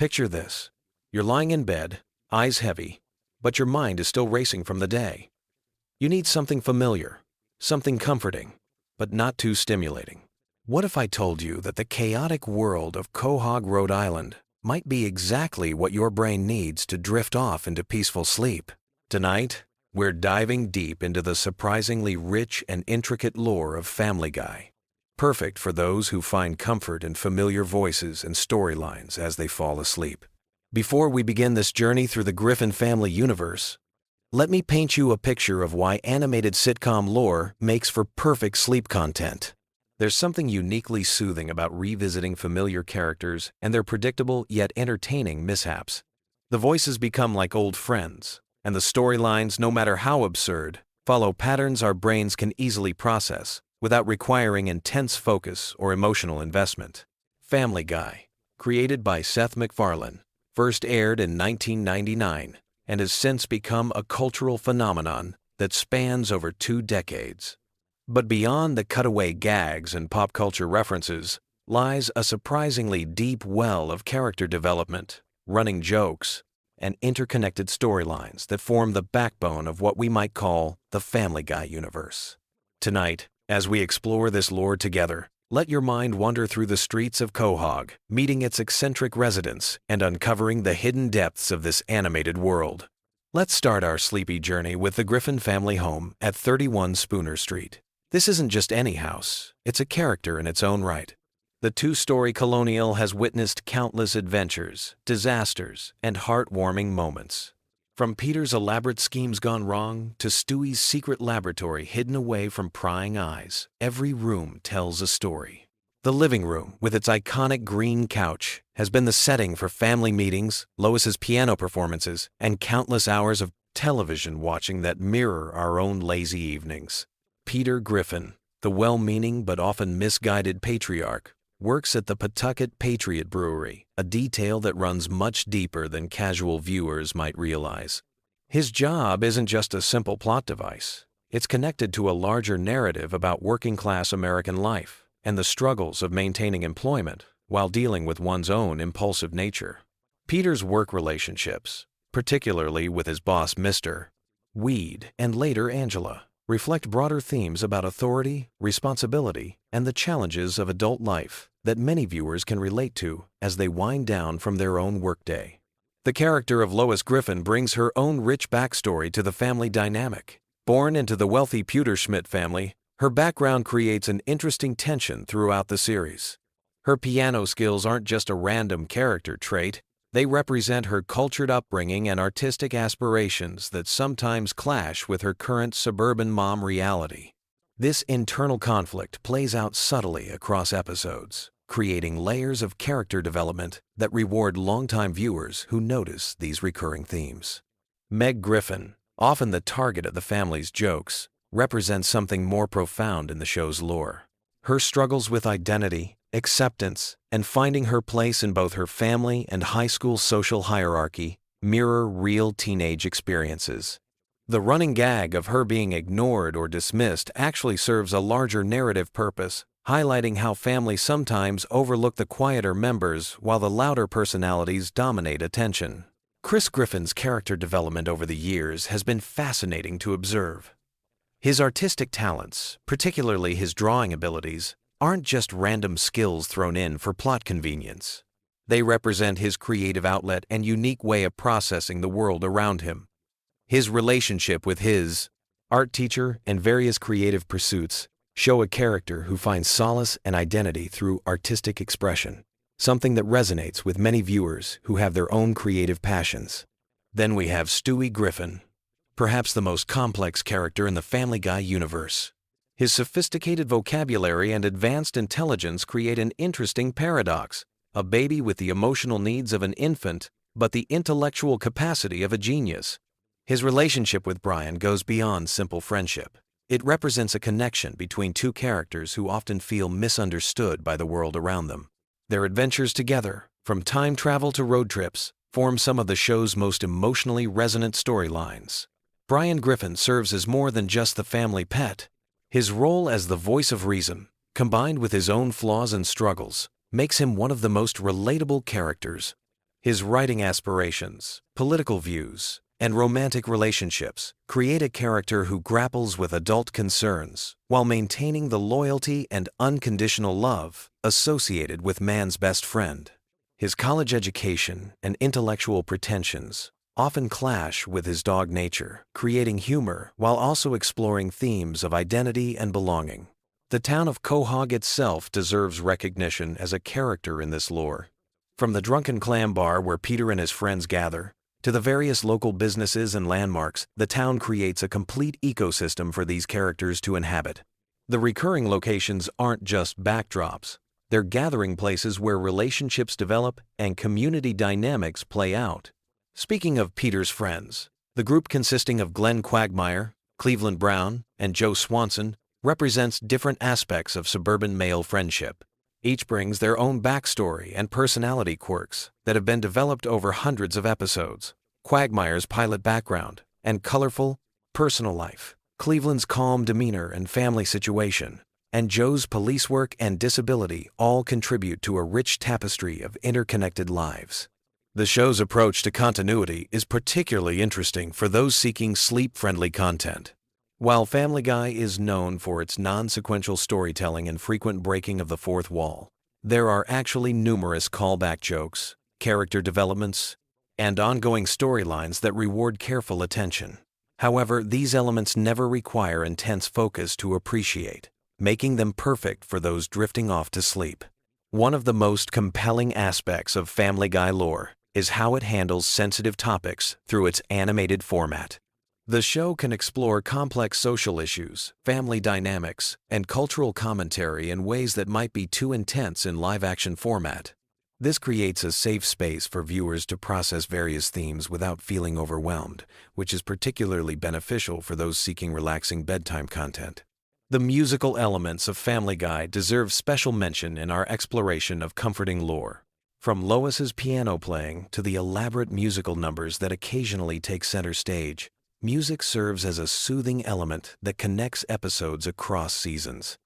Picture this. You're lying in bed, eyes heavy, but your mind is still racing from the day. You need something familiar, something comforting, but not too stimulating. What if I told you that the chaotic world of Quahog, Rhode Island might be exactly what your brain needs to drift off into peaceful sleep? Tonight, we're diving deep into the surprisingly rich and intricate lore of Family Guy, perfect for those who find comfort in familiar voices and storylines as they fall asleep. Before we begin this journey through the Griffin family universe, let me paint you a picture of why animated sitcom lore makes for perfect sleep content. There's something uniquely soothing about revisiting familiar characters and their predictable yet entertaining mishaps. The voices become like old friends, and the storylines, no matter how absurd, follow patterns our brains can easily process without requiring intense focus or emotional investment. Family Guy, created by Seth MacFarlane, first aired in 1999 and has since become a cultural phenomenon that spans over 2 decades. But beyond the cutaway gags and pop culture references lies a surprisingly deep well of character development, running jokes, and interconnected storylines that form the backbone of what we might call the Family Guy universe. Tonight, as we explore this lore together, let your mind wander through the streets of Quahog, meeting its eccentric residents and uncovering the hidden depths of this animated world. Let's start our sleepy journey with the Griffin family home at 31 Spooner Street. This isn't just any house, it's a character in its own right. The 2-story colonial has witnessed countless adventures, disasters, and heartwarming moments. From Peter's elaborate schemes gone wrong to Stewie's secret laboratory hidden away from prying eyes, every room tells a story. The living room, with its iconic green couch, has been the setting for family meetings, Lois's piano performances, and countless hours of television watching that mirror our own lazy evenings. Peter Griffin, the well-meaning but often misguided patriarch, works at the Pawtucket Patriot Brewery, a detail that runs much deeper than casual viewers might realize. His job isn't just a simple plot device. It's connected to a larger narrative about working-class American life and the struggles of maintaining employment while dealing with one's own impulsive nature. Peter's work relationships, particularly with his boss Mr. Weed and later Angela, reflect broader themes about authority, responsibility, and the challenges of adult life that many viewers can relate to as they wind down from their own workday. The character of Lois Griffin brings her own rich backstory to the family dynamic. Born into the wealthy Pewterschmidt family, her background creates an interesting tension throughout the series. Her piano skills aren't just a random character trait, they represent her cultured upbringing and artistic aspirations that sometimes clash with her current suburban mom reality. This internal conflict plays out subtly across episodes, creating layers of character development that reward longtime viewers who notice these recurring themes. Meg Griffin, often the target of the family's jokes, represents something more profound in the show's lore. Her struggles with identity, acceptance, and finding her place in both her family and high school social hierarchy mirror real teenage experiences. The running gag of her being ignored or dismissed actually serves a larger narrative purpose, highlighting how families sometimes overlook the quieter members while the louder personalities dominate attention. Chris Griffin's character development over the years has been fascinating to observe. His artistic talents, particularly his drawing abilities, aren't just random skills thrown in for plot convenience. They represent his creative outlet and unique way of processing the world around him. His relationship with his art teacher and various creative pursuits show a character who finds solace and identity through artistic expression, something that resonates with many viewers who have their own creative passions. Then we have Stewie Griffin, perhaps the most complex character in the Family Guy universe. His sophisticated vocabulary and advanced intelligence create an interesting paradox: a baby with the emotional needs of an infant, but the intellectual capacity of a genius. His relationship with Brian goes beyond simple friendship. It represents a connection between two characters who often feel misunderstood by the world around them. Their adventures together, from time travel to road trips, form some of the show's most emotionally resonant storylines. Brian Griffin serves as more than just the family pet. His role as the voice of reason, combined with his own flaws and struggles, makes him one of the most relatable characters. His writing aspirations, political views, and romantic relationships create a character who grapples with adult concerns while maintaining the loyalty and unconditional love associated with man's best friend. His college education and intellectual pretensions often clash with his dog nature, creating humor while also exploring themes of identity and belonging. The town of Quahog itself deserves recognition as a character in this lore. From the drunken clam bar where Peter and his friends gather, to the various local businesses and landmarks, the town creates a complete ecosystem for these characters to inhabit. The recurring locations aren't just backdrops. They're gathering places where relationships develop and community dynamics play out. Speaking of Peter's friends, the group consisting of Glenn Quagmire, Cleveland Brown, and Joe Swanson represents different aspects of suburban male friendship. Each brings their own backstory and personality quirks that have been developed over hundreds of episodes. Quagmire's pilot background and colorful, personal life, Cleveland's calm demeanor and family situation, and Joe's police work and disability all contribute to a rich tapestry of interconnected lives. The show's approach to continuity is particularly interesting for those seeking sleep-friendly content. While Family Guy is known for its non-sequential storytelling and frequent breaking of the fourth wall, there are actually numerous callback jokes, character developments, and ongoing storylines that reward careful attention. However, these elements never require intense focus to appreciate, making them perfect for those drifting off to sleep. One of the most compelling aspects of Family Guy lore is how it handles sensitive topics through its animated format. The show can explore complex social issues, family dynamics, and cultural commentary in ways that might be too intense in live-action format. This creates a safe space for viewers to process various themes without feeling overwhelmed, which is particularly beneficial for those seeking relaxing bedtime content. The musical elements of Family Guy deserve special mention in our exploration of comforting lore. From Lois's piano playing to the elaborate musical numbers that occasionally take center stage, music serves as a soothing element that connects episodes across seasons.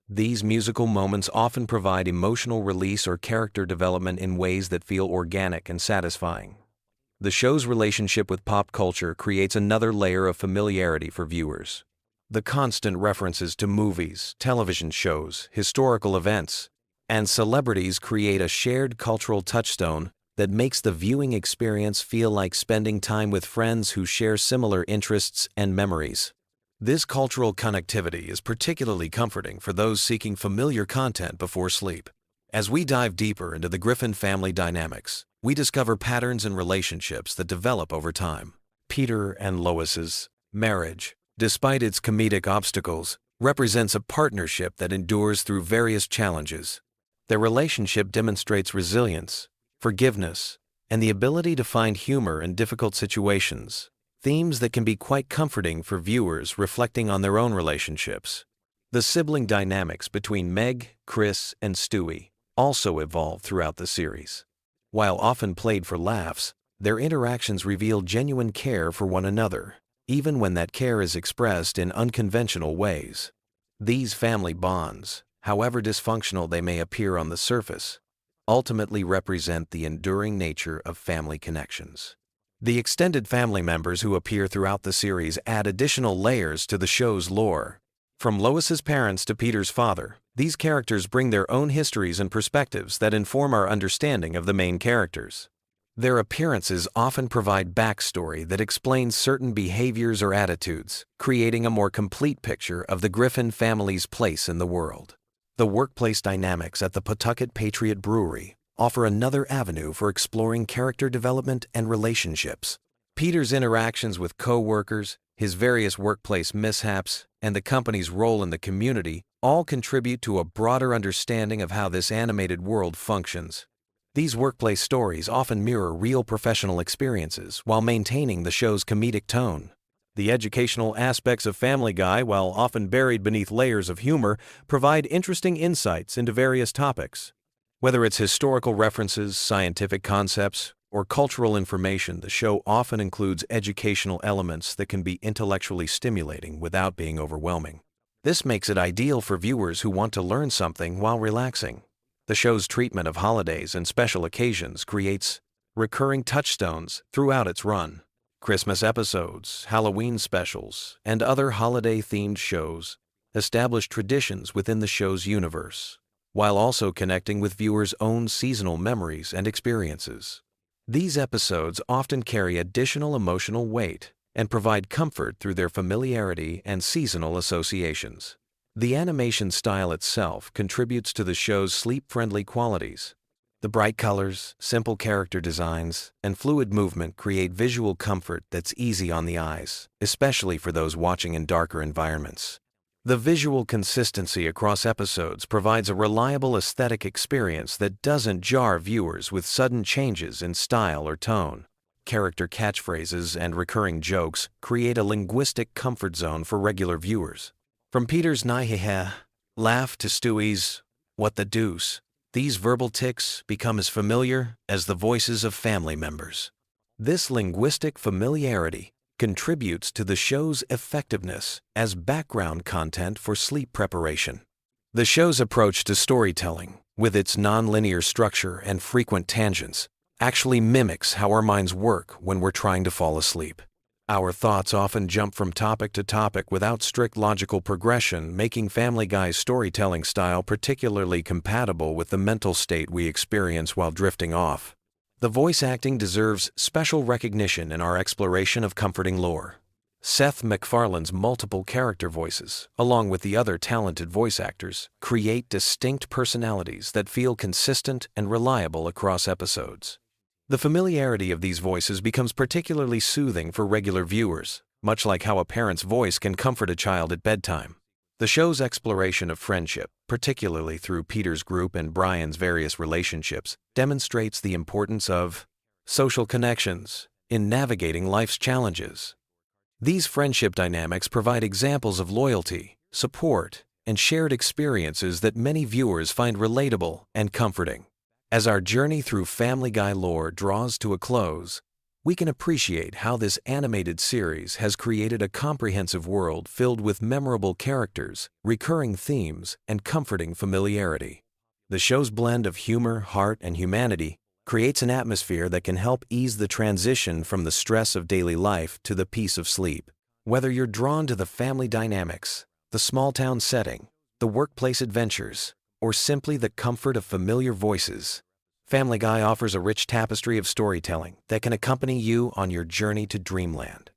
These musical moments often provide emotional release or character development in ways that feel organic and satisfying. The show's relationship with pop culture creates another layer of familiarity for viewers. The constant references to movies, television shows, historical events, and celebrities create a shared cultural touchstone that makes the viewing experience feel like spending time with friends who share similar interests and memories. This cultural connectivity is particularly comforting for those seeking familiar content before sleep. As we dive deeper into the Griffin family dynamics, we discover patterns and relationships that develop over time. Peter and Lois's marriage, despite its comedic obstacles, represents a partnership that endures through various challenges. Their relationship demonstrates resilience, forgiveness, and the ability to find humor in difficult situations, themes that can be quite comforting for viewers reflecting on their own relationships. The sibling dynamics between Meg, Chris, and Stewie also evolve throughout the series. While often played for laughs, their interactions reveal genuine care for one another, even when that care is expressed in unconventional ways. These family bonds, however dysfunctional they may appear on the surface, ultimately represent the enduring nature of family connections. The extended family members who appear throughout the series add additional layers to the show's lore. From Lois's parents to Peter's father, these characters bring their own histories and perspectives that inform our understanding of the main characters. Their appearances often provide backstory that explains certain behaviors or attitudes, creating a more complete picture of the Griffin family's place in the world. The workplace dynamics at the Pawtucket Patriot Brewery offer another avenue for exploring character development and relationships. Peter's interactions with co-workers, his various workplace mishaps, and the company's role in the community all contribute to a broader understanding of how this animated world functions. These workplace stories often mirror real professional experiences while maintaining the show's comedic tone. The educational aspects of Family Guy, while often buried beneath layers of humor, provide interesting insights into various topics. Whether it's historical references, scientific concepts, or cultural information, the show often includes educational elements that can be intellectually stimulating without being overwhelming. This makes it ideal for viewers who want to learn something while relaxing. The show's treatment of holidays and special occasions creates recurring touchstones throughout its run. Christmas episodes, Halloween specials, and other holiday-themed shows establish traditions within the show's universe, while also connecting with viewers' own seasonal memories and experiences. These episodes often carry additional emotional weight and provide comfort through their familiarity and seasonal associations. The animation style itself contributes to the show's sleep-friendly qualities. The bright colors, simple character designs, and fluid movement create visual comfort that's easy on the eyes, especially for those watching in darker environments. The visual consistency across episodes provides a reliable aesthetic experience that doesn't jar viewers with sudden changes in style or tone. Character catchphrases and recurring jokes create a linguistic comfort zone for regular viewers. From Peter's "Nai-heh-heh" laugh to Stewie's "what the deuce," these verbal tics become as familiar as the voices of family members. This linguistic familiarity contributes to the show's effectiveness as background content for sleep preparation. The show's approach to storytelling, with its non-linear structure and frequent tangents, actually mimics how our minds work when we're trying to fall asleep. Our thoughts often jump from topic to topic without strict logical progression, making Family Guy's storytelling style particularly compatible with the mental state we experience while drifting off. The voice acting deserves special recognition in our exploration of comforting lore. Seth MacFarlane's multiple character voices, along with the other talented voice actors, create distinct personalities that feel consistent and reliable across episodes. The familiarity of these voices becomes particularly soothing for regular viewers, much like how a parent's voice can comfort a child at bedtime. The show's exploration of friendship, particularly through Peter's group and Brian's various relationships, demonstrates the importance of social connections in navigating life's challenges. These friendship dynamics provide examples of loyalty, support, and shared experiences that many viewers find relatable and comforting. As our journey through Family Guy lore draws to a close, we can appreciate how this animated series has created a comprehensive world filled with memorable characters, recurring themes, and comforting familiarity. The show's blend of humor, heart, and humanity creates an atmosphere that can help ease the transition from the stress of daily life to the peace of sleep. Whether you're drawn to the family dynamics, the small-town setting, the workplace adventures, or simply the comfort of familiar voices, Family Guy offers a rich tapestry of storytelling that can accompany you on your journey to dreamland.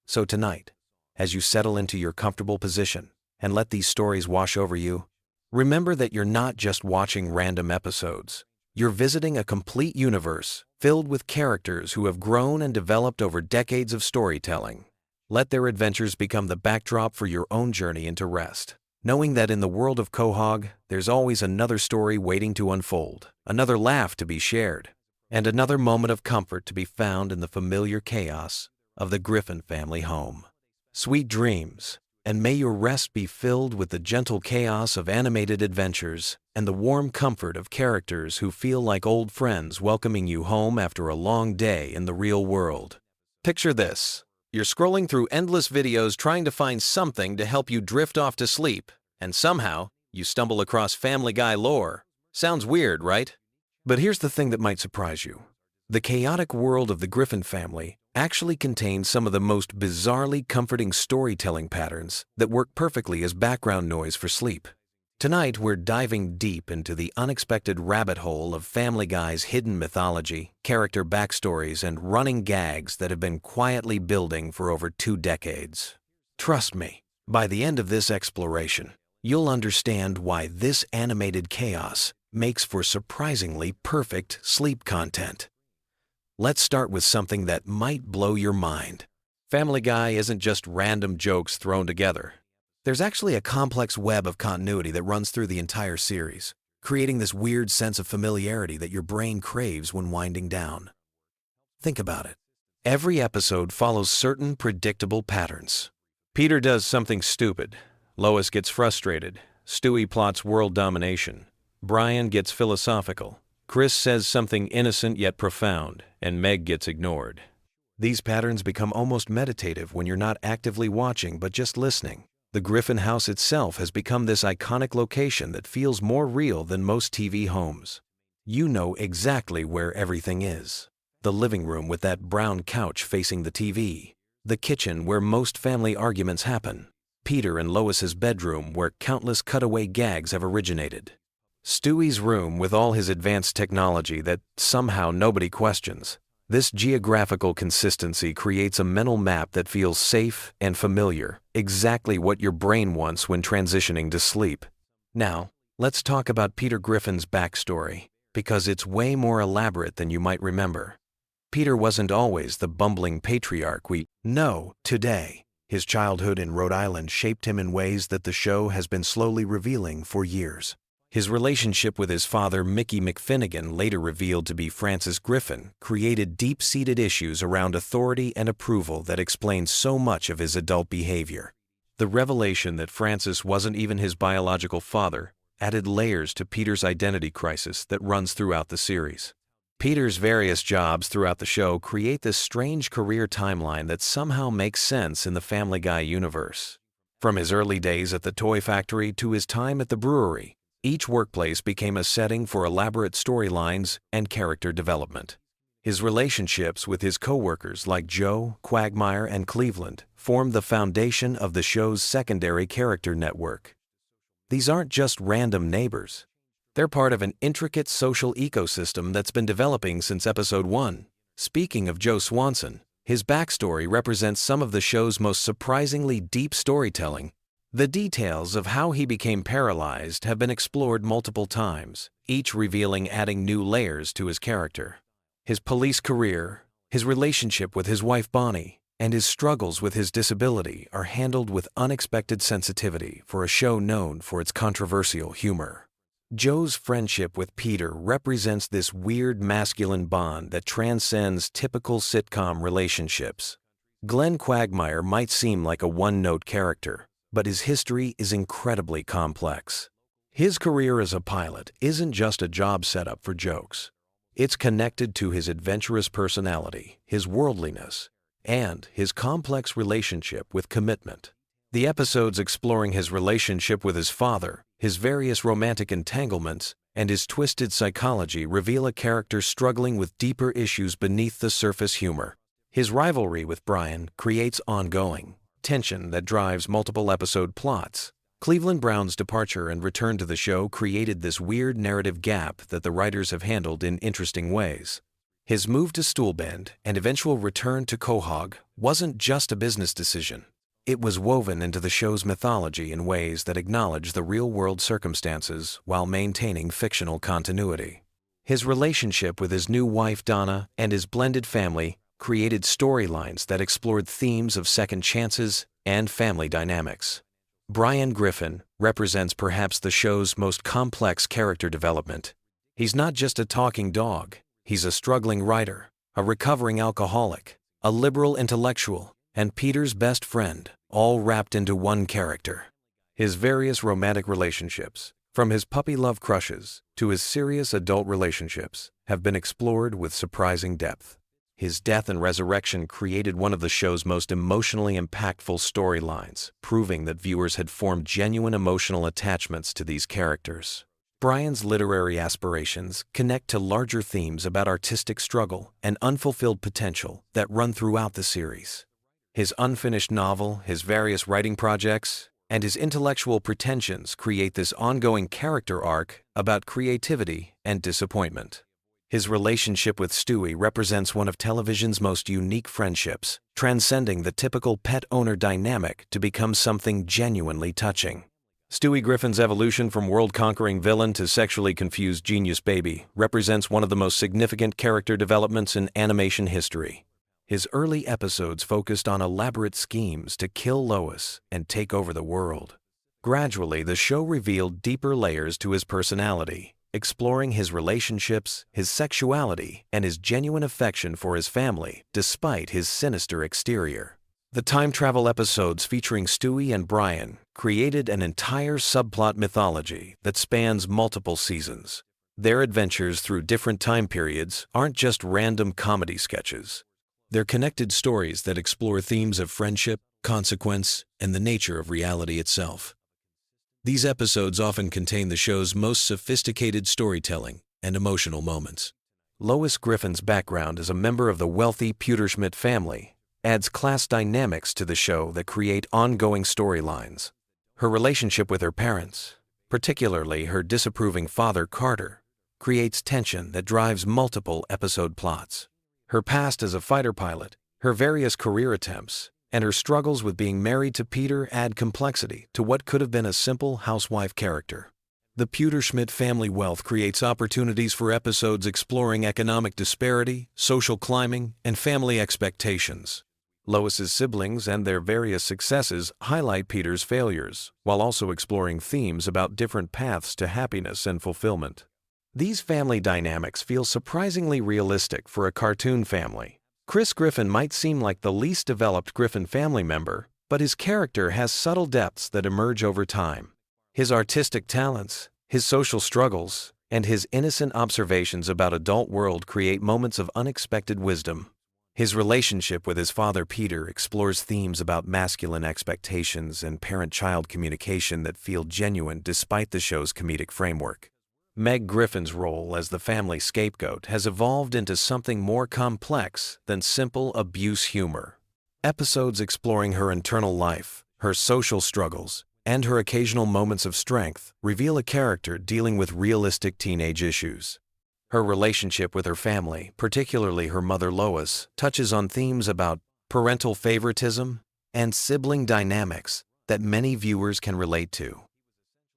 So tonight, as you settle into your comfortable position and let these stories wash over you, remember that you're not just watching random episodes. You're visiting a complete universe filled with characters who have grown and developed over decades of storytelling. Let their adventures become the backdrop for your own journey into rest, knowing that in the world of Quahog, there's always another story waiting to unfold, another laugh to be shared, and another moment of comfort to be found in the familiar chaos of the Griffin family home. Sweet dreams, and may your rest be filled with the gentle chaos of animated adventures and the warm comfort of characters who feel like old friends welcoming you home after a long day in the real world. Picture this. You're scrolling through endless videos trying to find something to help you drift off to sleep, and somehow you stumble across Family Guy lore. Sounds weird, right? But here's the thing that might surprise you. The chaotic world of the Griffin family actually contains some of the most bizarrely comforting storytelling patterns that work perfectly as background noise for sleep. Tonight, we're diving deep into the unexpected rabbit hole of Family Guy's hidden mythology, character backstories, and running gags that have been quietly building for over 2 decades. Trust me, by the end of this exploration, you'll understand why this animated chaos makes for surprisingly perfect sleep content. Let's start with something that might blow your mind. Family Guy isn't just random jokes thrown together. There's actually a complex web of continuity that runs through the entire series, creating this weird sense of familiarity that your brain craves when winding down. Think about it. Every episode follows certain predictable patterns. Peter does something stupid. Lois gets frustrated. Stewie plots world domination. Brian gets philosophical. Chris says something innocent yet profound, and Meg gets ignored. These patterns become almost meditative when you're not actively watching but just listening. The Griffin house itself has become this iconic location that feels more real than most TV homes. You know exactly where everything is. the living room with that brown couch facing the TV, the kitchen where most family arguments happen, Peter and Lois's bedroom where countless cutaway gags have originated, Stewie's room with all his advanced technology that somehow nobody questions. This geographical consistency creates a mental map that feels safe and familiar, exactly what your brain wants when transitioning to sleep. Now, let's talk about Peter Griffin's backstory, because it's way more elaborate than you might remember. Peter wasn't always the bumbling patriarch we know today. His childhood in Rhode Island shaped him in ways that the show has been slowly revealing for years. His relationship with his father, Mickey McFinnigan, later revealed to be Francis Griffin, created deep-seated issues around authority and approval that explain so much of his adult behavior. The revelation that Francis wasn't even his biological father added layers to Peter's identity crisis that runs throughout the series. Peter's various jobs throughout the show create this strange career timeline that somehow makes sense in the Family Guy universe. From his early days at the toy factory to his time at the brewery, each workplace became a setting for elaborate storylines and character development. His relationships with his co-workers like Joe, Quagmire, and Cleveland formed the foundation of the show's secondary character network. These aren't just random neighbors. They're part of an intricate social ecosystem that's been developing since episode 1. Speaking of Joe Swanson, his backstory represents some of the show's most surprisingly deep storytelling. The details of how he became paralyzed have been explored multiple times, each revealing adding new layers to his character. His police career, his relationship with his wife Bonnie, and his struggles with his disability are handled with unexpected sensitivity for a show known for its controversial humor. Joe's friendship with Peter represents this weird masculine bond that transcends typical sitcom relationships. Glenn Quagmire might seem like a one-note character, but his history is incredibly complex. His career as a pilot isn't just a job setup for jokes. It's connected to his adventurous personality, his worldliness, and his complex relationship with commitment. The episodes exploring his relationship with his father, his various romantic entanglements, and his twisted psychology reveal a character struggling with deeper issues beneath the surface humor. His rivalry with Brian creates ongoing tension that drives multiple episode plots. Cleveland Brown's departure and return to the show created this weird narrative gap that the writers have handled in interesting ways. His move to Stoolbend and eventual return to Quahog wasn't just a business decision. It was woven into the show's mythology in ways that acknowledge the real-world circumstances while maintaining fictional continuity. His relationship with his new wife Donna and his blended family created storylines that explored themes of second chances and family dynamics. Brian Griffin represents perhaps the show's most complex character development. He's not just a talking dog, he's a struggling writer, a recovering alcoholic, a liberal intellectual, and Peter's best friend, all wrapped into one character. His various romantic relationships, from his puppy love crushes to his serious adult relationships, have been explored with surprising depth. His death and resurrection created one of the show's most emotionally impactful storylines, proving that viewers had formed genuine emotional attachments to these characters. Brian's literary aspirations connect to larger themes about artistic struggle and unfulfilled potential that run throughout the series. His unfinished novel, his various writing projects, and his intellectual pretensions create this ongoing character arc about creativity and disappointment. His relationship with Stewie represents one of television's most unique friendships, transcending the typical pet-owner dynamic to become something genuinely touching. Stewie Griffin's evolution from world-conquering villain to sexually confused genius baby represents one of the most significant character developments in animation history. His early episodes focused on elaborate schemes to kill Lois and take over the world. Gradually, the show revealed deeper layers to his personality, exploring his relationships, his sexuality, and his genuine affection for his family, despite his sinister exterior. The time travel episodes featuring Stewie and Brian created an entire subplot mythology that spans multiple seasons. Their adventures through different time periods aren't just random comedy sketches. They're connected stories that explore themes of friendship, consequence, and the nature of reality itself. These episodes often contain the show's most sophisticated storytelling and emotional moments. Lois Griffin's background as a member of the wealthy Pewterschmidt family adds class dynamics to the show that create ongoing storylines. Her relationship with her parents, particularly her disapproving father Carter, creates tension that drives multiple episode plots. Her past as a fighter pilot, her various career attempts, and her struggles with being married to Peter add complexity to what could have been a simple housewife character. The Pewterschmidt family wealth creates opportunities for episodes exploring economic disparity, social climbing, and family expectations. Lois's siblings and their various successes highlight Peter's failures, while also exploring themes about different paths to happiness and fulfillment. These family dynamics feel surprisingly realistic for a cartoon family. Chris Griffin might seem like the least developed Griffin family member, but his character has subtle depths that emerge over time. His artistic talents, his social struggles, and his innocent observations about adult world create moments of unexpected wisdom. His relationship with his father Peter explores themes about masculine expectations and parent-child communication that feel genuine despite the show's comedic framework. Meg Griffin's role as the family scapegoat has evolved into something more complex than simple abuse humor. Episodes exploring her internal life, her social struggles, and her occasional moments of strength reveal a character dealing with realistic teenage issues. Her relationship with her family, particularly her mother Lois, touches on themes about parental favoritism and sibling dynamics that many viewers can relate to.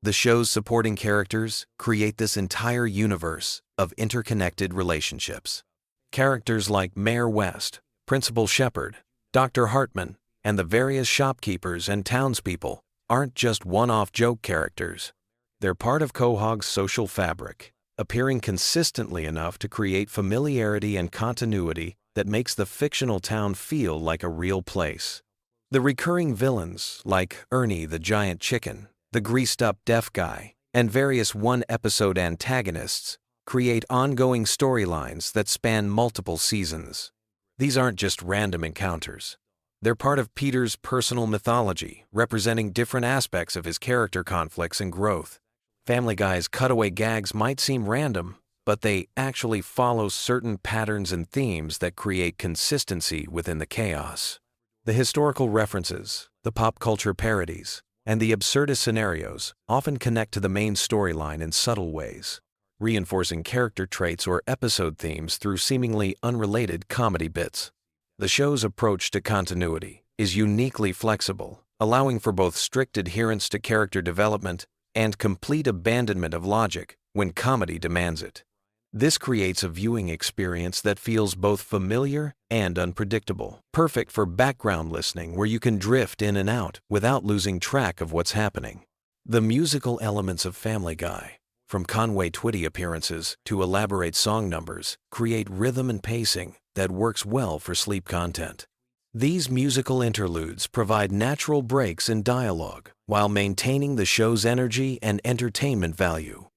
The show's supporting characters create this entire universe of interconnected relationships. Characters like Mayor West, Principal Shepard, Dr. Hartman, and the various shopkeepers and townspeople aren't just one-off joke characters. They're part of Quahog's social fabric, appearing consistently enough to create familiarity and continuity that makes the fictional town feel like a real place. The recurring villains, like Ernie the giant chicken, the greased-up deaf guy, and various one-episode antagonists, create ongoing storylines that span multiple seasons. These aren't just random encounters. They're part of Peter's personal mythology, representing different aspects of his character conflicts and growth. Family Guy's cutaway gags might seem random, but they actually follow certain patterns and themes that create consistency within the chaos. The historical references, the pop culture parodies, and the absurdist scenarios often connect to the main storyline in subtle ways, reinforcing character traits or episode themes through seemingly unrelated comedy bits. The show's approach to continuity is uniquely flexible, allowing for both strict adherence to character development and complete abandonment of logic when comedy demands it. This creates a viewing experience that feels both familiar and unpredictable, perfect for background listening where you can drift in and out without losing track of what's happening. The musical elements of Family Guy, from Conway Twitty appearances to elaborate song numbers, create rhythm and pacing that works well for sleep content. These musical interludes provide natural breaks in dialogue while maintaining the show's energy and entertainment value.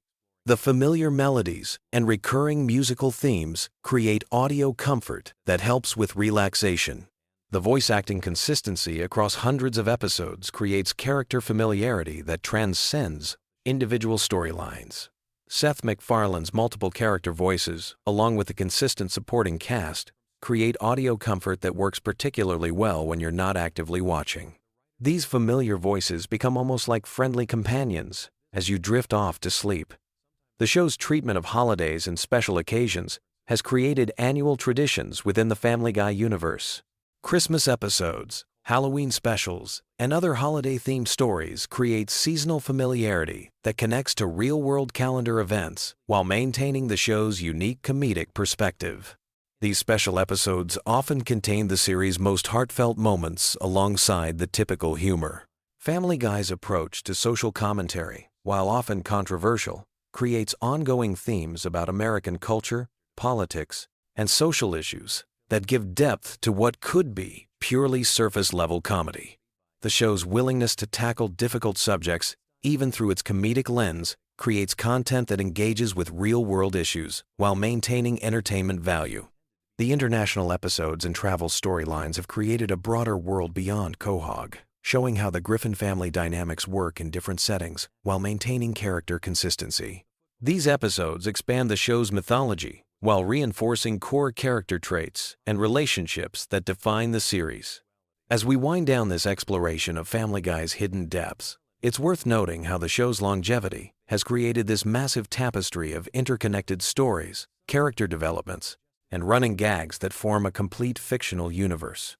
The familiar melodies and recurring musical themes create audio comfort that helps with relaxation. The voice acting consistency across hundreds of episodes creates character familiarity that transcends individual storylines. Seth MacFarlane's multiple character voices, along with the consistent supporting cast, create audio comfort that works particularly well when you're not actively watching. These familiar voices become almost like friendly companions as you drift off to sleep. The show's treatment of holidays and special occasions has created annual traditions within the Family Guy universe. Christmas episodes, Halloween specials, and other holiday-themed stories create seasonal familiarity that connects to real-world calendar events while maintaining the show's unique comedic perspective. These special episodes often contain the series' most heartfelt moments alongside the typical humor. Family Guy's approach to social commentary, while often controversial, creates ongoing themes about American culture, politics, and social issues that give depth to what could be purely surface-level comedy. The show's willingness to tackle difficult subjects, even through its comedic lens, creates content that engages with real-world issues while maintaining entertainment value. The international episodes and travel storylines have created a broader world beyond Quahog, showing how the Griffin family dynamics work in different settings while maintaining character consistency. These episodes expand the show's mythology while reinforcing core character traits and relationships that define the series. As we wind down this exploration of Family Guy's hidden depths, it's worth noting how the show's longevity has created this massive tapestry of interconnected stories, character developments, and running gags that form a complete fictional universe.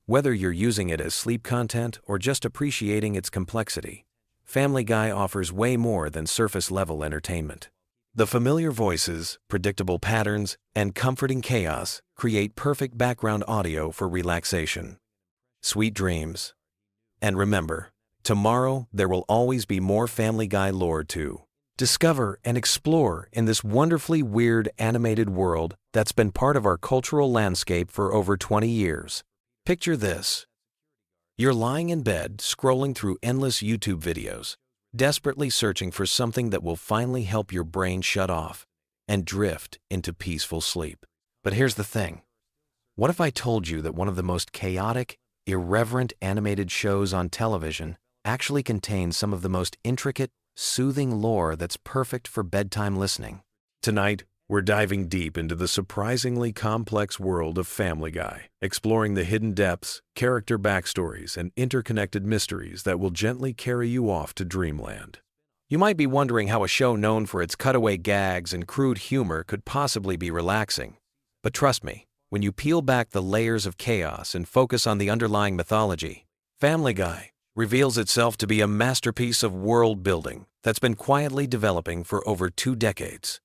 Whether you're using it as sleep content or just appreciating its complexity, Family Guy offers way more than surface-level entertainment. The familiar voices, predictable patterns, and comforting chaos create perfect background audio for relaxation. Sweet dreams. And remember, tomorrow there will always be more Family Guy lore to discover and explore in this wonderfully weird animated world that's been part of our cultural landscape for over 20 years. Picture this. You're lying in bed, scrolling through endless YouTube videos, desperately searching for something that will finally help your brain shut off and drift into peaceful sleep. But here's the thing. What if I told you that one of the most chaotic, irreverent animated shows on television actually contains some of the most intricate, soothing lore that's perfect for bedtime listening? Tonight, we're diving deep into the surprisingly complex world of Family Guy, exploring the hidden depths, character backstories, and interconnected mysteries that will gently carry you off to dreamland. You might be wondering how a show known for its cutaway gags and crude humor could possibly be relaxing. But trust me, when you peel back the layers of chaos and focus on the underlying mythology, Family Guy reveals itself to be a masterpiece of world building that's been quietly developing for over 2 decades.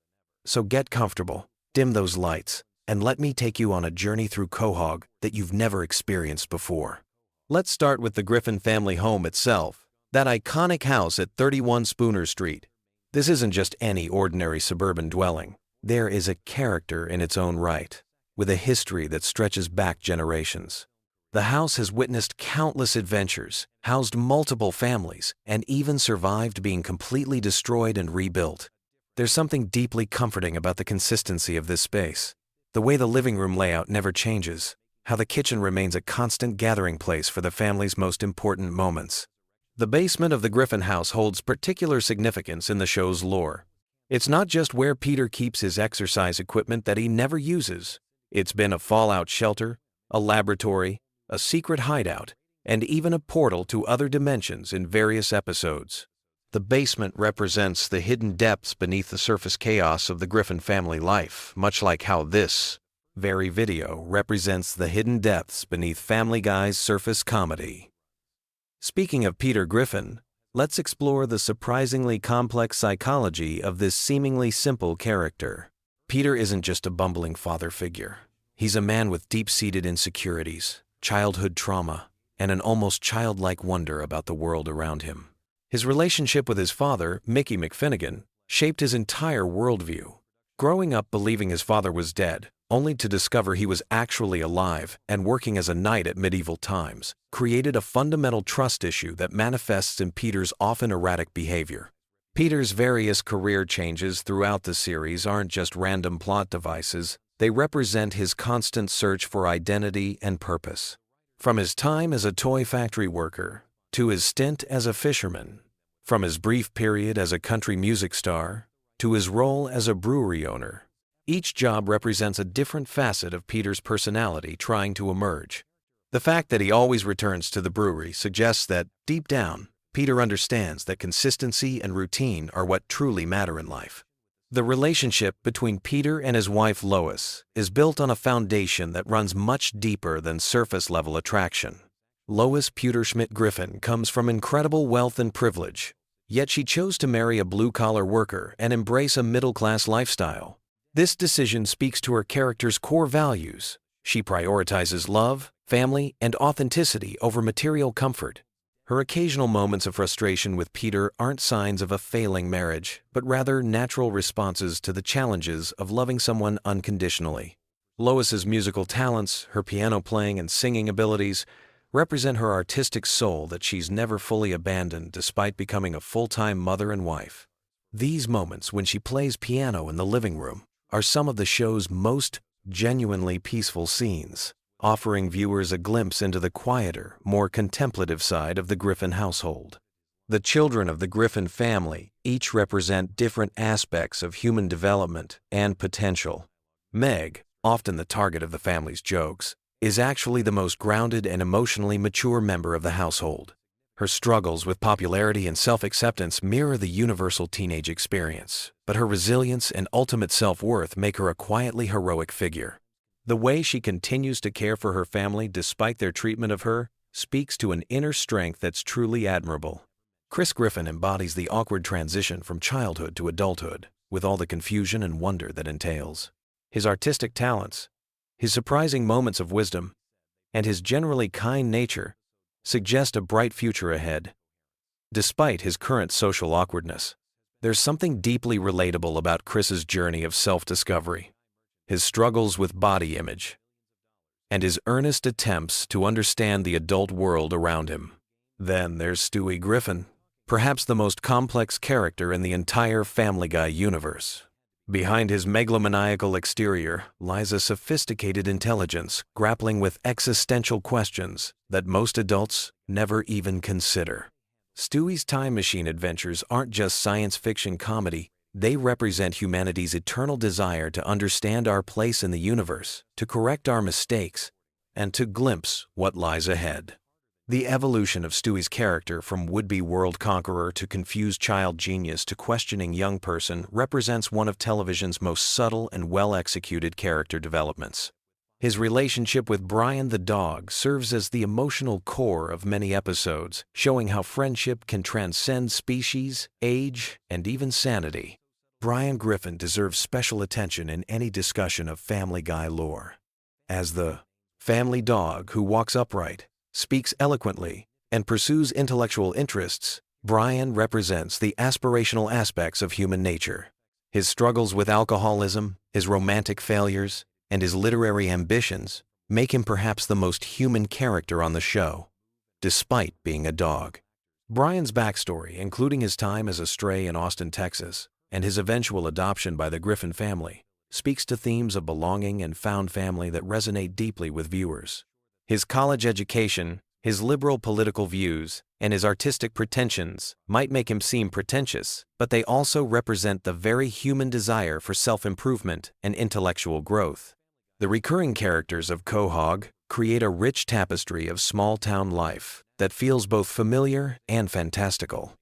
So get comfortable, dim those lights, and let me take you on a journey through Quahog that you've never experienced before. Let's start with the Griffin family home itself, that iconic house at 31 Spooner Street. This isn't just any ordinary suburban dwelling. There is a character in its own right, with a history that stretches back generations. The house has witnessed countless adventures, housed multiple families, and even survived being completely destroyed and rebuilt. There's something deeply comforting about the consistency of this space. The way the living room layout never changes, how the kitchen remains a constant gathering place for the family's most important moments. The basement of the Griffin house holds particular significance in the show's lore. It's not just where Peter keeps his exercise equipment that he never uses. It's been a fallout shelter, a laboratory, a secret hideout, and even a portal to other dimensions in various episodes. The basement represents the hidden depths beneath the surface chaos of the Griffin family life, much like how this very video represents the hidden depths beneath Family Guy's surface comedy. Speaking of Peter Griffin, let's explore the surprisingly complex psychology of this seemingly simple character. Peter isn't just a bumbling father figure. He's a man with deep-seated insecurities, childhood trauma, and an almost childlike wonder about the world around him. His relationship with his father, Mickey McFinnigan, shaped his entire worldview. Growing up believing his father was dead, only to discover he was actually alive and working as a knight at medieval times, created a fundamental trust issue that manifests in Peter's often erratic behavior. Peter's various career changes throughout the series aren't just random plot devices, they represent his constant search for identity and purpose. From his time as a toy factory worker, to his stint as a fisherman, from his brief period as a country music star, to his role as a brewery owner. Each job represents a different facet of Peter's personality trying to emerge. The fact that he always returns to the brewery suggests that, deep down, Peter understands that consistency and routine are what truly matter in life. The relationship between Peter and his wife Lois is built on a foundation that runs much deeper than surface-level attraction. Lois Pewterschmidt Griffin comes from incredible wealth and privilege, yet she chose to marry a blue-collar worker and embrace a middle-class lifestyle. This decision speaks to her character's core values. She prioritizes love, family, and authenticity over material comfort. Her occasional moments of frustration with Peter aren't signs of a failing marriage, but rather natural responses to the challenges of loving someone unconditionally. Lois's musical talents, her piano playing and singing abilities, represent her artistic soul that she's never fully abandoned despite becoming a full-time mother and wife. These moments when she plays piano in the living room are some of the show's most genuinely peaceful scenes, offering viewers a glimpse into the quieter, more contemplative side of the Griffin household. The children of the Griffin family each represent different aspects of human development and potential. Meg, often the target of the family's jokes, is actually the most grounded and emotionally mature member of the household. Her struggles with popularity and self-acceptance mirror the universal teenage experience, but her resilience and ultimate self-worth make her a quietly heroic figure. The way she continues to care for her family despite their treatment of her speaks to an inner strength that's truly admirable. Chris Griffin embodies the awkward transition from childhood to adulthood, with all the confusion and wonder that entails. His artistic talents, his surprising moments of wisdom, and his generally kind nature suggest a bright future ahead. Despite his current social awkwardness, there's something deeply relatable about Chris's journey of self-discovery, his struggles with body image, and his earnest attempts to understand the adult world around him. Then there's Stewie Griffin, perhaps the most complex character in the entire Family Guy universe. Behind his megalomaniacal exterior lies a sophisticated intelligence grappling with existential questions that most adults never even consider. Stewie's time machine adventures aren't just science fiction comedy, they represent humanity's eternal desire to understand our place in the universe, to correct our mistakes, and to glimpse what lies ahead. The evolution of Stewie's character from would-be world conqueror to confused child genius to questioning young person represents one of television's most subtle and well-executed character developments. His relationship with Brian the dog serves as the emotional core of many episodes, showing how friendship can transcend species, age, and even sanity. Brian Griffin deserves special attention in any discussion of Family Guy lore. As the family dog who walks upright, speaks eloquently, and pursues intellectual interests, Brian represents the aspirational aspects of human nature. His struggles with alcoholism, his romantic failures, and his literary ambitions make him perhaps the most human character on the show, despite being a dog. Brian's backstory, including his time as a stray in Austin, Texas, and his eventual adoption by the Griffin family, speaks to themes of belonging and found family that resonate deeply with viewers. His college education, his liberal political views, and his artistic pretensions might make him seem pretentious, but they also represent the very human desire for self-improvement and intellectual growth. The recurring characters of Quahog create a rich tapestry of small-town life that feels both familiar and fantastical.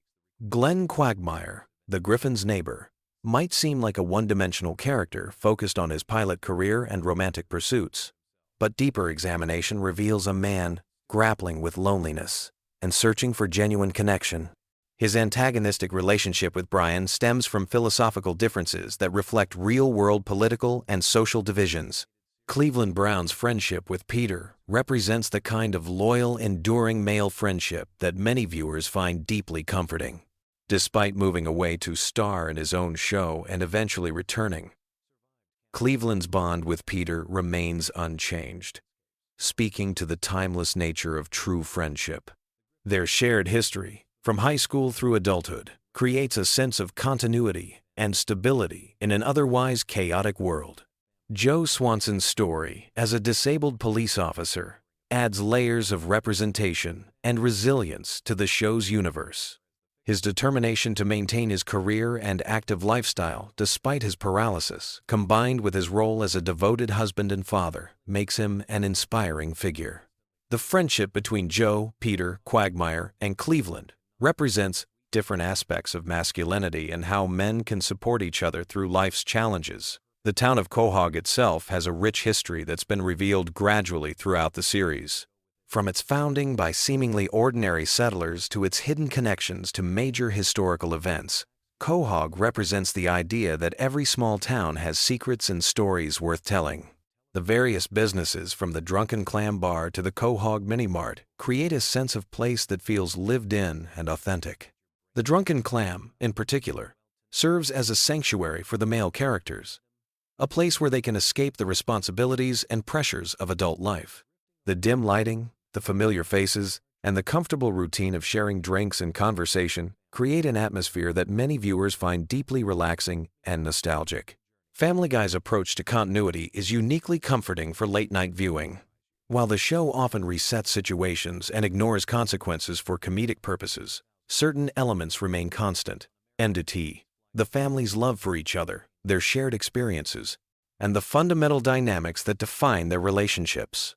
Glenn Quagmire, the Griffin's neighbor, might seem like a one-dimensional character focused on his pilot career and romantic pursuits, but deeper examination reveals a man grappling with loneliness and searching for genuine connection. His antagonistic relationship with Brian stems from philosophical differences that reflect real-world political and social divisions. Cleveland Brown's friendship with Peter represents the kind of loyal, enduring male friendship that many viewers find deeply comforting. Despite moving away to star in his own show and eventually returning, Cleveland's bond with Peter remains unchanged, speaking to the timeless nature of true friendship. Their shared history, from high school through adulthood, creates a sense of continuity and stability in an otherwise chaotic world. Joe Swanson's story as a disabled police officer adds layers of representation and resilience to the show's universe. His determination to maintain his career and active lifestyle despite his paralysis, combined with his role as a devoted husband and father, makes him an inspiring figure. The friendship between Joe, Peter, Quagmire, and Cleveland represents different aspects of masculinity and how men can support each other through life's challenges. The town of Quahog itself has a rich history that's been revealed gradually throughout the series. From its founding by seemingly ordinary settlers to its hidden connections to major historical events, Quahog represents the idea that every small town has secrets and stories worth telling. The various businesses, from the Drunken Clam Bar to the Quahog Mini Mart, create a sense of place that feels lived in and authentic. The Drunken Clam, in particular, serves as a sanctuary for the male characters, a place where they can escape the responsibilities and pressures of adult life. The dim lighting, the familiar faces, and the comfortable routine of sharing drinks and conversation create an atmosphere that many viewers find deeply relaxing and nostalgic. Family Guy's approach to continuity is uniquely comforting for late-night viewing. While the show often resets situations and ignores consequences for comedic purposes, certain elements remain constant. The family's love for each other, their shared experiences, and the fundamental dynamics that define their relationships.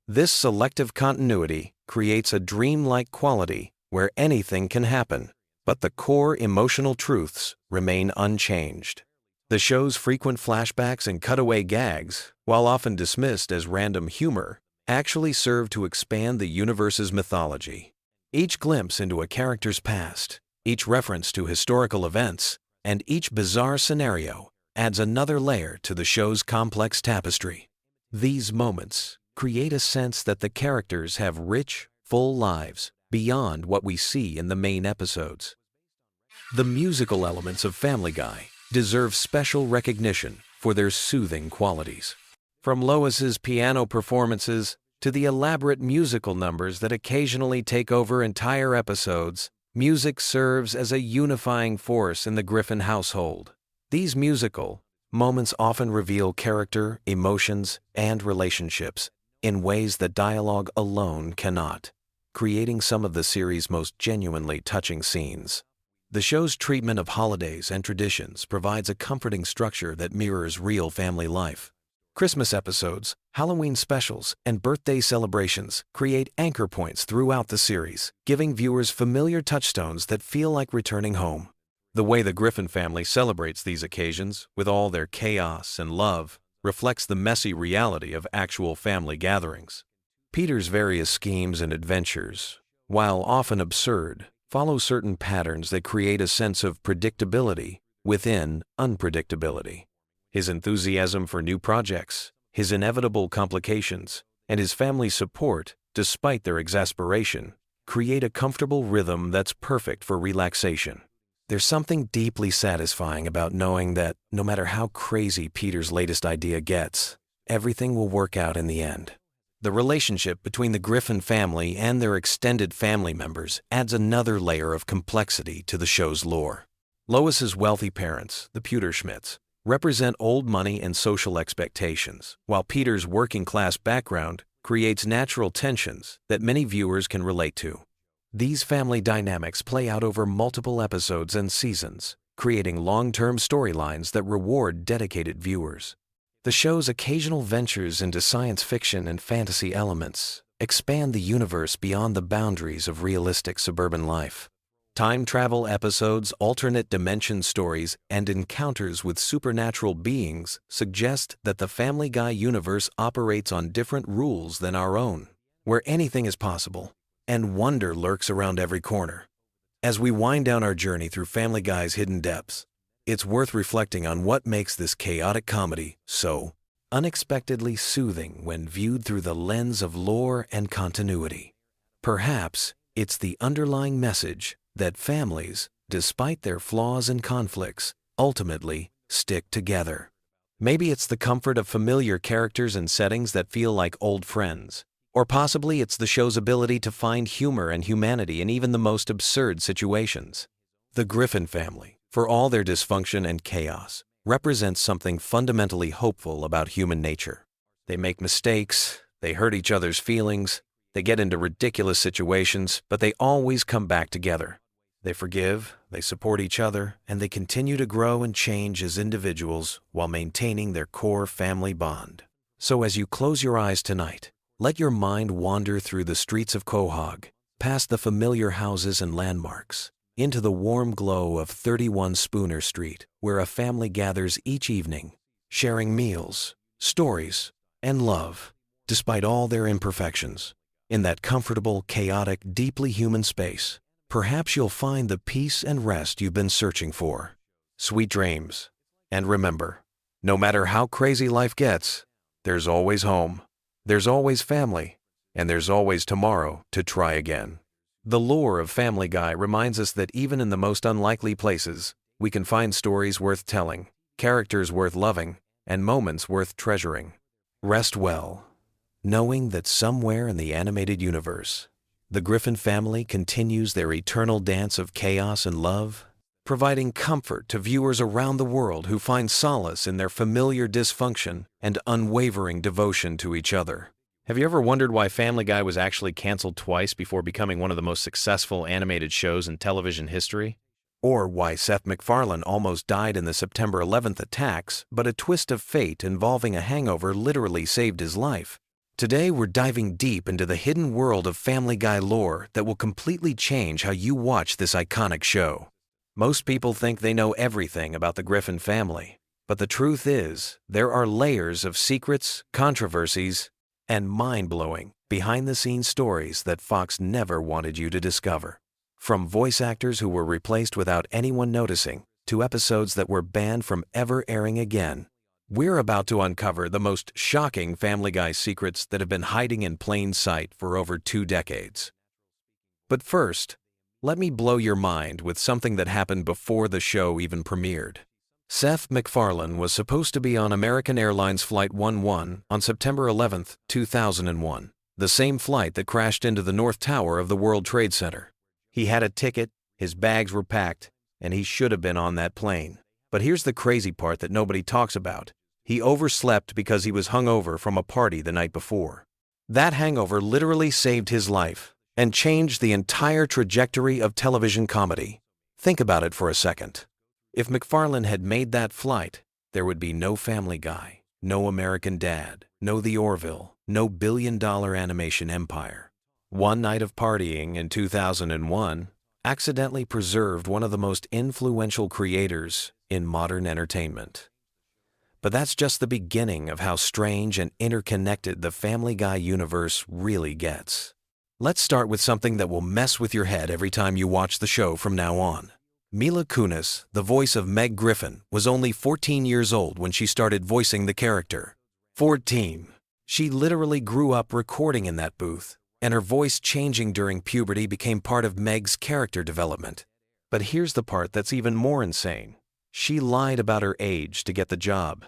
This selective continuity creates a dreamlike quality where anything can happen, but the core emotional truths remain unchanged. The show's frequent flashbacks and cutaway gags, while often dismissed as random humor, actually serve to expand the universe's mythology. Each glimpse into a character's past, each reference to historical events, and each bizarre scenario adds another layer to the show's complex tapestry. These moments create a sense that the characters have rich, full lives beyond what we see in the main episodes. The musical elements of Family Guy deserve special recognition for their soothing qualities. From Lois's piano performances to the elaborate musical numbers that occasionally take over entire episodes, music serves as a unifying force in the Griffin household. These musical moments often reveal character, emotions, and relationships in ways that dialogue alone cannot, creating some of the series' most genuinely touching scenes. The show's treatment of holidays and traditions provides a comforting structure that mirrors real family life. Christmas episodes, Halloween specials, and birthday celebrations create anchor points throughout the series, giving viewers familiar touchstones that feel like returning home. The way the Griffin family celebrates these occasions, with all their chaos and love, reflects the messy reality of actual family gatherings. Peter's various schemes and adventures, while often absurd, follow certain patterns that create a sense of predictability within unpredictability. His enthusiasm for new projects, his inevitable complications, and his family's support, despite their exasperation, create a comfortable rhythm that's perfect for relaxation. There's something deeply satisfying about knowing that no matter how crazy Peter's latest idea gets, everything will work out in the end. The relationship between the Griffin family and their extended family members adds another layer of complexity to the show's lore. Lois's wealthy parents, the Pewterschmidts, represent old money and social expectations, while Peter's working-class background creates natural tensions that many viewers can relate to. These family dynamics play out over multiple episodes and seasons, creating long-term storylines that reward dedicated viewers. The show's occasional ventures into science fiction and fantasy elements expand the universe beyond the boundaries of realistic suburban life. Time travel episodes, alternate dimension stories, and encounters with supernatural beings suggest that the Family Guy universe operates on different rules than our own, where anything is possible, and wonder lurks around every corner. As we wind down our journey through Family Guy's hidden depths, it's worth reflecting on what makes this chaotic comedy so unexpectedly soothing when viewed through the lens of lore and continuity. Perhaps it's the underlying message that families, despite their flaws and conflicts, ultimately stick together. Maybe it's the comfort of familiar characters and settings that feel like old friends. Or possibly it's the show's ability to find humor and humanity in even the most absurd situations. The Griffin family, for all their dysfunction and chaos, represents something fundamentally hopeful about human nature. They make mistakes, they hurt each other's feelings, they get into ridiculous situations, but they always come back together. They forgive, they support each other, and they continue to grow and change as individuals while maintaining their core family bond. So as you close your eyes tonight, let your mind wander through the streets of Quahog, past the familiar houses and landmarks, into the warm glow of 31 Spooner Street, where a family gathers each evening, sharing meals, stories, and love, despite all their imperfections. In that comfortable, chaotic, deeply human space, perhaps you'll find the peace and rest you've been searching for. Sweet dreams. And remember, no matter how crazy life gets, there's always home, there's always family, and there's always tomorrow to try again. The lore of Family Guy reminds us that even in the most unlikely places, we can find stories worth telling, characters worth loving, and moments worth treasuring. Rest well, knowing that somewhere in the animated universe, the Griffin family continues their eternal dance of chaos and love, providing comfort to viewers around the world who find solace in their familiar dysfunction and unwavering devotion to each other. Have you ever wondered why Family Guy was actually canceled twice before becoming one of the most successful animated shows in television history? or why Seth MacFarlane almost died in the September 11th attacks, but a twist of fate involving a hangover literally saved his life. Today we're diving deep into the hidden world of Family Guy lore that will completely change how you watch this iconic show. Most people think they know everything about the Griffin family, but the truth is, there are layers of secrets, controversies, and mind-blowing, behind-the-scenes stories that Fox never wanted you to discover. From voice actors who were replaced without anyone noticing, to episodes that were banned from ever airing again, we're about to uncover the most shocking Family Guy secrets that have been hiding in plain sight for over 2 decades. But first, let me blow your mind with something that happened before the show even premiered. Seth MacFarlane was supposed to be on American Airlines Flight 11 on September 11, 2001, the same flight that crashed into the North Tower of the World Trade Center. He had a ticket, his bags were packed, and he should have been on that plane. But here's the crazy part that nobody talks about. He overslept because he was hungover from a party the night before. That hangover literally saved his life and changed the entire trajectory of television comedy. Think about it for a second. If MacFarlane had made that flight, there would be no Family Guy, no American Dad, no The Orville, no billion-dollar animation empire. One night of partying in 2001 accidentally preserved one of the most influential creators in modern entertainment. But that's just the beginning of how strange and interconnected the Family Guy universe really gets. Let's start with something that will mess with your head every time you watch the show from now on. Mila Kunis, the voice of Meg Griffin, was only 14 years old when she started voicing the character. 14. She literally grew up recording in that booth, and her voice changing during puberty became part of Meg's character development. But here's the part that's even more insane. She lied about her age to get the job.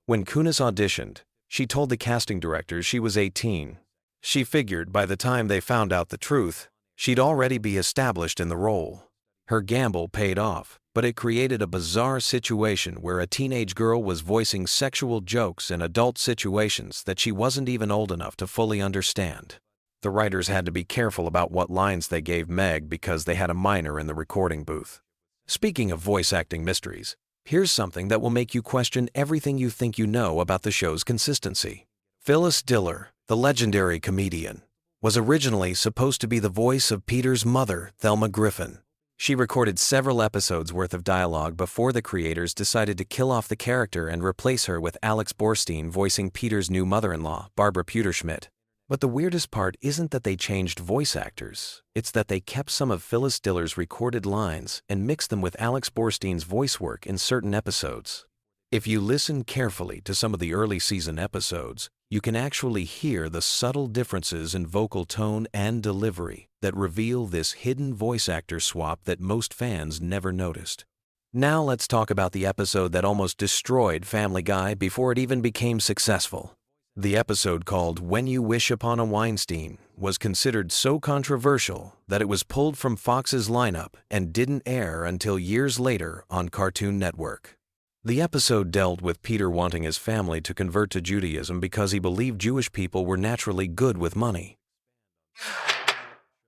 When Kunis auditioned, she told the casting directors she was 18. She figured by the time they found out the truth, she'd already be established in the role. Her gamble paid off, but it created a bizarre situation where a teenage girl was voicing sexual jokes in adult situations that she wasn't even old enough to fully understand. The writers had to be careful about what lines they gave Meg because they had a minor in the recording booth. Speaking of voice acting mysteries, here's something that will make you question everything you think you know about the show's consistency. Phyllis Diller, the legendary comedian, was originally supposed to be the voice of Peter's mother, Thelma Griffin. She recorded several episodes worth of dialogue before the creators decided to kill off the character and replace her with Alex Borstein voicing Peter's new mother-in-law, Barbara Puderschmidt. But the weirdest part isn't that they changed voice actors, it's that they kept some of Phyllis Diller's recorded lines and mixed them with Alex Borstein's voice work in certain episodes. If you listen carefully to some of the early season episodes, you can actually hear the subtle differences in vocal tone and delivery that reveal this hidden voice actor swap that most fans never noticed. Now let's talk about the episode that almost destroyed Family Guy before it even became successful. The episode called When You Wish Upon a Weinstein was considered so controversial that it was pulled from Fox's lineup and didn't air until years later on Cartoon Network. The episode dealt with Peter wanting his family to convert to Judaism because he believed Jewish people were naturally good with money.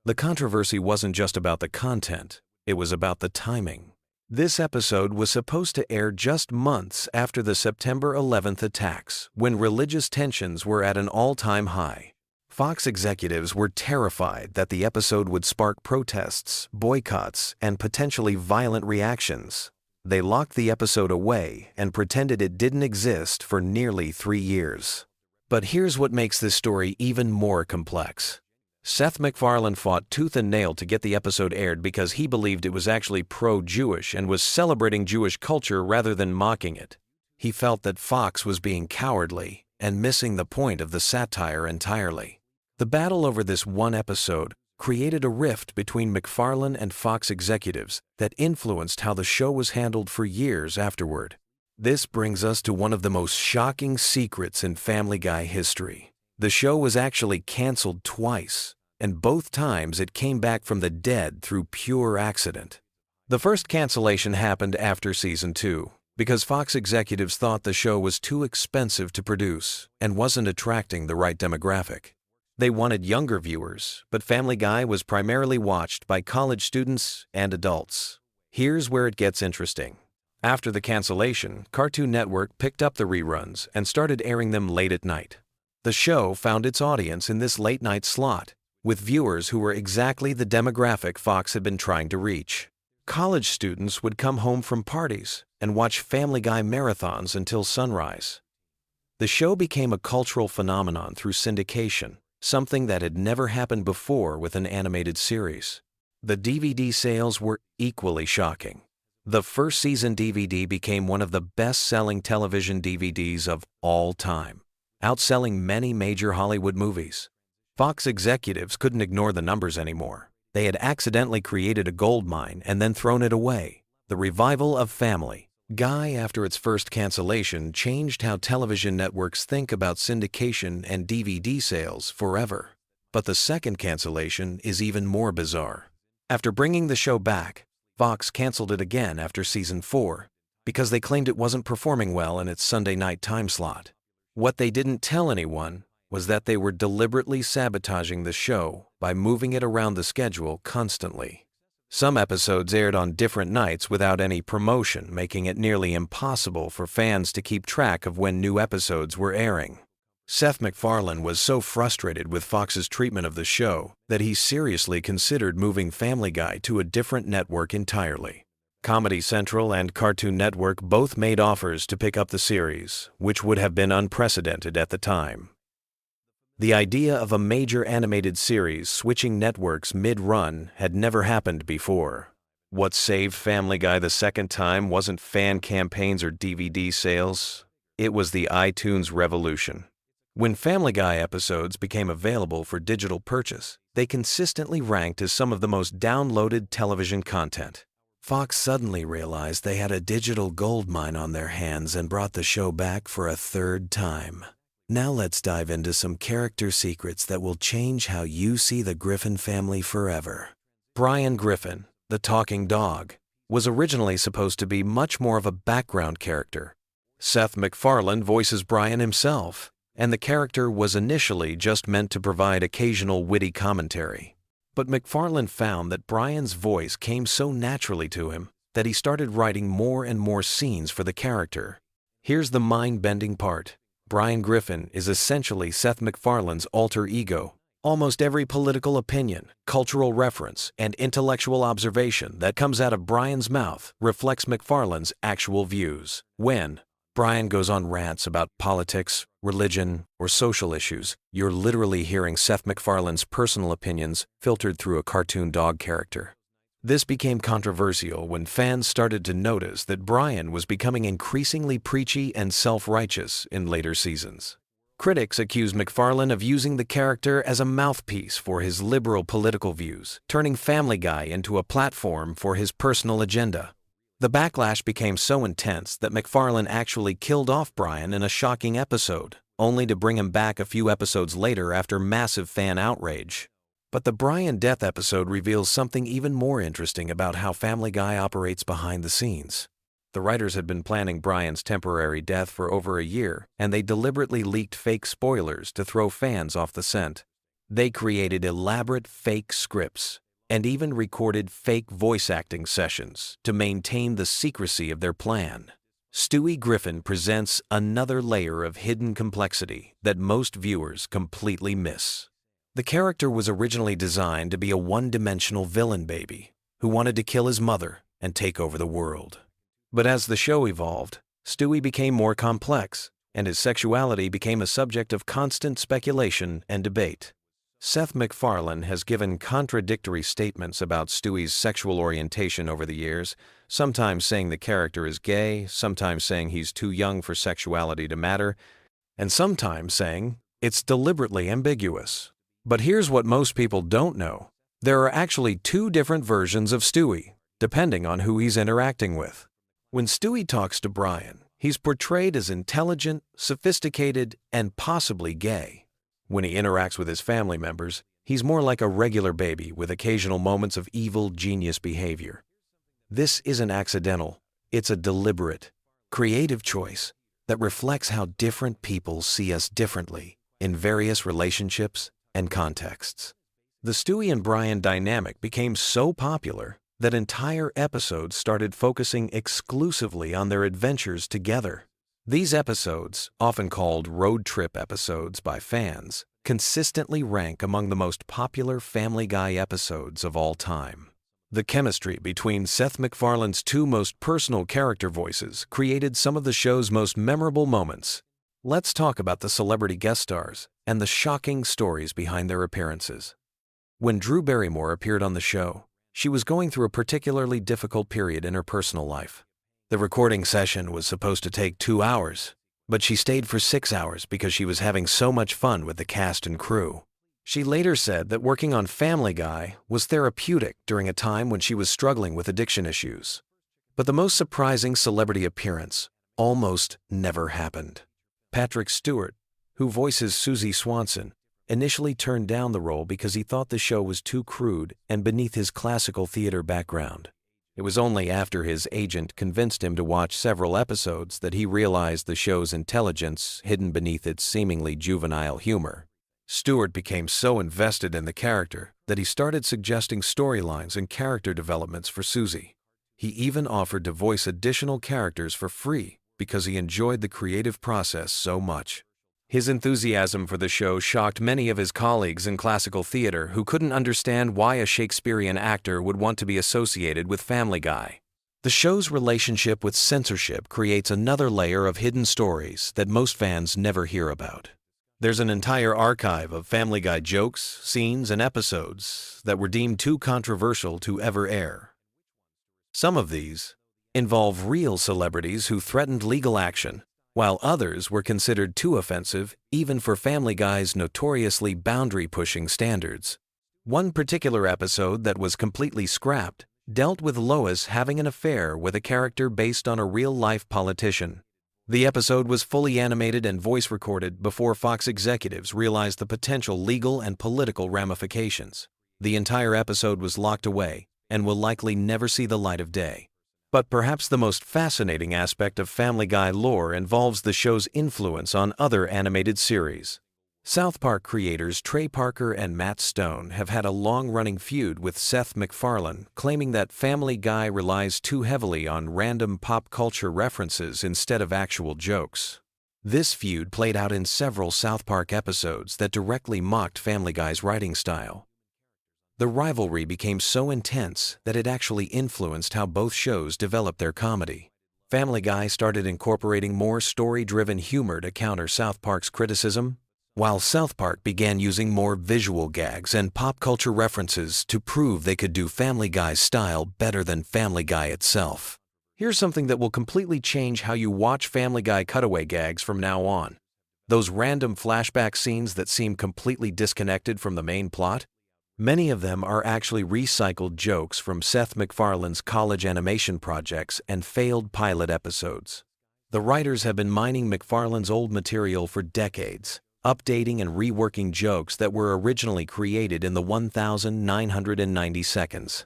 The controversy wasn't just about the content, it was about the timing. This episode was supposed to air just months after the September 11th attacks, when religious tensions were at an all-time high. Fox executives were terrified that the episode would spark protests, boycotts, and potentially violent reactions. They locked the episode away and pretended it didn't exist for nearly 3 years. But here's what makes this story even more complex. Seth MacFarlane fought tooth and nail to get the episode aired because he believed it was actually pro-Jewish and was celebrating Jewish culture rather than mocking it. He felt that Fox was being cowardly and missing the point of the satire entirely. The battle over this one episode created a rift between MacFarlane and Fox executives that influenced how the show was handled for years afterward. This brings us to one of the most shocking secrets in Family Guy history. The show was actually canceled twice, and both times it came back from the dead through pure accident. The first cancellation happened after season 2, because Fox executives thought the show was too expensive to produce and wasn't attracting the right demographic. They wanted younger viewers, but Family Guy was primarily watched by college students and adults. Here's where it gets interesting. After the cancellation, Cartoon Network picked up the reruns and started airing them late at night. The show found its audience in this late-night slot, with viewers who were exactly the demographic Fox had been trying to reach. College students would come home from parties and watch Family Guy marathons until sunrise. The show became a cultural phenomenon through syndication, something that had never happened before with an animated series. The DVD sales were equally shocking. The first season DVD became one of the best-selling television DVDs of all time, outselling many major Hollywood movies. Fox executives couldn't ignore the numbers anymore. They had accidentally created a gold mine and then thrown it away. The revival of Family Guy after its first cancellation changed how television networks think about syndication and DVD sales forever. But the second cancellation is even more bizarre. After bringing the show back, Fox canceled it again after season 4 because they claimed it wasn't performing well in its Sunday night time slot. What they didn't tell anyone was that they were deliberately sabotaging the show by moving it around the schedule constantly. Some episodes aired on different nights without any promotion, making it nearly impossible for fans to keep track of when new episodes were airing. Seth MacFarlane was so frustrated with Fox's treatment of the show that he seriously considered moving Family Guy to a different network entirely. Comedy Central and Cartoon Network both made offers to pick up the series, which would have been unprecedented at the time. The idea of a major animated series switching networks mid-run had never happened before. What saved Family Guy the second time wasn't fan campaigns or DVD sales. It was the iTunes revolution. When Family Guy episodes became available for digital purchase, they consistently ranked as some of the most downloaded television content. Fox suddenly realized they had a digital gold mine on their hands and brought the show back for a third time. Now let's dive into some character secrets that will change how you see the Griffin family forever. Brian Griffin, the talking dog, was originally supposed to be much more of a background character. Seth MacFarlane voices Brian himself, and the character was initially just meant to provide occasional witty commentary. But MacFarlane found that Brian's voice came so naturally to him that he started writing more and more scenes for the character. Here's the mind-bending part. Brian Griffin is essentially Seth MacFarlane's alter ego. Almost every political opinion, cultural reference, and intellectual observation that comes out of Brian's mouth reflects MacFarlane's actual views. When Brian goes on rants about politics, religion, or social issues, you're literally hearing Seth MacFarlane's personal opinions filtered through a cartoon dog character. This became controversial when fans started to notice that Brian was becoming increasingly preachy and self-righteous in later seasons. Critics accused MacFarlane of using the character as a mouthpiece for his liberal political views, turning Family Guy into a platform for his personal agenda. The backlash became so intense that MacFarlane actually killed off Brian in a shocking episode, only to bring him back a few episodes later after massive fan outrage. But the Brian death episode reveals something even more interesting about how Family Guy operates behind the scenes. The writers had been planning Brian's temporary death for over a year, and they deliberately leaked fake spoilers to throw fans off the scent. They created elaborate fake scripts and even recorded fake voice acting sessions to maintain the secrecy of their plan. Stewie Griffin presents another layer of hidden complexity that most viewers completely miss. The character was originally designed to be a one-dimensional villain baby who wanted to kill his mother and take over the world. But as the show evolved, Stewie became more complex, and his sexuality became a subject of constant speculation and debate. Seth MacFarlane has given contradictory statements about Stewie's sexual orientation over the years, sometimes saying the character is gay, sometimes saying he's too young for sexuality to matter, and sometimes saying it's deliberately ambiguous. But here's what most people don't know. There are actually two different versions of Stewie, depending on who he's interacting with. When Stewie talks to Brian, he's portrayed as intelligent, sophisticated, and possibly gay. When he interacts with his family members, he's more like a regular baby with occasional moments of evil genius behavior. This isn't accidental. It's a deliberate, creative choice that reflects how different people see us differently in various relationships and contexts. The Stewie and Brian dynamic became so popular that entire episodes started focusing exclusively on their adventures together. These episodes, often called road trip episodes by fans, consistently rank among the most popular Family Guy episodes of all time. The chemistry between Seth MacFarlane's two most personal character voices created some of the show's most memorable moments. Let's talk about the celebrity guest stars and the shocking stories behind their appearances. When Drew Barrymore appeared on the show, she was going through a particularly difficult period in her personal life. The recording session was supposed to take 2 hours, but she stayed for 6 hours because she was having so much fun with the cast and crew. She later said that working on Family Guy was therapeutic during a time when she was struggling with addiction issues. But the most surprising celebrity appearance almost never happened. Patrick Stewart, who voices Susie Swanson, initially turned down the role because he thought the show was too crude and beneath his classical theater background. It was only after his agent convinced him to watch several episodes that he realized the show's intelligence hidden beneath its seemingly juvenile humor. Stewart became so invested in the character that he started suggesting storylines and character developments for Susie. He even offered to voice additional characters for free because he enjoyed the creative process so much. His enthusiasm for the show shocked many of his colleagues in classical theater who couldn't understand why a Shakespearean actor would want to be associated with Family Guy. The show's relationship with censorship creates another layer of hidden stories that most fans never hear about. There's an entire archive of Family Guy jokes, scenes, and episodes that were deemed too controversial to ever air. Some of these involve real celebrities who threatened legal action, while others were considered too offensive even for Family Guy's notoriously boundary-pushing standards. One particular episode that was completely scrapped dealt with Lois having an affair with a character based on a real-life politician. The episode was fully animated and voice recorded before Fox executives realized the potential legal and political ramifications. The entire episode was locked away and will likely never see the light of day. But perhaps the most fascinating aspect of Family Guy lore involves the show's influence on other animated series. South Park creators Trey Parker and Matt Stone have had a long-running feud with Seth MacFarlane, claiming that Family Guy relies too heavily on random pop culture references instead of actual jokes. This feud played out in several South Park episodes that directly mocked Family Guy's writing style. The rivalry became so intense that it actually influenced how both shows developed their comedy. Family Guy started incorporating more story-driven humor to counter South Park's criticism, while South Park began using more visual gags and pop culture references to prove they could do Family Guy's style better than Family Guy itself. Here's something that will completely change how you watch Family Guy cutaway gags from now on. Those random flashback scenes that seem completely disconnected from the main plot? Many of them are actually recycled jokes from Seth MacFarlane's college animation projects and failed pilot episodes. The writers have been mining MacFarlane's old material for decades, updating and reworking jokes that were originally created in the 1,990 seconds.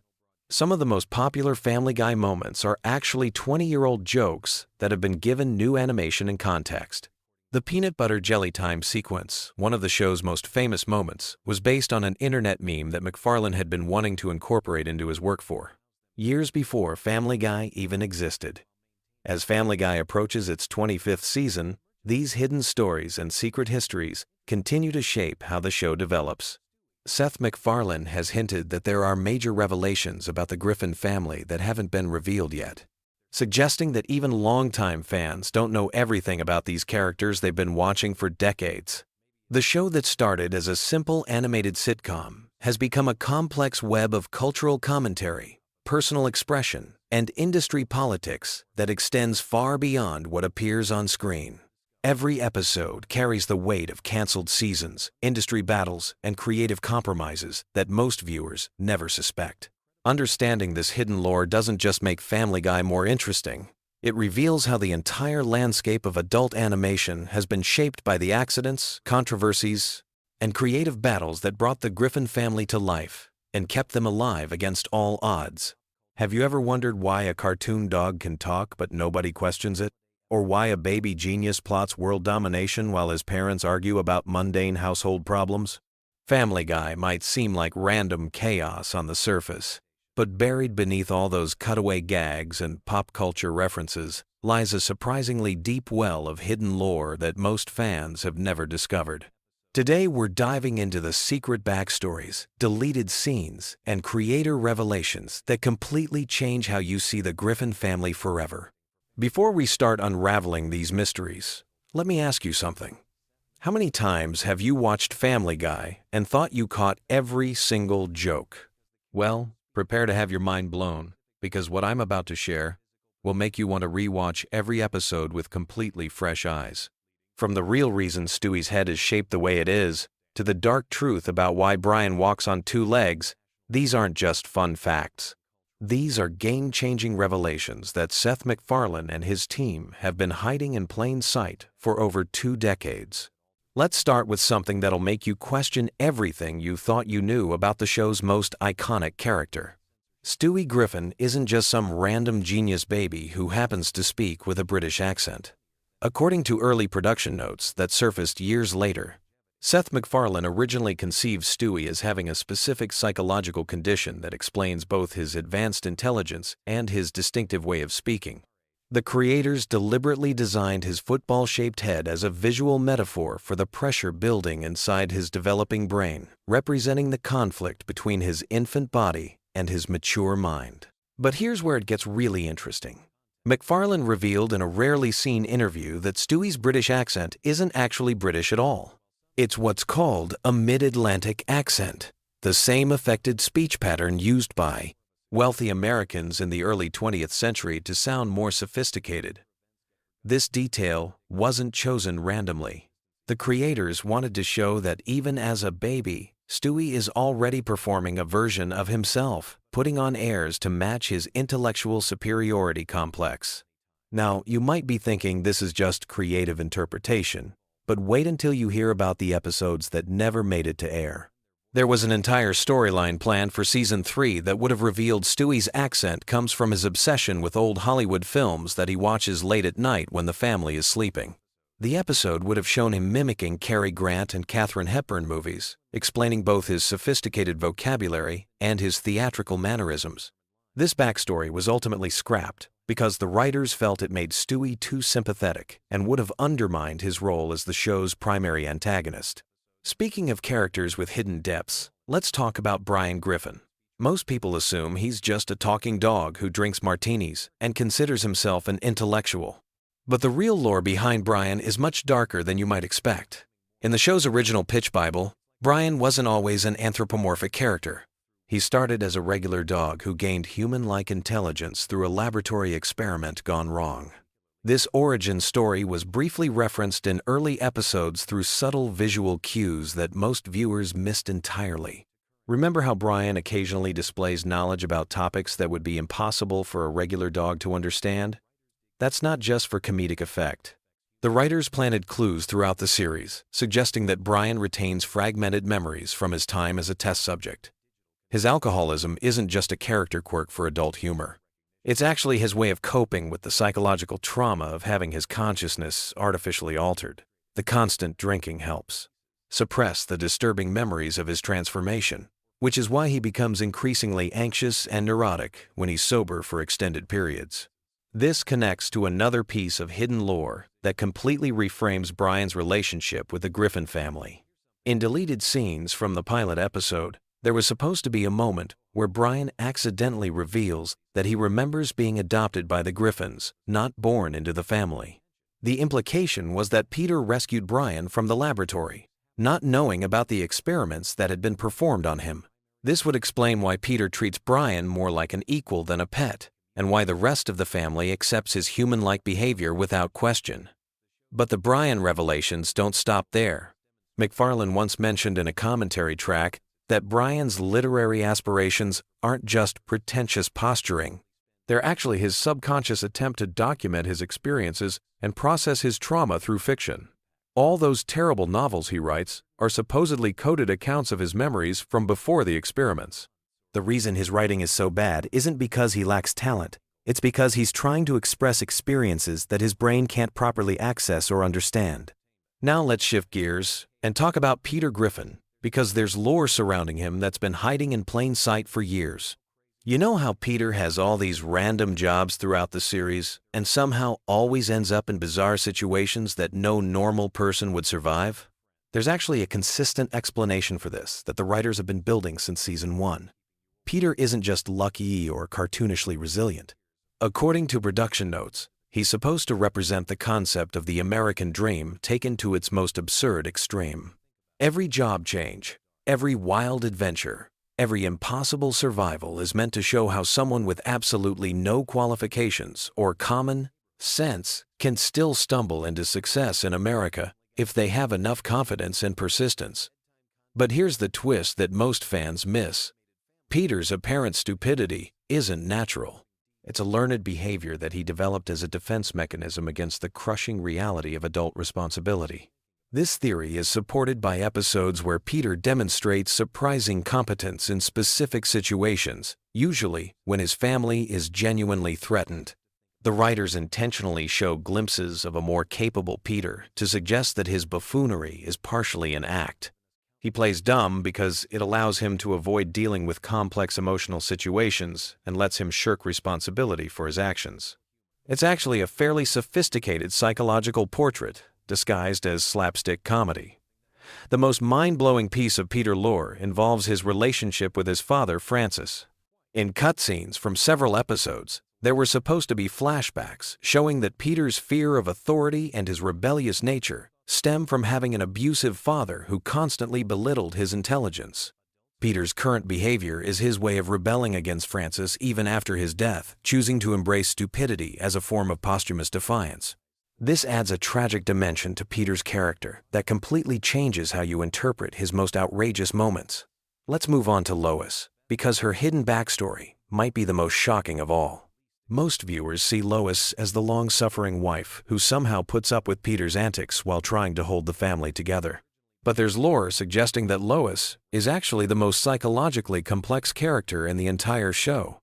Some of the most popular Family Guy moments are actually 20-year-old jokes that have been given new animation and context. The peanut butter jelly time sequence, one of the show's most famous moments, was based on an internet meme that MacFarlane had been wanting to incorporate into his work for years before Family Guy even existed. As Family Guy approaches its 25th season, these hidden stories and secret histories continue to shape how the show develops. Seth MacFarlane has hinted that there are major revelations about the Griffin family that haven't been revealed yet, suggesting that even longtime fans don't know everything about these characters they've been watching for decades. The show that started as a simple animated sitcom has become a complex web of cultural commentary, personal expression, and industry politics that extends far beyond what appears on screen. Every episode carries the weight of canceled seasons, industry battles, and creative compromises that most viewers never suspect. Understanding this hidden lore doesn't just make Family Guy more interesting. It reveals how the entire landscape of adult animation has been shaped by the accidents, controversies, and creative battles that brought the Griffin family to life and kept them alive against all odds. Have you ever wondered why a cartoon dog can talk but nobody questions it? Or why a baby genius plots world domination while his parents argue about mundane household problems? Family Guy might seem like random chaos on the surface, But buried beneath all those cutaway gags and pop culture references lies a surprisingly deep well of hidden lore that most fans have never discovered. Today we're diving into the secret backstories, deleted scenes, and creator revelations that completely change how you see the Griffin family forever. Before we start unraveling these mysteries, let me ask you something. How many times have you watched Family Guy and thought you caught every single joke? Well, prepare to have your mind blown, because what I'm about to share will make you want to rewatch every episode with completely fresh eyes. From the real reason Stewie's head is shaped the way it is, to the dark truth about why Brian walks on two legs, these aren't just fun facts. These are game-changing revelations that Seth MacFarlane and his team have been hiding in plain sight for over 2 decades. Let's start with something that'll make you question everything you thought you knew about the show's most iconic character. Stewie Griffin isn't just some random genius baby who happens to speak with a British accent. According to early production notes that surfaced years later, Seth MacFarlane originally conceived Stewie as having a specific psychological condition that explains both his advanced intelligence and his distinctive way of speaking. The creators deliberately designed his football-shaped head as a visual metaphor for the pressure building inside his developing brain, representing the conflict between his infant body and his mature mind. But here's where it gets really interesting. MacFarlane revealed in a rarely seen interview that Stewie's British accent isn't actually British at all. It's what's called a mid-Atlantic accent, the same affected speech pattern used by wealthy Americans in the early 20th century to sound more sophisticated. This detail wasn't chosen randomly. The creators wanted to show that even as a baby, Stewie is already performing a version of himself, putting on airs to match his intellectual superiority complex. Now, you might be thinking this is just creative interpretation, but wait until you hear about the episodes that never made it to air. There was an entire storyline planned for Season 3 that would have revealed Stewie's accent comes from his obsession with old Hollywood films that he watches late at night when the family is sleeping. The episode would have shown him mimicking Cary Grant and Katharine Hepburn movies, explaining both his sophisticated vocabulary and his theatrical mannerisms. This backstory was ultimately scrapped because the writers felt it made Stewie too sympathetic and would have undermined his role as the show's primary antagonist. Speaking of characters with hidden depths, let's talk about Brian Griffin. Most people assume he's just a talking dog who drinks martinis and considers himself an intellectual. But the real lore behind Brian is much darker than you might expect. In the show's original pitch Bible, Brian wasn't always an anthropomorphic character. He started as a regular dog who gained human-like intelligence through a laboratory experiment gone wrong. This origin story was briefly referenced in early episodes through subtle visual cues that most viewers missed entirely. Remember how Brian occasionally displays knowledge about topics that would be impossible for a regular dog to understand? That's not just for comedic effect. The writers planted clues throughout the series, suggesting that Brian retains fragmented memories from his time as a test subject. His alcoholism isn't just a character quirk for adult humor. It's actually his way of coping with the psychological trauma of having his consciousness artificially altered. The constant drinking helps suppress the disturbing memories of his transformation, which is why he becomes increasingly anxious and neurotic when he's sober for extended periods. This connects to another piece of hidden lore that completely reframes Brian's relationship with the Griffin family. In deleted scenes from the pilot episode, there was supposed to be a moment where Brian accidentally reveals that he remembers being adopted by the Griffins, not born into the family. The implication was that Peter rescued Brian from the laboratory, not knowing about the experiments that had been performed on him. This would explain why Peter treats Brian more like an equal than a pet, and why the rest of the family accepts his human-like behavior without question. But the Brian revelations don't stop there. MacFarlane once mentioned in a commentary track that Brian's literary aspirations aren't just pretentious posturing. They're actually his subconscious attempt to document his experiences and process his trauma through fiction. All those terrible novels he writes are supposedly coded accounts of his memories from before the experiments. The reason his writing is so bad isn't because he lacks talent. It's because he's trying to express experiences that his brain can't properly access or understand. Now let's shift gears and talk about Peter Griffin, because there's lore surrounding him that's been hiding in plain sight for years. You know how Peter has all these random jobs throughout the series and somehow always ends up in bizarre situations that no normal person would survive? There's actually a consistent explanation for this that the writers have been building since season 1. Peter isn't just lucky or cartoonishly resilient. According to production notes, he's supposed to represent the concept of the American dream taken to its most absurd extreme. Every job change, every wild adventure, every impossible survival is meant to show how someone with absolutely no qualifications or common sense can still stumble into success in America if they have enough confidence and persistence. But here's the twist that most fans miss. Peter's apparent stupidity isn't natural. It's a learned behavior that he developed as a defense mechanism against the crushing reality of adult responsibility. This theory is supported by episodes where Peter demonstrates surprising competence in specific situations, usually when his family is genuinely threatened. The writers intentionally show glimpses of a more capable Peter to suggest that his buffoonery is partially an act. He plays dumb because it allows him to avoid dealing with complex emotional situations and lets him shirk responsibility for his actions. It's actually a fairly sophisticated psychological portrait disguised as slapstick comedy. The most mind-blowing piece of Peter lore involves his relationship with his father, Francis. In cutscenes from several episodes, there were supposed to be flashbacks showing that Peter's fear of authority and his rebellious nature stem from having an abusive father who constantly belittled his intelligence. Peter's current behavior is his way of rebelling against Francis even after his death, choosing to embrace stupidity as a form of posthumous defiance. This adds a tragic dimension to Peter's character that completely changes how you interpret his most outrageous moments. Let's move on to Lois, because her hidden backstory might be the most shocking of all. Most viewers see Lois as the long-suffering wife who somehow puts up with Peter's antics while trying to hold the family together. But there's lore suggesting that Lois is actually the most psychologically complex character in the entire show.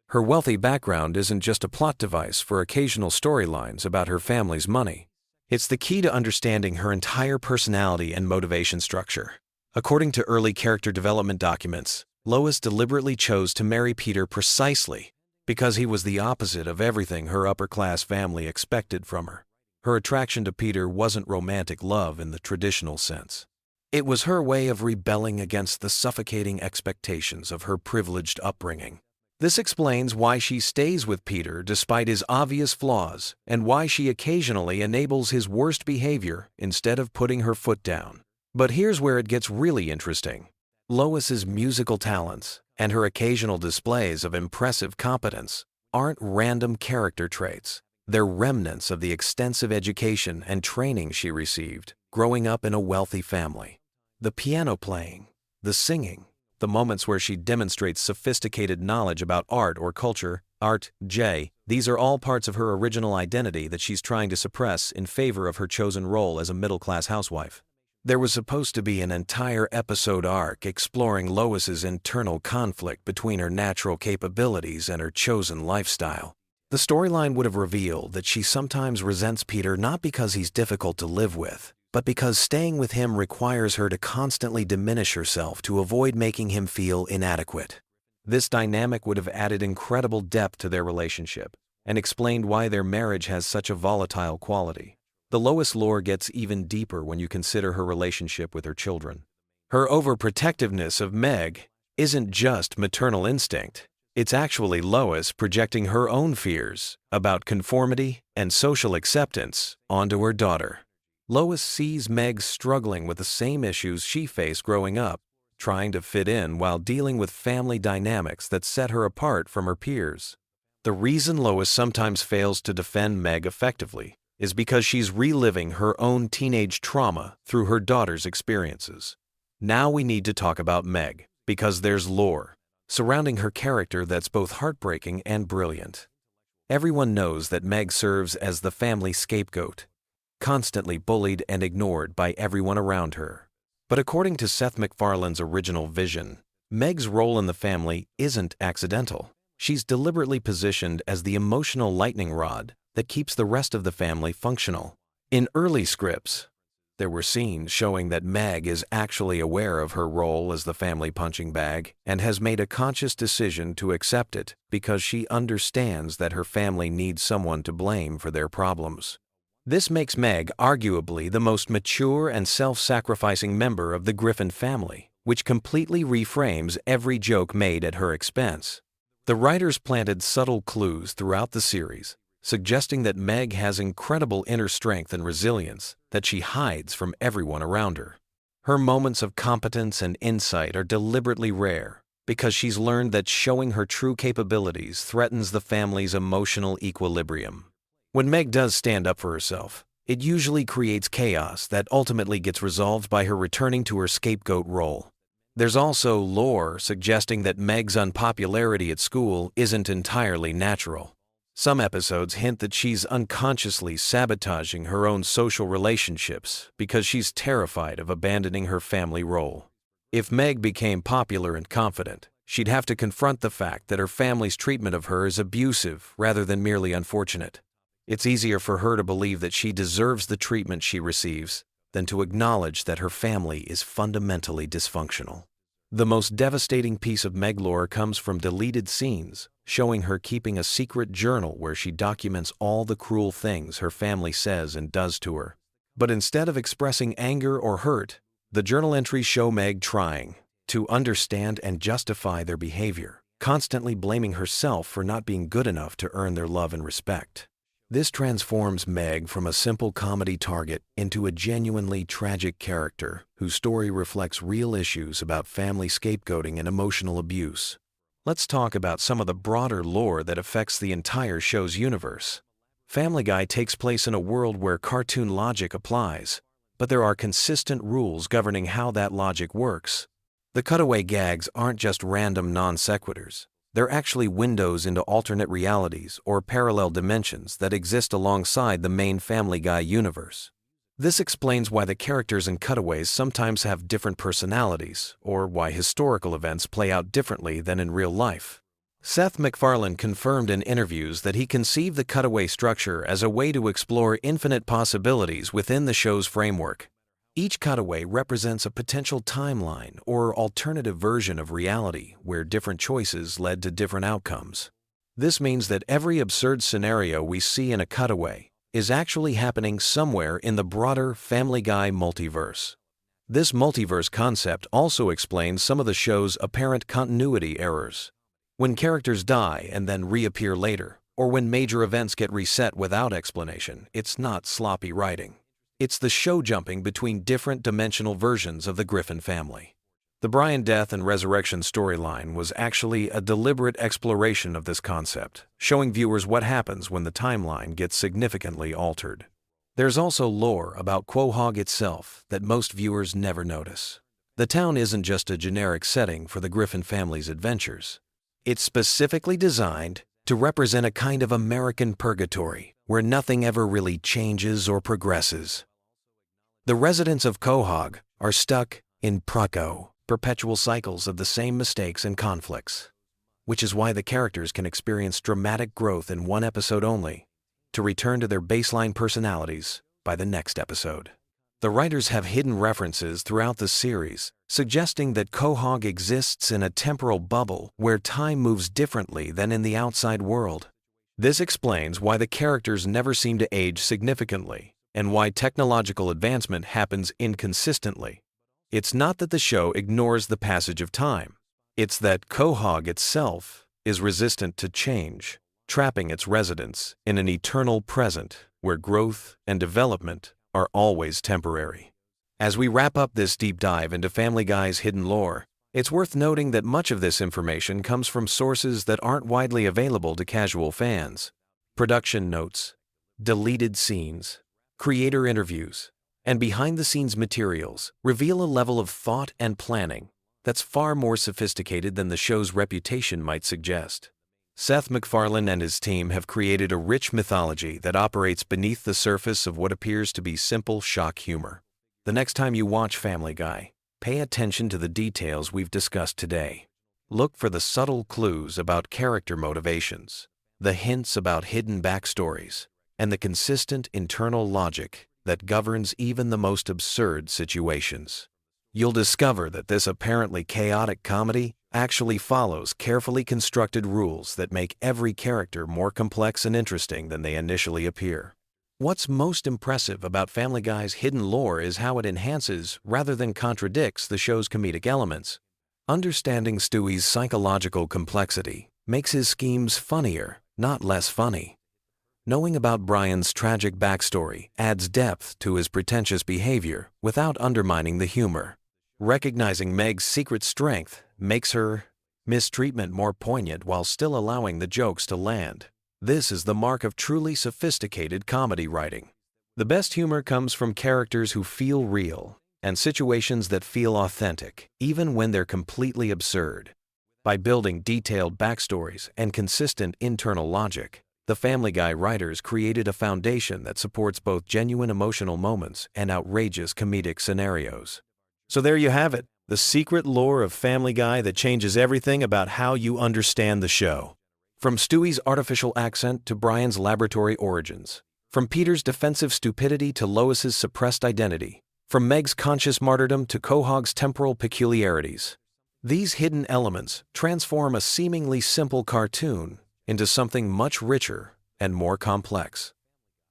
Her wealthy background isn't just a plot device for occasional storylines about her family's money. It's the key to understanding her entire personality and motivation structure. According to early character development documents, Lois deliberately chose to marry Peter precisely because he was the opposite of everything her upper-class family expected from her. Her attraction to Peter wasn't romantic love in the traditional sense. It was her way of rebelling against the suffocating expectations of her privileged upbringing. This explains why she stays with Peter despite his obvious flaws and why she occasionally enables his worst behavior instead of putting her foot down. But here's where it gets really interesting. Lois's musical talents and her occasional displays of impressive competence aren't random character traits. They're remnants of the extensive education and training she received growing up in a wealthy family. The piano playing, the singing, the moments where she demonstrates sophisticated knowledge about art or culture, these are all parts of her original identity that she's trying to suppress in favor of her chosen role as a middle-class housewife. There was supposed to be an entire episode arc exploring Lois's internal conflict between her natural capabilities and her chosen lifestyle. The storyline would have revealed that she sometimes resents Peter not because he's difficult to live with, but because staying with him requires her to constantly diminish herself to avoid making him feel inadequate. This dynamic would have added incredible depth to their relationship and explained why their marriage has such a volatile quality. The Lois lore gets even deeper when you consider her relationship with her children. Her overprotectiveness of Meg isn't just maternal instinct. It's actually Lois projecting her own fears about conformity and social acceptance onto her daughter. Lois sees Meg struggling with the same issues she faced growing up, trying to fit in while dealing with family dynamics that set her apart from her peers. The reason Lois sometimes fails to defend Meg effectively is because she's reliving her own teenage trauma through her daughter's experiences. Now we need to talk about Meg, because there's lore surrounding her character that's both heartbreaking and brilliant. Everyone knows that Meg serves as the family scapegoat, constantly bullied and ignored by everyone around her. But according to Seth MacFarlane's original vision, Meg's role in the family isn't accidental. She's deliberately positioned as the emotional lightning rod that keeps the rest of the family functional. In early scripts, There were scenes showing that Meg is actually aware of her role as the family punching bag and has made a conscious decision to accept it because she understands that her family needs someone to blame for their problems. This makes Meg arguably the most mature and self-sacrificing member of the Griffin family, which completely reframes every joke made at her expense. The writers planted subtle clues throughout the series, suggesting that Meg has incredible inner strength and resilience that she hides from everyone around her. Her moments of competence and insight are deliberately rare because she's learned that showing her true capabilities threatens the family's emotional equilibrium. When Meg does stand up for herself, it usually creates chaos that ultimately gets resolved by her returning to her scapegoat role. There's also lore suggesting that Meg's unpopularity at school isn't entirely natural. Some episodes hint that she's unconsciously sabotaging her own social relationships because she's terrified of abandoning her family role. If Meg became popular and confident, she'd have to confront the fact that her family's treatment of her is abusive rather than merely unfortunate. It's easier for her to believe that she deserves the treatment she receives than to acknowledge that her family is fundamentally dysfunctional. The most devastating piece of Meg lore comes from deleted scenes showing her keeping a secret journal where she documents all the cruel things her family says and does to her. But instead of expressing anger or hurt, the journal entries show Meg trying to understand and justify their behavior, constantly blaming herself for not being good enough to earn their love and respect. This transforms Meg from a simple comedy target into a genuinely tragic character whose story reflects real issues about family scapegoating and emotional abuse. Let's talk about some of the broader lore that affects the entire show's universe. Family Guy takes place in a world where cartoon logic applies, but there are consistent rules governing how that logic works. The cutaway gags aren't just random non sequiturs. They're actually windows into alternate realities or parallel dimensions that exist alongside the main Family Guy universe. This explains why the characters in cutaways sometimes have different personalities, or why historical events play out differently than in real life. Seth MacFarlane confirmed in interviews that he conceived the cutaway structure as a way to explore infinite possibilities within the show's framework. Each cutaway represents a potential timeline or alternative version of reality where different choices led to different outcomes. This means that every absurd scenario we see in a cutaway is actually happening somewhere in the broader Family Guy multiverse. This multiverse concept also explains some of the show's apparent continuity errors. When characters die and then reappear later, or when major events get reset without explanation, it's not sloppy writing. It's the show jumping between different dimensional versions of the Griffin family. The Brian death and resurrection storyline was actually a deliberate exploration of this concept, showing viewers what happens when the timeline gets significantly altered. There's also lore about Quahog itself that most viewers never notice. The town isn't just a generic setting for the Griffin family's adventures. It's specifically designed to represent a kind of American purgatory where nothing ever really changes or progresses. The residents of Quahog are stuck in perpetual cycles of the same mistakes and conflicts, which is why the characters can experience dramatic growth in one episode only, to return to their baseline personalities by the next episode. The writers have hidden references throughout the series, suggesting that Quahog exists in a temporal bubble where time moves differently than in the outside world. This explains why the characters never seem to age significantly, and why technological advancement happens inconsistently. It's not that the show ignores the passage of time. It's that Quahog itself is resistant to change, trapping its residents in an eternal present where growth and development are always temporary. As we wrap up this deep dive into Family Guy's hidden lore, it's worth noting that much of this information comes from sources that aren't widely available to casual fans. Production notes, deleted scenes, creator interviews, and behind-the-scenes materials reveal a level of thought and planning that's far more sophisticated than the show's reputation might suggest. Seth MacFarlane and his team have created a rich mythology that operates beneath the surface of what appears to be simple shock humor. The next time you watch Family Guy, pay attention to the details we've discussed today. Look for the subtle clues about character motivations, the hints about hidden backstories, and the consistent internal logic that governs even the most absurd situations. You'll discover that this apparently chaotic comedy actually follows carefully constructed rules that make every character more complex and interesting than they initially appear. What's most impressive about Family Guy's hidden lore is how it enhances rather than contradicts the show's comedic elements. Understanding Stewie's psychological complexity makes his schemes funnier, not less funny. Knowing about Brian's tragic backstory adds depth to his pretentious behavior without undermining the humor. Recognizing Meg's secret strength makes her mistreatment more poignant while still allowing the jokes to land. This is the mark of truly sophisticated comedy writing. The best humor comes from characters who feel real and situations that feel authentic, even when they're completely absurd. By building detailed backstories and consistent internal logic, the Family Guy writers created a foundation that supports both genuine emotional moments and outrageous comedic scenarios. So there you have it, the secret lore of Family Guy that changes everything about how you understand the show. From Stewie's artificial accent to Brian's laboratory origins, from Peter's defensive stupidity to Lois's suppressed identity, from Meg's conscious martyrdom to Quahog's temporal peculiarities. These hidden elements transform a seemingly simple cartoon into something much richer and more complex.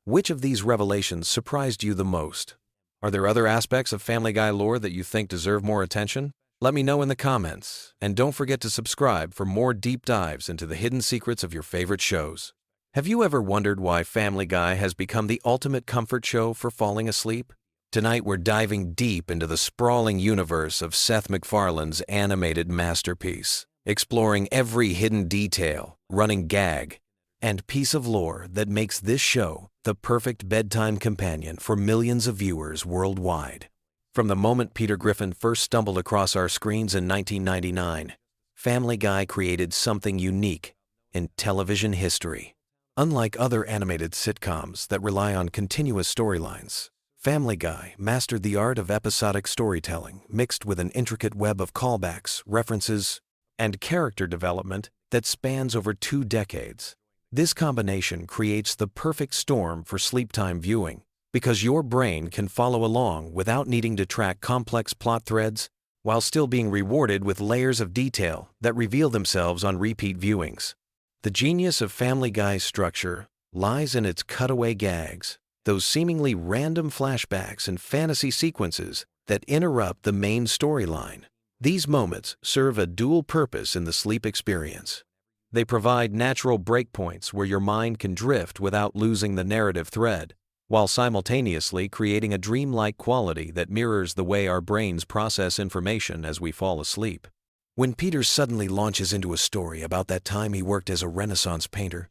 Which of these revelations surprised you the most? Are there other aspects of Family Guy lore that you think deserve more attention? Let me know in the comments, and don't forget to subscribe for more deep dives into the hidden secrets of your favorite shows. Have you ever wondered why Family Guy has become the ultimate comfort show for falling asleep? Tonight we're diving deep into the sprawling universe of Seth MacFarlane's animated masterpiece, exploring every hidden detail, running gag, and piece of lore that makes this show the perfect bedtime companion for millions of viewers worldwide. From the moment Peter Griffin first stumbled across our screens in 1999, Family Guy created something unique in television history. Unlike other animated sitcoms that rely on continuous storylines, Family Guy mastered the art of episodic storytelling mixed with an intricate web of callbacks, references, and character development that spans over 2 decades. This combination creates the perfect storm for sleep-time viewing because your brain can follow along without needing to track complex plot threads while still being rewarded with layers of detail that reveal themselves on repeat viewings. The genius of Family Guy's structure lies in its cutaway gags, those seemingly random flashbacks and fantasy sequences that interrupt the main storyline. These moments serve a dual purpose in the sleep experience. They provide natural breakpoints where your mind can drift without losing the narrative thread, while simultaneously creating a dreamlike quality that mirrors the way our brains process information as we fall asleep. When Peter suddenly launches into a story about that time he worked as a Renaissance painter,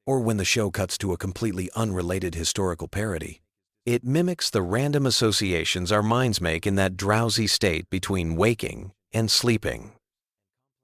or when the show cuts to a completely unrelated historical parody, it mimics the random associations our minds make in that drowsy state between waking and sleeping.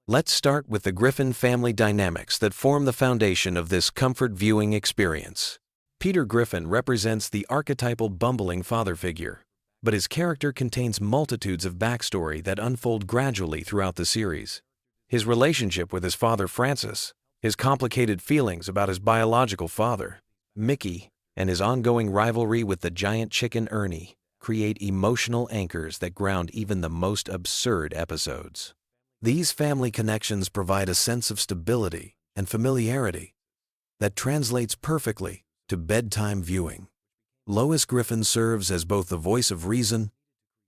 Let's start with the Griffin family dynamics that form the foundation of this comfort viewing experience. Peter Griffin represents the archetypal bumbling father figure, but his character contains multitudes of backstory that unfold gradually throughout the series. His relationship with his father Francis, his complicated feelings about his biological father, Mickey, and his ongoing rivalry with the giant chicken Ernie create emotional anchors that ground even the most absurd episodes. These family connections provide a sense of stability and familiarity that translates perfectly to bedtime viewing. Lois Griffin serves as both the voice of reason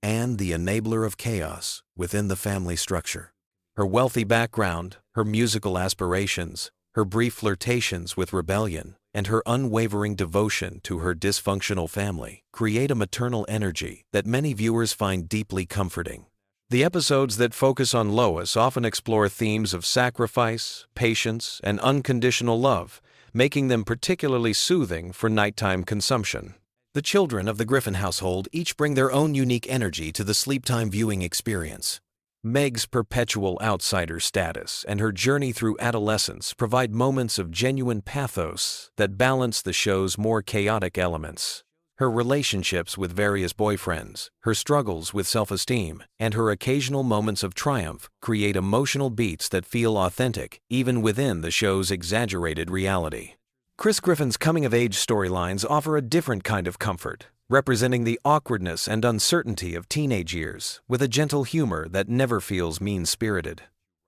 and the enabler of chaos within the family structure. Her wealthy background, her musical aspirations, her brief flirtations with rebellion, and her unwavering devotion to her dysfunctional family create a maternal energy that many viewers find deeply comforting. The episodes that focus on Lois often explore themes of sacrifice, patience, and unconditional love, making them particularly soothing for nighttime consumption. The children of the Griffin household each bring their own unique energy to the sleep-time viewing experience. Meg's perpetual outsider status and her journey through adolescence provide moments of genuine pathos that balance the show's more chaotic elements. Her relationships with various boyfriends, her struggles with self-esteem, and her occasional moments of triumph create emotional beats that feel authentic even within the show's exaggerated reality. Chris Griffin's coming-of-age storylines offer a different kind of comfort. representing the awkwardness and uncertainty of teenage years with a gentle humor that never feels mean-spirited.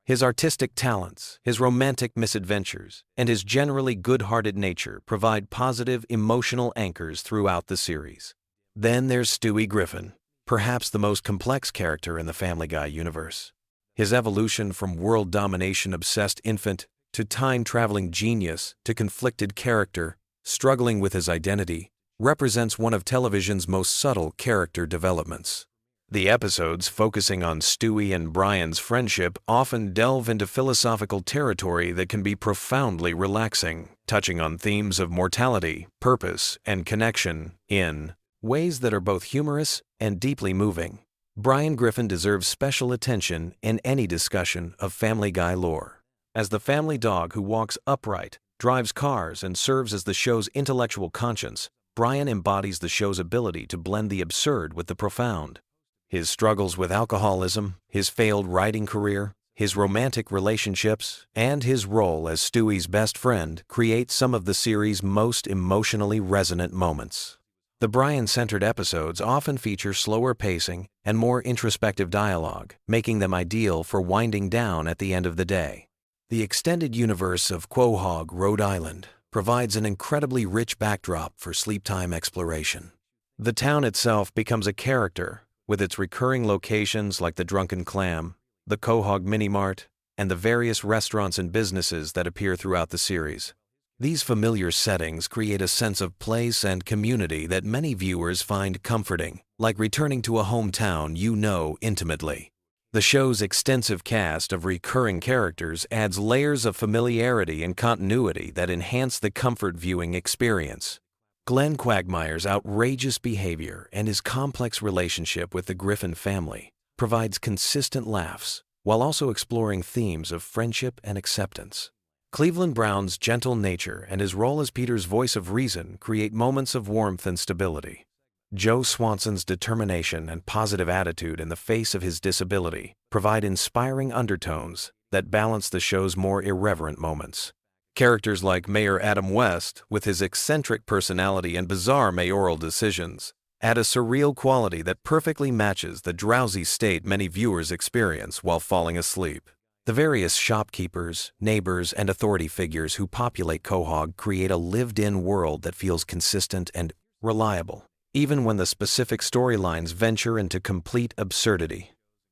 His artistic talents, his romantic misadventures, and his generally good-hearted nature provide positive emotional anchors throughout the series. Then there's Stewie Griffin, perhaps the most complex character in the Family Guy universe. His evolution from world domination-obsessed infant to time-traveling genius to conflicted character, struggling with his identity, represents one of television's most subtle character developments. The episodes focusing on Stewie and Brian's friendship often delve into philosophical territory that can be profoundly relaxing, touching on themes of mortality, purpose, and connection in ways that are both humorous and deeply moving. Brian Griffin deserves special attention in any discussion of Family Guy lore. As the family dog who walks upright, drives cars, and serves as the show's intellectual conscience, Brian embodies the show's ability to blend the absurd with the profound. His struggles with alcoholism, his failed writing career, his romantic relationships, and his role as Stewie's best friend create some of the series' most emotionally resonant moments. The Brian-centered episodes often feature slower pacing and more introspective dialogue, making them ideal for winding down at the end of the day. The extended universe of Quahog, Rhode Island, provides an incredibly rich backdrop for sleep-time exploration. The town itself becomes a character, with its recurring locations like the Drunken Clam, the Quahog Mini-Mart, and the various restaurants and businesses that appear throughout the series. These familiar settings create a sense of place and community that many viewers find comforting, like returning to a hometown you know intimately. The show's extensive cast of recurring characters adds layers of familiarity and continuity that enhance the comfort viewing experience. Glenn Quagmire's outrageous behavior and his complex relationship with the Griffin family provides consistent laughs while also exploring themes of friendship and acceptance. Cleveland Brown's gentle nature and his role as Peter's voice of reason create moments of warmth and stability. Joe Swanson's determination and positive attitude in the face of his disability provide inspiring undertones that balance the show's more irreverent moments. Characters like Mayor Adam West, with his eccentric personality and bizarre mayoral decisions, add a surreal quality that perfectly matches the drowsy state many viewers experience while falling asleep. The various shopkeepers, neighbors, and authority figures who populate Quahog create a lived-in world that feels consistent and reliable, even when the specific storylines venture into complete absurdity.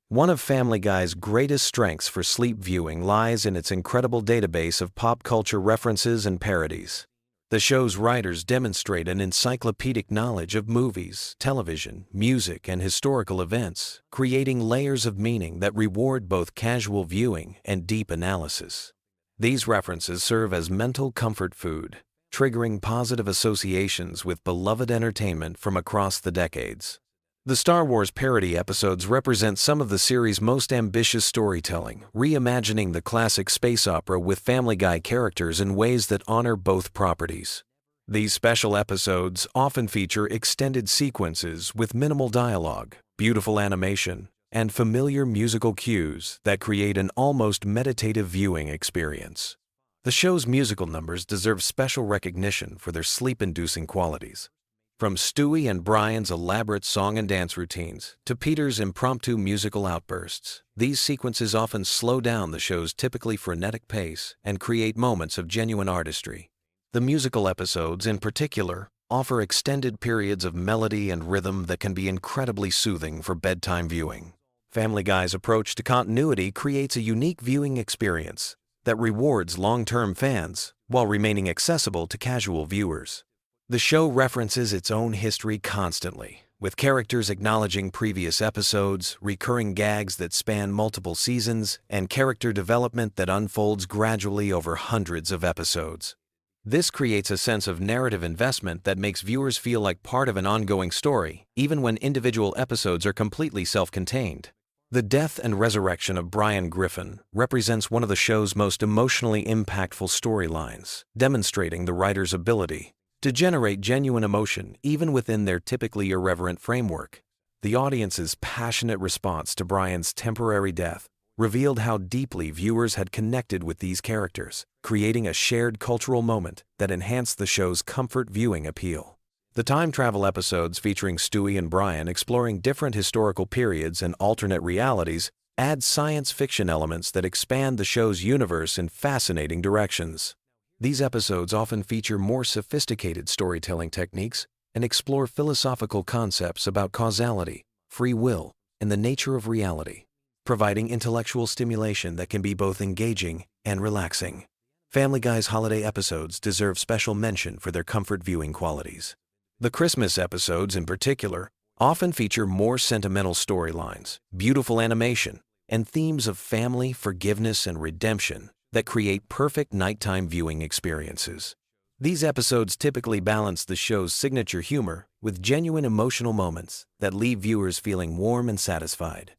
One of Family Guy's greatest strengths for sleep viewing lies in its incredible database of pop culture references and parodies. The show's writers demonstrate an encyclopedic knowledge of movies, television, music, and historical events, creating layers of meaning that reward both casual viewing and deep analysis. These references serve as mental comfort food, triggering positive associations with beloved entertainment from across the decades. The Star Wars parody episodes represent some of the series' most ambitious storytelling, reimagining the classic space opera with Family Guy characters in ways that honor both properties. These special episodes often feature extended sequences with minimal dialogue, beautiful animation, and familiar musical cues that create an almost meditative viewing experience. The show's musical numbers deserve special recognition for their sleep-inducing qualities. From Stewie and Brian's elaborate song and dance routines to Peter's impromptu musical outbursts, these sequences often slow down the show's typically frenetic pace and create moments of genuine artistry. The musical episodes, in particular, offer extended periods of melody and rhythm that can be incredibly soothing for bedtime viewing. Family Guy's approach to continuity creates a unique viewing experience that rewards long-term fans while remaining accessible to casual viewers. The show references its own history constantly, with characters acknowledging previous episodes, recurring gags that span multiple seasons, and character development that unfolds gradually over hundreds of episodes. This creates a sense of narrative investment that makes viewers feel like part of an ongoing story, even when individual episodes are completely self-contained. The death and resurrection of Brian Griffin represents one of the show's most emotionally impactful storylines, demonstrating the writer's ability to generate genuine emotion even within their typically irreverent framework. The audience's passionate response to Brian's temporary death revealed how deeply viewers had connected with these characters, creating a shared cultural moment that enhanced the show's comfort viewing appeal. The time travel episodes featuring Stewie and Brian exploring different historical periods and alternate realities add science fiction elements that expand the show's universe in fascinating directions. These episodes often feature more sophisticated storytelling techniques and explore philosophical concepts about causality, free will, and the nature of reality, providing intellectual stimulation that can be both engaging and relaxing. Family Guy's holiday episodes deserve special mention for their comfort viewing qualities. The Christmas episodes, in particular, often feature more sentimental storylines, beautiful animation, and themes of family, forgiveness, and redemption that create perfect nighttime viewing experiences. These episodes typically balance the show's signature humor with genuine emotional moments that leave viewers feeling warm and satisfied.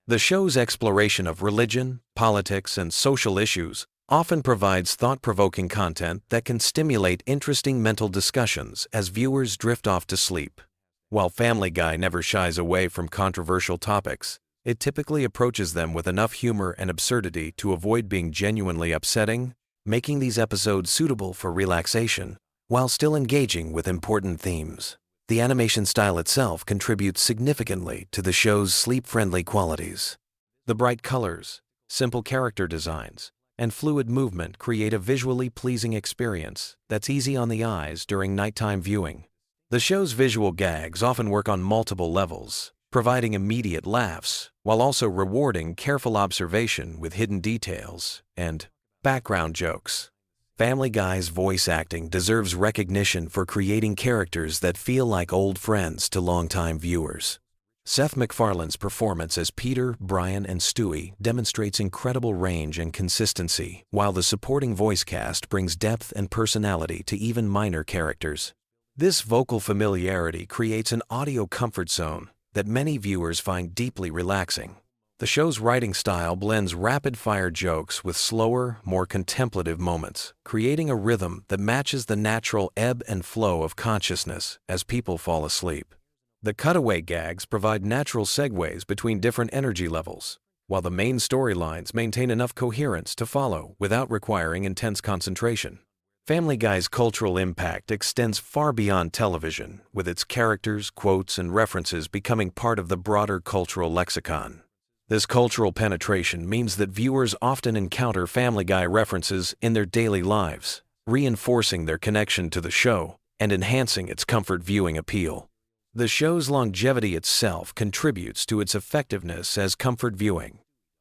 The show's exploration of religion, politics, and social issues often provides thought-provoking content that can stimulate interesting mental discussions as viewers drift off to sleep. While Family Guy never shies away from controversial topics, it typically approaches them with enough humor and absurdity to avoid being genuinely upsetting, making these episodes suitable for relaxation while still engaging with important themes. The animation style itself contributes significantly to the show's sleep-friendly qualities. The bright colors, simple character designs, and fluid movement create a visually pleasing experience that's easy on the eyes during nighttime viewing. The show's visual gags often work on multiple levels, providing immediate laughs while also rewarding careful observation with hidden details and background jokes. Family Guy's voice acting deserves recognition for creating characters that feel like old friends to longtime viewers. Seth MacFarlane's performance as Peter, Brian, and Stewie demonstrates incredible range and consistency, while the supporting voice cast brings depth and personality to even minor characters. This vocal familiarity creates an audio comfort zone that many viewers find deeply relaxing. The show's writing style blends rapid-fire jokes with slower, more contemplative moments, creating a rhythm that matches the natural ebb and flow of consciousness as people fall asleep. The cutaway gags provide natural segues between different energy levels, while the main storylines maintain enough coherence to follow without requiring intense concentration. Family Guy's cultural impact extends far beyond television, with its characters, quotes, and references becoming part of the broader cultural lexicon. This cultural penetration means that viewers often encounter Family Guy references in their daily lives, reinforcing their connection to the show and enhancing its comfort viewing appeal. The show's longevity itself contributes to its effectiveness as comfort viewing.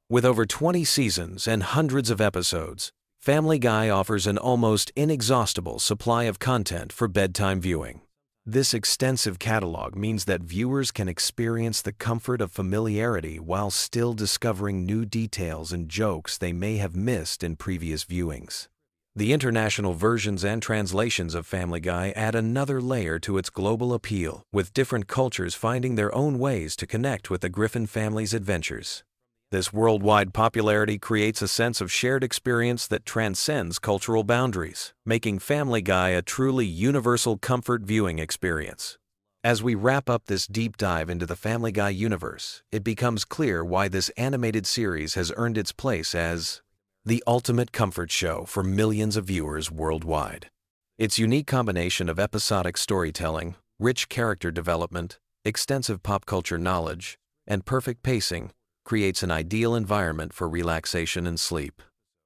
With over 20 seasons and hundreds of episodes, Family Guy offers an almost inexhaustible supply of content for bedtime viewing. This extensive catalog means that viewers can experience the comfort of familiarity while still discovering new details and jokes they may have missed in previous viewings. The international versions and translations of Family Guy add another layer to its global appeal, with different cultures finding their own ways to connect with the Griffin family's adventures. This worldwide popularity creates a sense of shared experience that transcends cultural boundaries, making Family Guy a truly universal comfort viewing experience. As we wrap up this deep dive into the Family Guy universe, it becomes clear why this animated series has earned its place as the ultimate comfort show for millions of viewers worldwide. Its unique combination of episodic storytelling, rich character development, extensive pop culture knowledge, and perfect pacing creates an ideal environment for relaxation and sleep.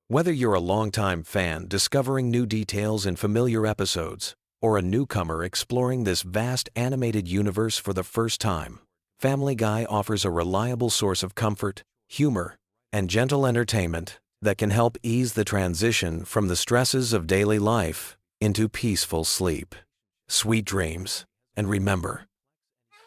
Whether you're a longtime fan discovering new details in familiar episodes, or a newcomer exploring this vast animated universe for the first time, Family Guy offers a reliable source of comfort, humor, and gentle entertainment that can help ease the transition from the stresses of daily life into peaceful sleep. Sweet dreams, and remember,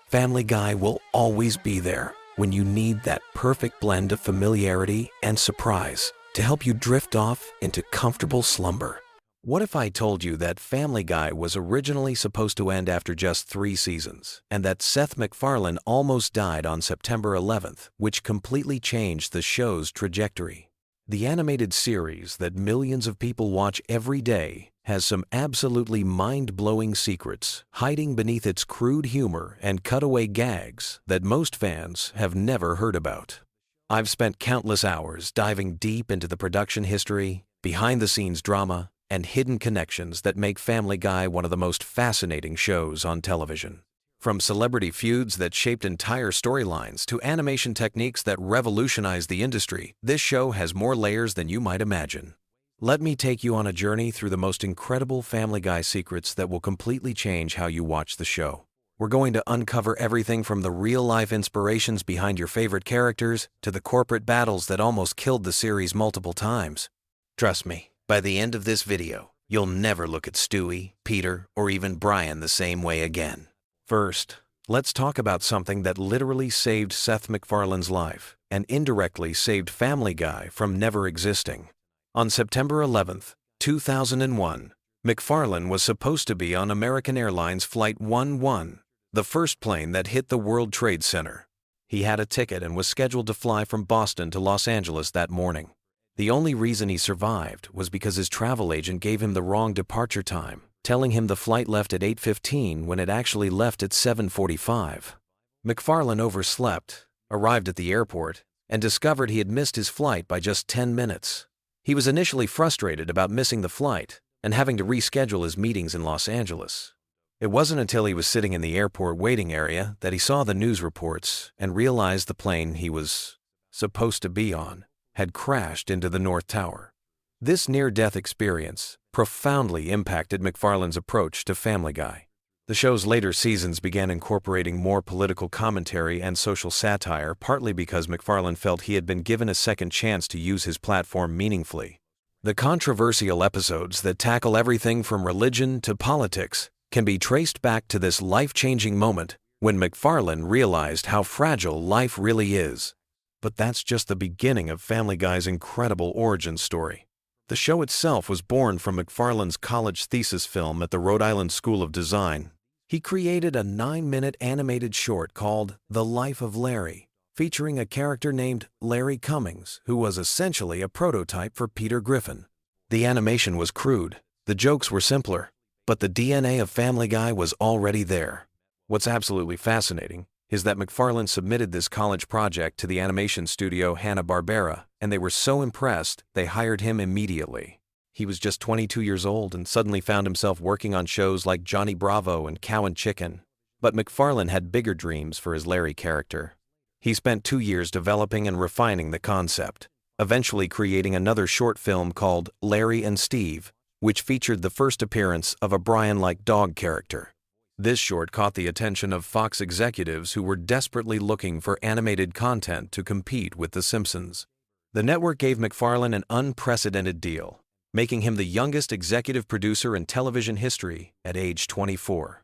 Family Guy will always be there when you need that perfect blend of familiarity and surprise to help you drift off into comfortable slumber. What if I told you that Family Guy was originally supposed to end after just 3 seasons, and that Seth MacFarlane almost died on September 11th, which completely changed the show's trajectory? The animated series that millions of people watch every day has some absolutely mind-blowing secrets hiding beneath its crude humor and cutaway gags that most fans have never heard about. I've spent countless hours diving deep into the production history, behind-the-scenes drama, and hidden connections that make Family Guy one of the most fascinating shows on television. From celebrity feuds that shaped entire storylines to animation techniques that revolutionized the industry, this show has more layers than you might imagine. Let me take you on a journey through the most incredible Family Guy secrets that will completely change how you watch the show. We're going to uncover everything from the real-life inspirations behind your favorite characters to the corporate battles that almost killed the series multiple times. Trust me, by the end of this video, you'll never look at Stewie, Peter, or even Brian the same way again. First, let's talk about something that literally saved Seth MacFarlane's life and indirectly saved Family Guy from never existing. On September 11th, 2001, MacFarlane was supposed to be on American Airlines Flight 11, the first plane that hit the World Trade Center. He had a ticket and was scheduled to fly from Boston to Los Angeles that morning. The only reason he survived was because his travel agent gave him the wrong departure time, telling him the flight left at 8:15 when it actually left at 7:45. MacFarlane overslept, arrived at the airport, and discovered he had missed his flight by just 10 minutes. He was initially frustrated about missing the flight and having to reschedule his meetings in Los Angeles. It wasn't until he was sitting in the airport waiting area that he saw the news reports and realized the plane he was supposed to be on had crashed into the North Tower. This near-death experience profoundly impacted MacFarlane's approach to Family Guy. The show's later seasons began incorporating more political commentary and social satire, partly because MacFarlane felt he had been given a second chance to use his platform meaningfully. The controversial episodes that tackle everything from religion to politics can be traced back to this life-changing moment when MacFarlane realized how fragile life really is. But that's just the beginning of Family Guy's incredible origin story. The show itself was born from MacFarlane's college thesis film at the Rhode Island School of Design. He created a 9-minute animated short called The Life of Larry, featuring a character named Larry Cummings, who was essentially a prototype for Peter Griffin. The animation was crude, the jokes were simpler, but the DNA of Family Guy was already there. What's absolutely fascinating is that MacFarlane submitted this college project to the animation studio Hanna-Barbera, and they were so impressed they hired him immediately. He was just 22 years old and suddenly found himself working on shows like Johnny Bravo and Cow and Chicken. But MacFarlane had bigger dreams for his Larry character. He spent 2 years developing and refining the concept, eventually creating another short film called Larry and Steve, which featured the first appearance of a Brian-like dog character. This short caught the attention of Fox executives who were desperately looking for animated content to compete with The Simpsons. The network gave MacFarlane an unprecedented deal, making him the youngest executive producer in television history at age 24.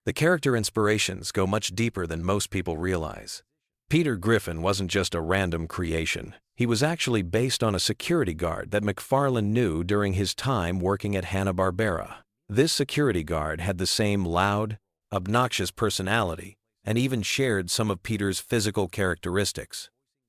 The character inspirations go much deeper than most people realize. Peter Griffin wasn't just a random creation. He was actually based on a security guard that MacFarlane knew during his time working at Hanna-Barbera. This security guard had the same loud, obnoxious personality and even shared some of Peter's physical characteristics.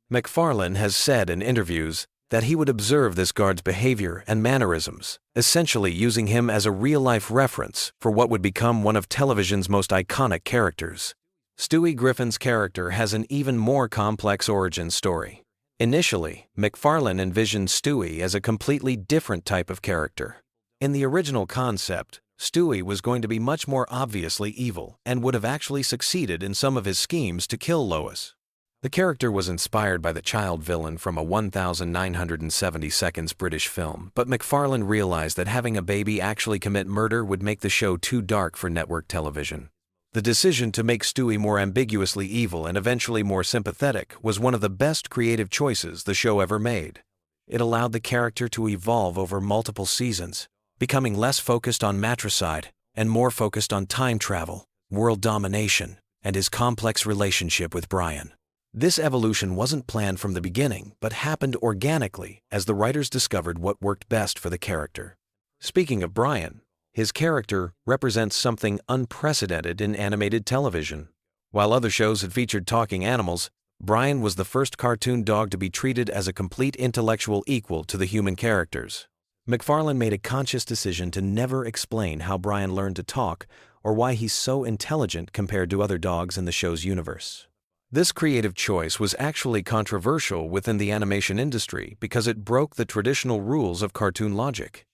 MacFarlane has said in interviews that he would observe this guard's behavior and mannerisms, essentially using him as a real-life reference for what would become one of television's most iconic characters. Stewie Griffin's character has an even more complex origin story. Initially, MacFarlane envisioned Stewie as a completely different type of character. In the original concept, Stewie was going to be much more obviously evil and would have actually succeeded in some of his schemes to kill Lois. The character was inspired by the child villain from a 1970 seconds British film, but MacFarlane realized that having a baby actually commit murder would make the show too dark for network television. The decision to make Stewie more ambiguously evil and eventually more sympathetic was one of the best creative choices the show ever made. It allowed the character to evolve over multiple seasons, becoming less focused on matricide and more focused on time travel, world domination, and his complex relationship with Brian. This evolution wasn't planned from the beginning, but happened organically as the writers discovered what worked best for the character. Speaking of Brian, his character represents something unprecedented in animated television. While other shows had featured talking animals, Brian was the first cartoon dog to be treated as a complete intellectual equal to the human characters. MacFarlane made a conscious decision to never explain how Brian learned to talk or why he's so intelligent compared to other dogs in the show's universe. This creative choice was actually controversial within the animation industry because it broke the traditional rules of cartoon logic.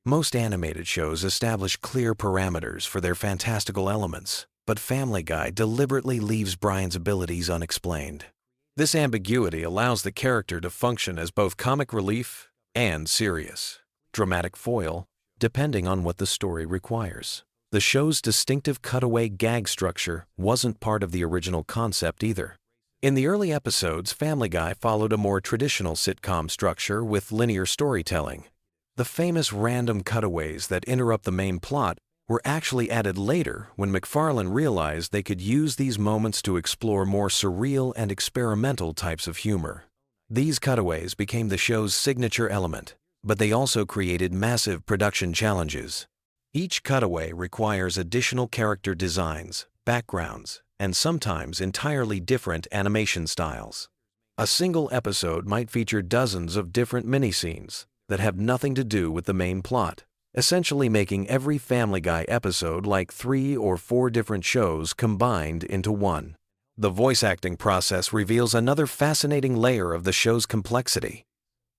Most animated shows establish clear parameters for their fantastical elements, but Family Guy deliberately leaves Brian's abilities unexplained. This ambiguity allows the character to function as both comic relief and serious, dramatic foil, depending on what the story requires. The show's distinctive cutaway gag structure wasn't part of the original concept either. In the early episodes, Family Guy followed a more traditional sitcom structure with linear storytelling. The famous random cutaways that interrupt the main plot were actually added later when MacFarlane realized they could use these moments to explore more surreal and experimental types of humor. These cutaways became the show's signature element, but they also created massive production challenges. Each cutaway requires additional character designs, backgrounds, and sometimes entirely different animation styles. A single episode might feature dozens of different mini-scenes that have nothing to do with the main plot, essentially making every Family Guy episode like 3 or 4 different shows combined into one. The voice acting process reveals another fascinating layer of the show's complexity.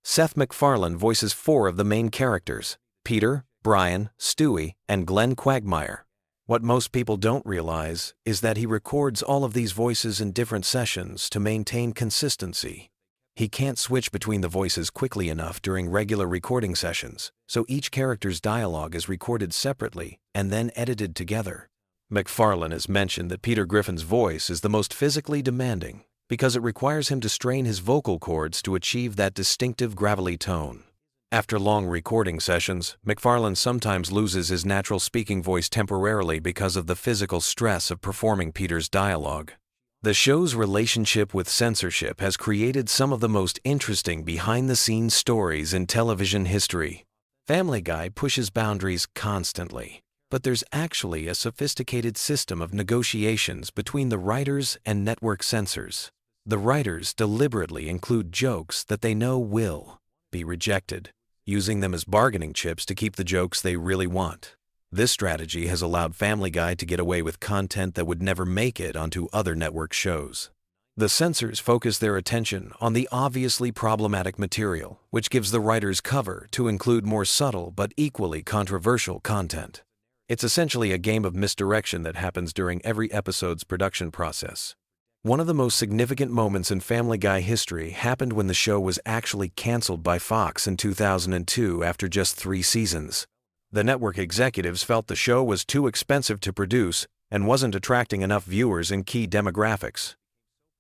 Seth MacFarlane voices 4 of the main characters: Peter, Brian, Stewie, and Glenn Quagmire. What most people don't realize is that he records all of these voices in different sessions to maintain consistency. He can't switch between the voices quickly enough during regular recording sessions, so each character's dialogue is recorded separately and then edited together. MacFarlane has mentioned that Peter Griffin's voice is the most physically demanding because it requires him to strain his vocal cords to achieve that distinctive gravelly tone. After long recording sessions, MacFarlane sometimes loses his natural speaking voice temporarily because of the physical stress of performing Peter's dialogue. The show's relationship with censorship has created some of the most interesting behind-the-scenes stories in television history. Family Guy pushes boundaries constantly, but there's actually a sophisticated system of negotiations between the writers and network censors. The writers deliberately include jokes that they know will be rejected, using them as bargaining chips to keep the jokes they really want. This strategy has allowed Family Guy to get away with content that would never make it onto other network shows. The censors focus their attention on the obviously problematic material, which gives the writers cover to include more subtle but equally controversial content. It's essentially a game of misdirection that happens during every episode's production process. One of the most significant moments in Family Guy history happened when the show was actually canceled by Fox in 2002 after just 3 seasons. The network executives felt the show was too expensive to produce and wasn't attracting enough viewers in key demographics.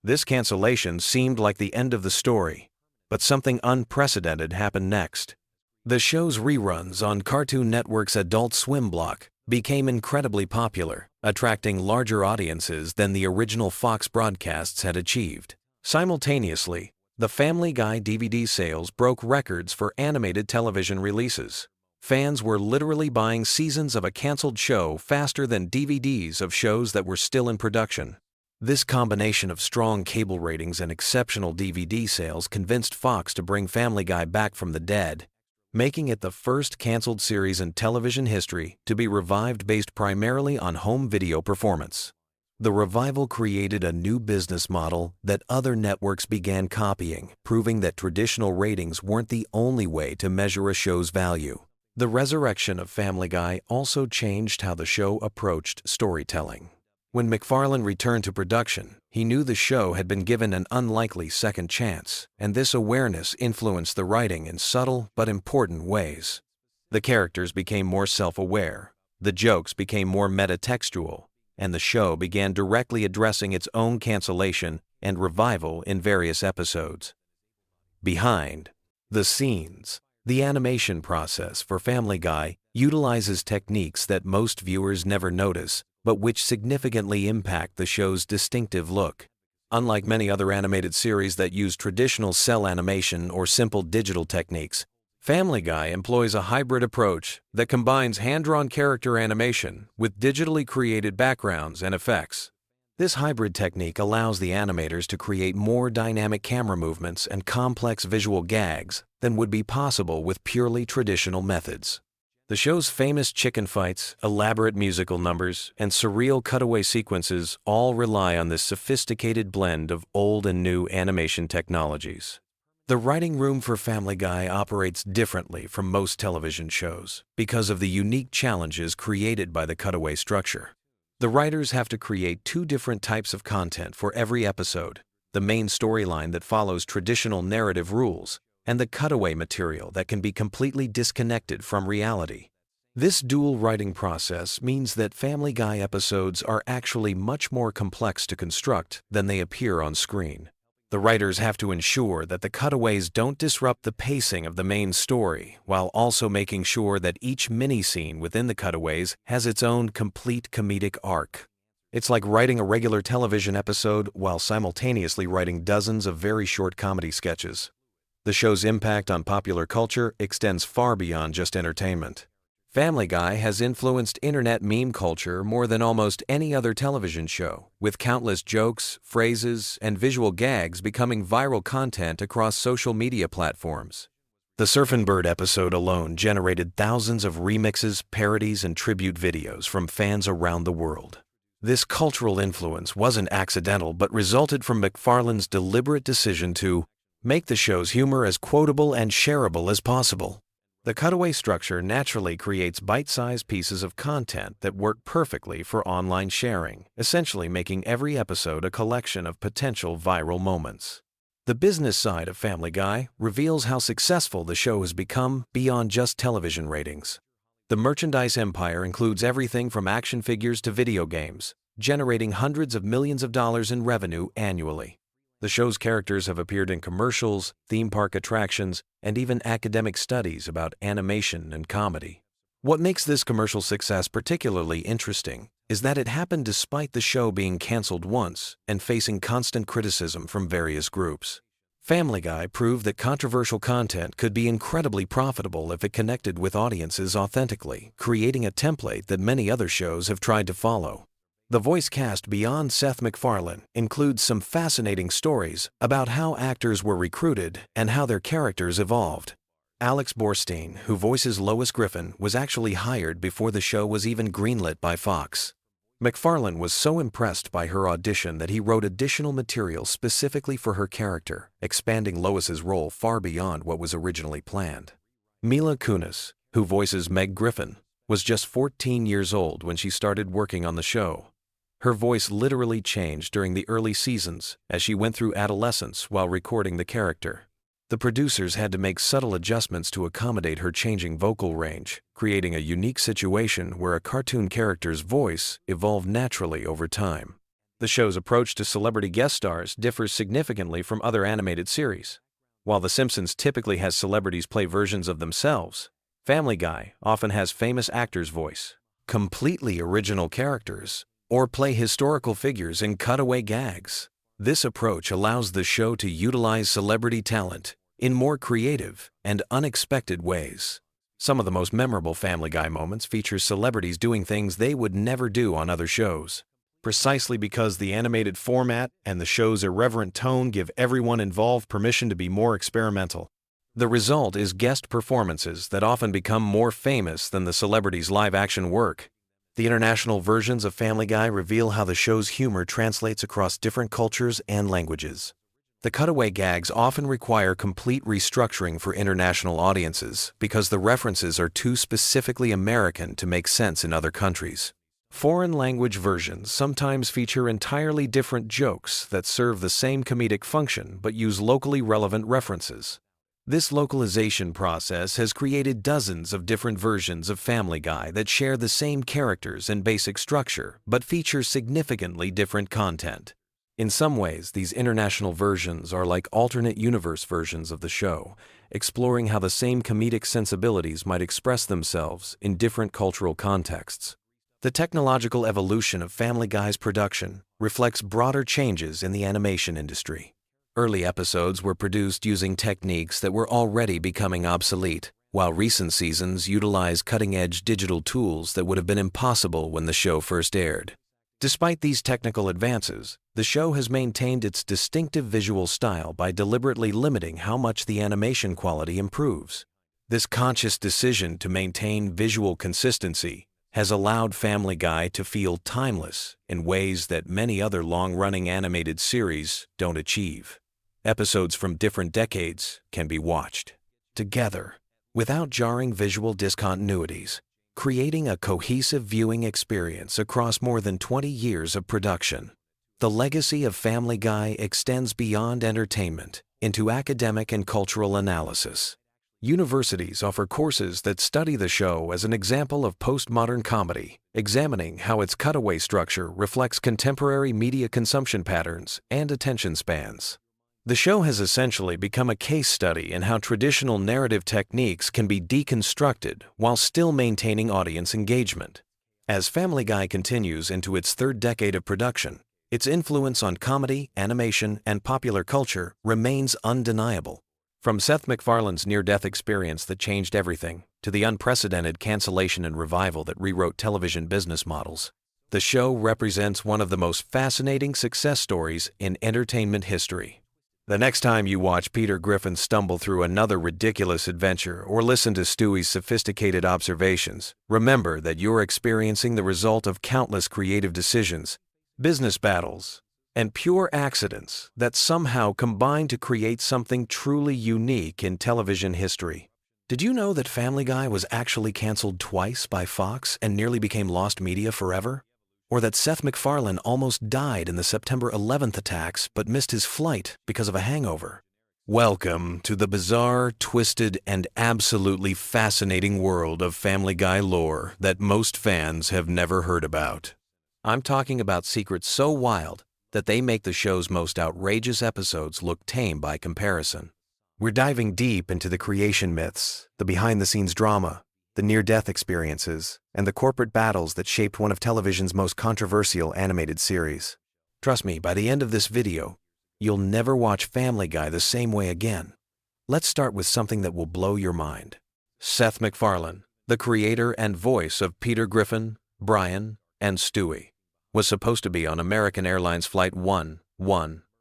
This cancellation seemed like the end of the story, but something unprecedented happened next. The show's reruns on Cartoon Network's Adult Swim block became incredibly popular, attracting larger audiences than the original Fox broadcasts had achieved. Simultaneously, the Family Guy DVD sales broke records for animated television releases. Fans were literally buying seasons of a canceled show faster than DVDs of shows that were still in production. This combination of strong cable ratings and exceptional DVD sales convinced Fox to bring Family Guy back from the dead, making it the first canceled series in television history to be revived based primarily on home video performance. The revival created a new business model that other networks began copying, proving that traditional ratings weren't the only way to measure a show's value. The resurrection of Family Guy also changed how the show approached storytelling. When MacFarlane returned to production, he knew the show had been given an unlikely second chance, and this awareness influenced the writing in subtle but important ways. The characters became more self-aware, the jokes became more metatextual, and the show began directly addressing its own cancellation and revival in various episodes. Behind the scenes, the animation process for Family Guy utilizes techniques that most viewers never notice, but which significantly impact the show's distinctive look. Unlike many other animated series that use traditional cell animation or simple digital techniques, Family Guy employs a hybrid approach that combines hand-drawn character animation with digitally created backgrounds and effects. This hybrid technique allows the animators to create more dynamic camera movements and complex visual gags than would be possible with purely traditional methods. The show's famous chicken fights, elaborate musical numbers, and surreal cutaway sequences all rely on this sophisticated blend of old and new animation technologies. The writing room for Family Guy operates differently from most television shows because of the unique challenges created by the cutaway structure. The writers have to create two different types of content for every episode: the main storyline that follows traditional narrative rules, and the cutaway material that can be completely disconnected from reality. This dual writing process means that Family Guy episodes are actually much more complex to construct than they appear on screen. The writers have to ensure that the cutaways don't disrupt the pacing of the main story, while also making sure that each mini-scene within the cutaways has its own complete comedic arc. It's like writing a regular television episode while simultaneously writing dozens of very short comedy sketches. The show's impact on popular culture extends far beyond just entertainment. Family Guy has influenced internet meme culture more than almost any other television show, with countless jokes, phrases, and visual gags becoming viral content across social media platforms. The Surfin' Bird episode alone generated thousands of remixes, parodies, and tribute videos from fans around the world. This cultural influence wasn't accidental but resulted from MacFarlane's deliberate decision to make the show's humor as quotable and shareable as possible. The cutaway structure naturally creates bite-sized pieces of content that work perfectly for online sharing, essentially making every episode a collection of potential viral moments. The business side of Family Guy reveals how successful the show has become beyond just television ratings. The merchandise empire includes everything from action figures to video games, generating hundreds of millions of dollars in revenue annually. The show's characters have appeared in commercials, theme park attractions, and even academic studies about animation and comedy. What makes this commercial success particularly interesting is that it happened despite the show being canceled once and facing constant criticism from various groups. Family Guy proved that controversial content could be incredibly profitable if it connected with audiences authentically, creating a template that many other shows have tried to follow. The voice cast beyond Seth MacFarlane includes some fascinating stories about how actors were recruited and how their characters evolved. Alex Borstein, who voices Lois Griffin, was actually hired before the show was even greenlit by Fox. MacFarlane was so impressed by her audition that he wrote additional material specifically for her character, expanding Lois's role far beyond what was originally planned. Mila Kunis, who voices Meg Griffin, was just 14 years old when she started working on the show. Her voice literally changed during the early seasons as she went through adolescence while recording the character. The producers had to make subtle adjustments to accommodate her changing vocal range, creating a unique situation where a cartoon character's voice evolved naturally over time. The show's approach to celebrity guest stars differs significantly from other animated series. While The Simpsons typically has celebrities play versions of themselves, Family Guy often has famous actors voice completely original characters or play historical figures in cutaway gags. This approach allows the show to utilize celebrity talent in more creative and unexpected ways. Some of the most memorable Family Guy moments feature celebrities doing things they would never do on other shows. Precisely because the animated format and the show's irreverent tone give everyone involved permission to be more experimental. The result is guest performances that often become more famous than the celebrities' live-action work. The international versions of Family Guy reveal how the show's humor translates across different cultures and languages. The cutaway gags often require complete restructuring for international audiences because the references are too specifically American to make sense in other countries. Foreign language versions sometimes feature entirely different jokes that serve the same comedic function but use locally relevant references. This localization process has created dozens of different versions of Family Guy that share the same characters and basic structure, but feature significantly different content. In some ways, these international versions are like alternate universe versions of the show, exploring how the same comedic sensibilities might express themselves in different cultural contexts. The technological evolution of Family Guy's production reflects broader changes in the animation industry. Early episodes were produced using techniques that were already becoming obsolete, while recent seasons utilized cutting-edge digital tools that would have been impossible when the show first aired. Despite these technical advances, the show has maintained its distinctive visual style by deliberately limiting how much the animation quality improves. This conscious decision to maintain visual consistency has allowed Family Guy to feel timeless in ways that many other long-running animated series don't achieve. Episodes from different decades can be watched together without jarring visual discontinuities, creating a cohesive viewing experience across more than 20 years of production. The legacy of Family Guy extends beyond entertainment into academic and cultural analysis. Universities offer courses that study the show as an example of postmodern comedy, examining how its cutaway structure reflects contemporary media consumption patterns and attention spans. The show has essentially become a case study in how traditional narrative techniques can be deconstructed while still maintaining audience engagement. As Family Guy continues into its third decade of production, its influence on comedy, animation, and popular culture remains undeniable. From Seth MacFarlane's near-death experience that changed everything to the unprecedented cancellation and revival that rewrote television business models, the show represents one of the most fascinating success stories in entertainment history. The next time you watch Peter Griffin stumble through another ridiculous adventure or listen to Stewie's sophisticated observations, remember that you're experiencing the result of countless creative decisions, business battles, and pure accidents that somehow combine to create something truly unique in television history. Did you know that Family Guy was actually canceled twice by Fox and nearly became lost media forever? Or that Seth MacFarlane almost died in the September 11th attacks but missed his flight because of a hangover? Welcome to the bizarre, twisted, and absolutely fascinating world of Family Guy lore that most fans have never heard about. I'm talking about secrets so wild that they make the show's most outrageous episodes look tame by comparison. We're diving deep into the creation myths, the behind-the-scenes drama, the near-death experiences, and the corporate battles that shaped one of television's most controversial animated series. Trust me, by the end of this video, you'll never watch Family Guy the same way again. Let's start with something that will blow your mind. Seth MacFarlane, the creator and voice of Peter Griffin, Brian, and Stewie, was supposed to be on American Airlines Flight 1-1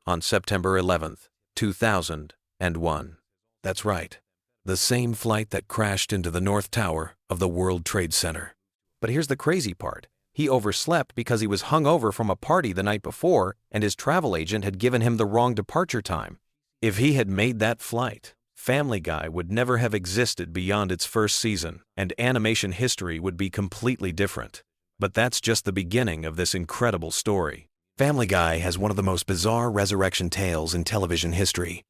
on September 11th, 2001. That's right, the same flight that crashed into the North Tower of the World Trade Center. But here's the crazy part. He overslept because he was hungover from a party the night before and his travel agent had given him the wrong departure time. If he had made that flight, Family Guy would never have existed beyond its first season, and animation history would be completely different. But that's just the beginning of this incredible story. Family Guy has one of the most bizarre resurrection tales in television history.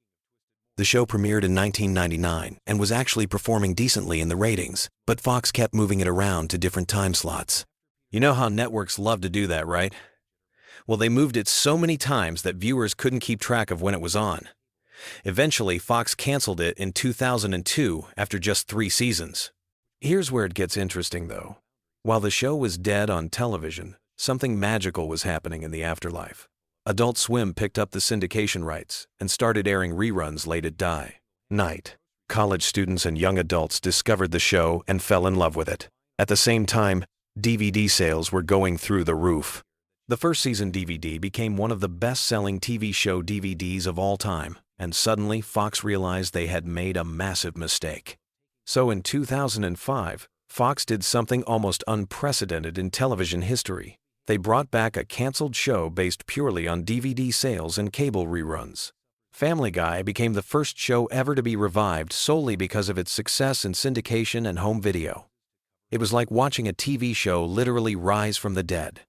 The show premiered in 1999 and was actually performing decently in the ratings, but Fox kept moving it around to different time slots. You know how networks love to do that, right? Well, they moved it so many times that viewers couldn't keep track of when it was on. Eventually, Fox canceled it in 2002 after just 3 seasons. Here's where it gets interesting, though. While the show was dead on television, something magical was happening in the afterlife. Adult Swim picked up the syndication rights and started airing reruns late at night. College students and young adults discovered the show and fell in love with it. At the same time, DVD sales were going through the roof. The first season DVD became one of the best-selling TV show DVDs of all time, and suddenly Fox realized they had made a massive mistake. So in 2005, Fox did something almost unprecedented in television history. They brought back a canceled show based purely on DVD sales and cable reruns. Family Guy became the first show ever to be revived solely because of its success in syndication and home video. It was like watching a TV show literally rise from the dead.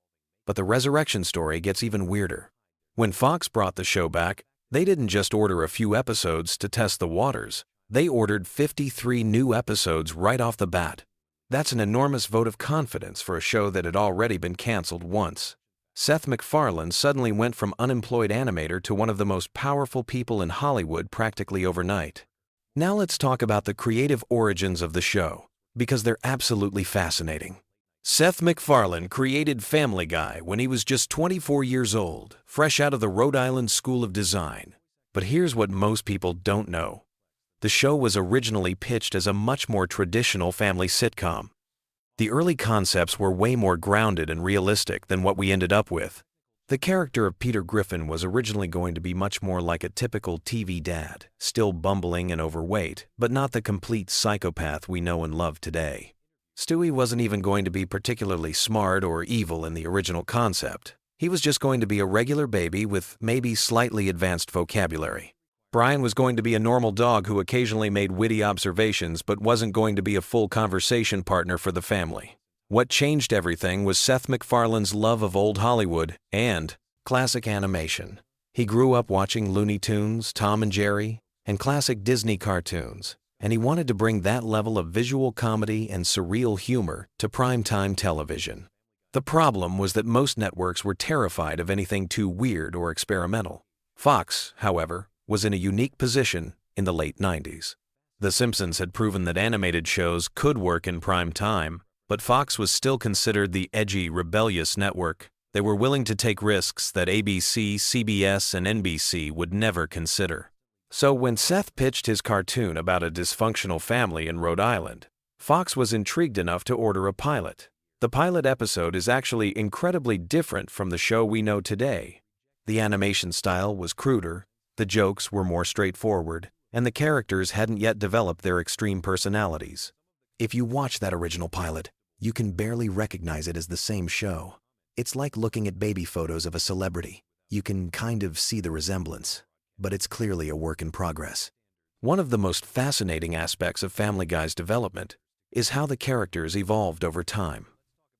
But the resurrection story gets even weirder. When Fox brought the show back, they didn't just order a few episodes to test the waters. They ordered 53 new episodes right off the bat. That's an enormous vote of confidence for a show that had already been canceled once. Seth MacFarlane suddenly went from unemployed animator to one of the most powerful people in Hollywood practically overnight. Now let's talk about the creative origins of the show, because they're absolutely fascinating. Seth MacFarlane created Family Guy when he was just 24 years old, fresh out of the Rhode Island School of Design. But here's what most people don't know. The show was originally pitched as a much more traditional family sitcom. The early concepts were way more grounded and realistic than what we ended up with. The character of Peter Griffin was originally going to be much more like a typical TV dad, still bumbling and overweight, but not the complete psychopath we know and love today. Stewie wasn't even going to be particularly smart or evil in the original concept. He was just going to be a regular baby with maybe slightly advanced vocabulary. Brian was going to be a normal dog who occasionally made witty observations but wasn't going to be a full conversation partner for the family. What changed everything was Seth MacFarlane's love of old Hollywood and classic animation. He grew up watching Looney Tunes, Tom and Jerry, and classic Disney cartoons, and he wanted to bring that level of visual comedy and surreal humor to primetime television. The problem was that most networks were terrified of anything too weird or experimental. Fox, however, was in a unique position in the late 90s. The Simpsons had proven that animated shows could work in prime time, but Fox was still considered the edgy, rebellious network. They were willing to take risks that ABC, CBS, and NBC would never consider. So when Seth pitched his cartoon about a dysfunctional family in Rhode Island, Fox was intrigued enough to order a pilot. The pilot episode is actually incredibly different from the show we know today. The animation style was cruder, the jokes were more straightforward, and the characters hadn't yet developed their extreme personalities. If you watch that original pilot, you can barely recognize it as the same show. It's like looking at baby photos of a celebrity. You can kind of see the resemblance, but it's clearly a work in progress. One of the most fascinating aspects of Family Guy's development is how the characters evolved over time.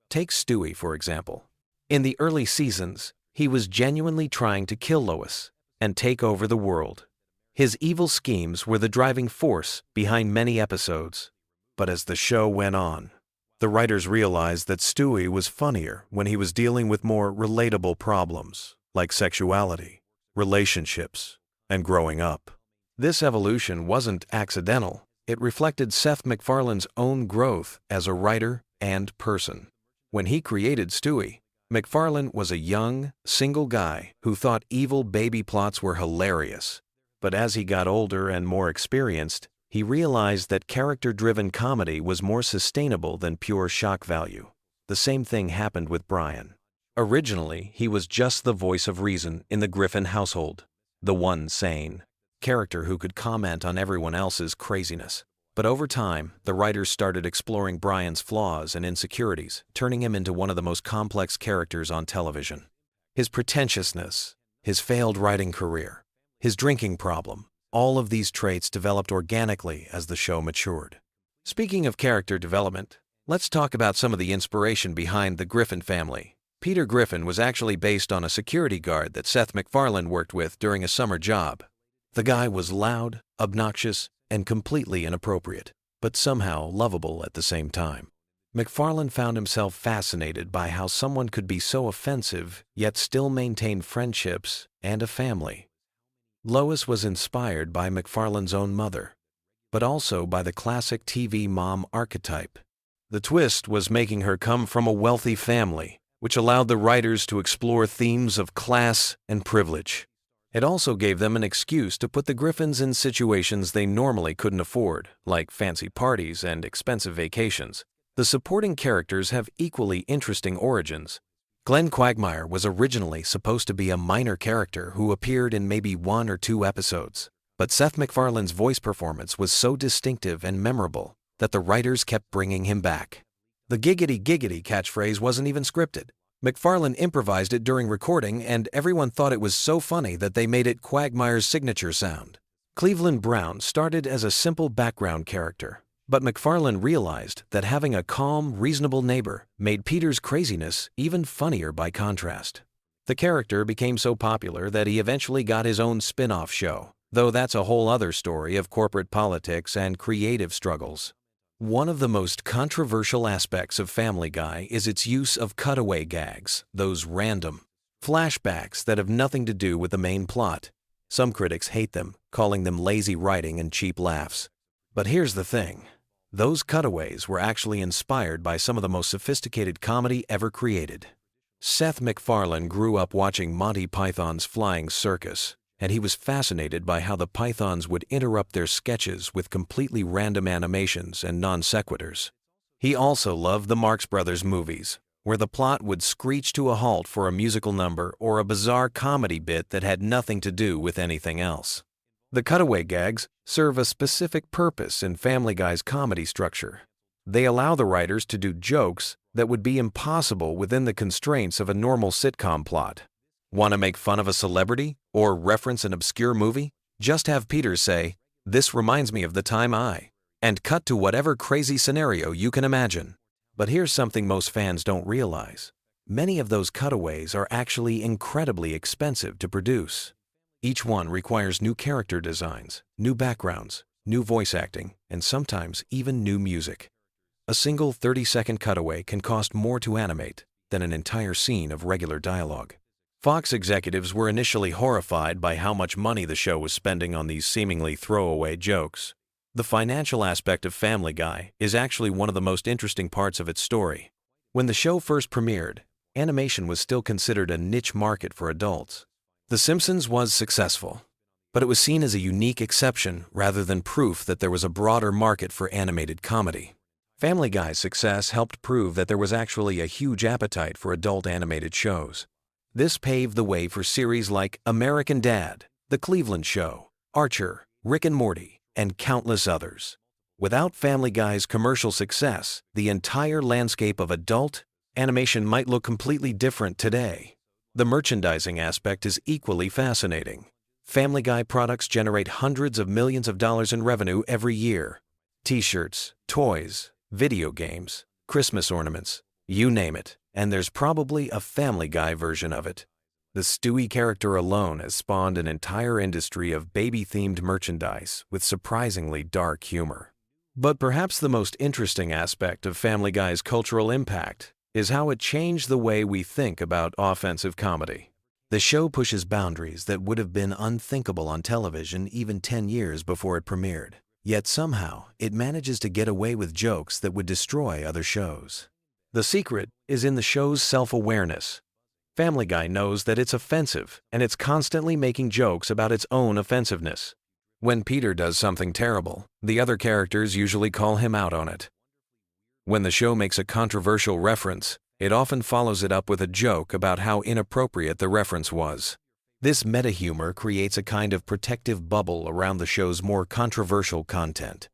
Take Stewie, for example. In the early seasons, he was genuinely trying to kill Lois and take over the world. His evil schemes were the driving force behind many episodes. But as the show went on, the writers realized that Stewie was funnier when he was dealing with more relatable problems, like sexuality, relationships, and growing up. This evolution wasn't accidental. It reflected Seth MacFarlane's own growth as a writer and person. When he created Stewie, MacFarlane was a young, single guy who thought evil baby plots were hilarious. But as he got older and more experienced, he realized that character-driven comedy was more sustainable than pure shock value. The same thing happened with Brian. Originally, he was just the voice of reason in the Griffin household, the one sane character who could comment on everyone else's craziness. But over time, the writers started exploring Brian's flaws and insecurities, turning him into one of the most complex characters on television. His pretentiousness, his failed writing career, his drinking problem, all of these traits developed organically as the show matured. Speaking of character development, let's talk about some of the inspiration behind the Griffin family. Peter Griffin was actually based on a security guard that Seth MacFarlane worked with during a summer job. The guy was loud, obnoxious, and completely inappropriate, but somehow lovable at the same time. MacFarlane found himself fascinated by how someone could be so offensive, yet still maintain friendships and a family. Lois was inspired by MacFarlane's own mother, but also by the classic TV mom archetype. The twist was making her come from a wealthy family, which allowed the writers to explore themes of class and privilege. It also gave them an excuse to put the Griffins in situations they normally couldn't afford, like fancy parties and expensive vacations. The supporting characters have equally interesting origins. Glenn Quagmire was originally supposed to be a minor character who appeared in maybe 1 or 2 episodes, but Seth MacFarlane's voice performance was so distinctive and memorable that the writers kept bringing him back. The giggity giggity catchphrase wasn't even scripted. MacFarlane improvised it during recording, and everyone thought it was so funny that they made it Quagmire's signature sound. Cleveland Brown started as a simple background character, but MacFarlane realized that having a calm, reasonable neighbor made Peter's craziness even funnier by contrast. The character became so popular that he eventually got his own spin-off show, though that's a whole other story of corporate politics and creative struggles. One of the most controversial aspects of Family Guy is its use of cutaway gags, those random flashbacks that have nothing to do with the main plot. Some critics hate them, calling them lazy writing and cheap laughs. But here's the thing. Those cutaways were actually inspired by some of the most sophisticated comedy ever created. Seth MacFarlane grew up watching Monty Python's Flying Circus, and he was fascinated by how the Pythons would interrupt their sketches with completely random animations and non sequiturs. He also loved the Marx Brothers movies, where the plot would screech to a halt for a musical number or a bizarre comedy bit that had nothing to do with anything else. The cutaway gags serve a specific purpose in Family Guy's comedy structure. They allow the writers to do jokes that would be impossible within the constraints of a normal sitcom plot. Want to make fun of a celebrity or reference an obscure movie? Just have Peter say, "This reminds me of the time I," and cut to whatever crazy scenario you can imagine. But here's something most fans don't realize. Many of those cutaways are actually incredibly expensive to produce. Each one requires new character designs, new backgrounds, new voice acting, and sometimes even new music. A single 30-second cutaway can cost more to animate than an entire scene of regular dialogue. Fox executives were initially horrified by how much money the show was spending on these seemingly throwaway jokes. The financial aspect of Family Guy is actually one of the most interesting parts of its story. When the show first premiered, animation was still considered a niche market for adults. The Simpsons was successful, but it was seen as a unique exception rather than proof that there was a broader market for animated comedy. Family Guy's success helped prove that there was actually a huge appetite for adult animated shows. This paved the way for series like American Dad, The Cleveland Show, Archer, Rick and Morty, and countless others. Without Family Guy's commercial success, the entire landscape of adult animation might look completely different today. The merchandising aspect is equally fascinating. Family Guy products generate hundreds of millions of dollars in revenue every year. T-shirts, toys, video games, Christmas ornaments, you name it, and there's probably a Family Guy version of it. The Stewie character alone has spawned an entire industry of baby-themed merchandise with surprisingly dark humor. But perhaps the most interesting aspect of Family Guy's cultural impact is how it changed the way we think about offensive comedy. The show pushes boundaries that would have been unthinkable on television even 10 years before it premiered. Yet somehow, it manages to get away with jokes that would destroy other shows. The secret is in the show's self-awareness. Family Guy knows that it's offensive, and it's constantly making jokes about its own offensiveness. When Peter does something terrible, the other characters usually call him out on it. When the show makes a controversial reference, it often follows it up with a joke about how inappropriate the reference was. This meta-humor creates a kind of protective bubble around the show's more controversial content.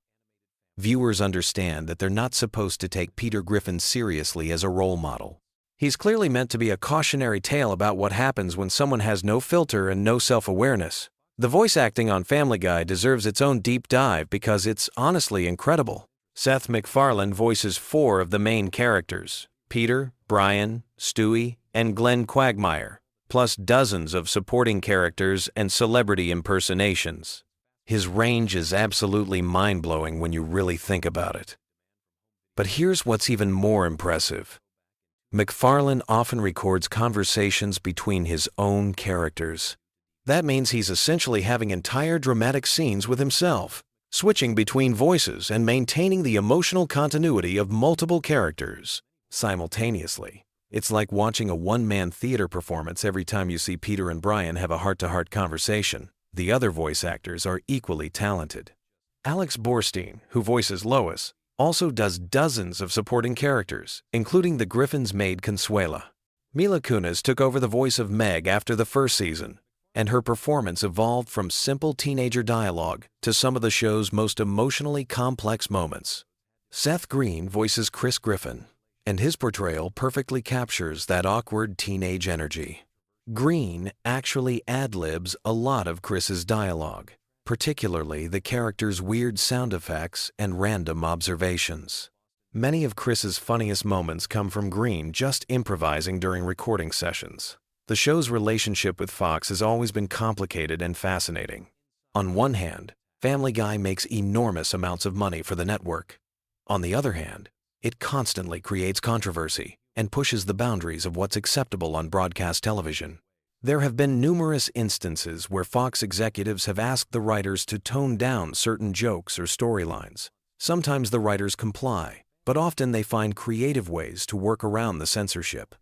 Viewers understand that they're not supposed to take Peter Griffin seriously as a role model. He's clearly meant to be a cautionary tale about what happens when someone has no filter and no self-awareness. The voice acting on Family Guy deserves its own deep dive because it's honestly incredible. Seth MacFarlane voices 4 of the main characters: Peter, Brian, Stewie, and Glenn Quagmire, plus dozens of supporting characters and celebrity impersonations. His range is absolutely mind-blowing when you really think about it. But here's what's even more impressive. MacFarlane often records conversations between his own characters. That means he's essentially having entire dramatic scenes with himself, switching between voices and maintaining the emotional continuity of multiple characters simultaneously. It's like watching a one-man theater performance every time you see Peter and Brian have a heart-to-heart conversation. The other voice actors are equally talented. Alex Borstein, who voices Lois, also does dozens of supporting characters, including the Griffin's maid Consuela. Mila Kunis took over the voice of Meg after the first season, and her performance evolved from simple teenager dialogue to some of the show's most emotionally complex moments. Seth Green voices Chris Griffin, and his portrayal perfectly captures that awkward teenage energy. Green actually ad-libs a lot of Chris's dialogue, particularly the character's weird sound effects and random observations. Many of Chris's funniest moments come from Green just improvising during recording sessions. The show's relationship with Fox has always been complicated and fascinating. On one hand, Family Guy makes enormous amounts of money for the network. On the other hand, it constantly creates controversy and pushes the boundaries of what's acceptable on broadcast television. There have been numerous instances where Fox executives have asked the writers to tone down certain jokes or storylines. Sometimes the writers comply, but often they find creative ways to work around the censorship.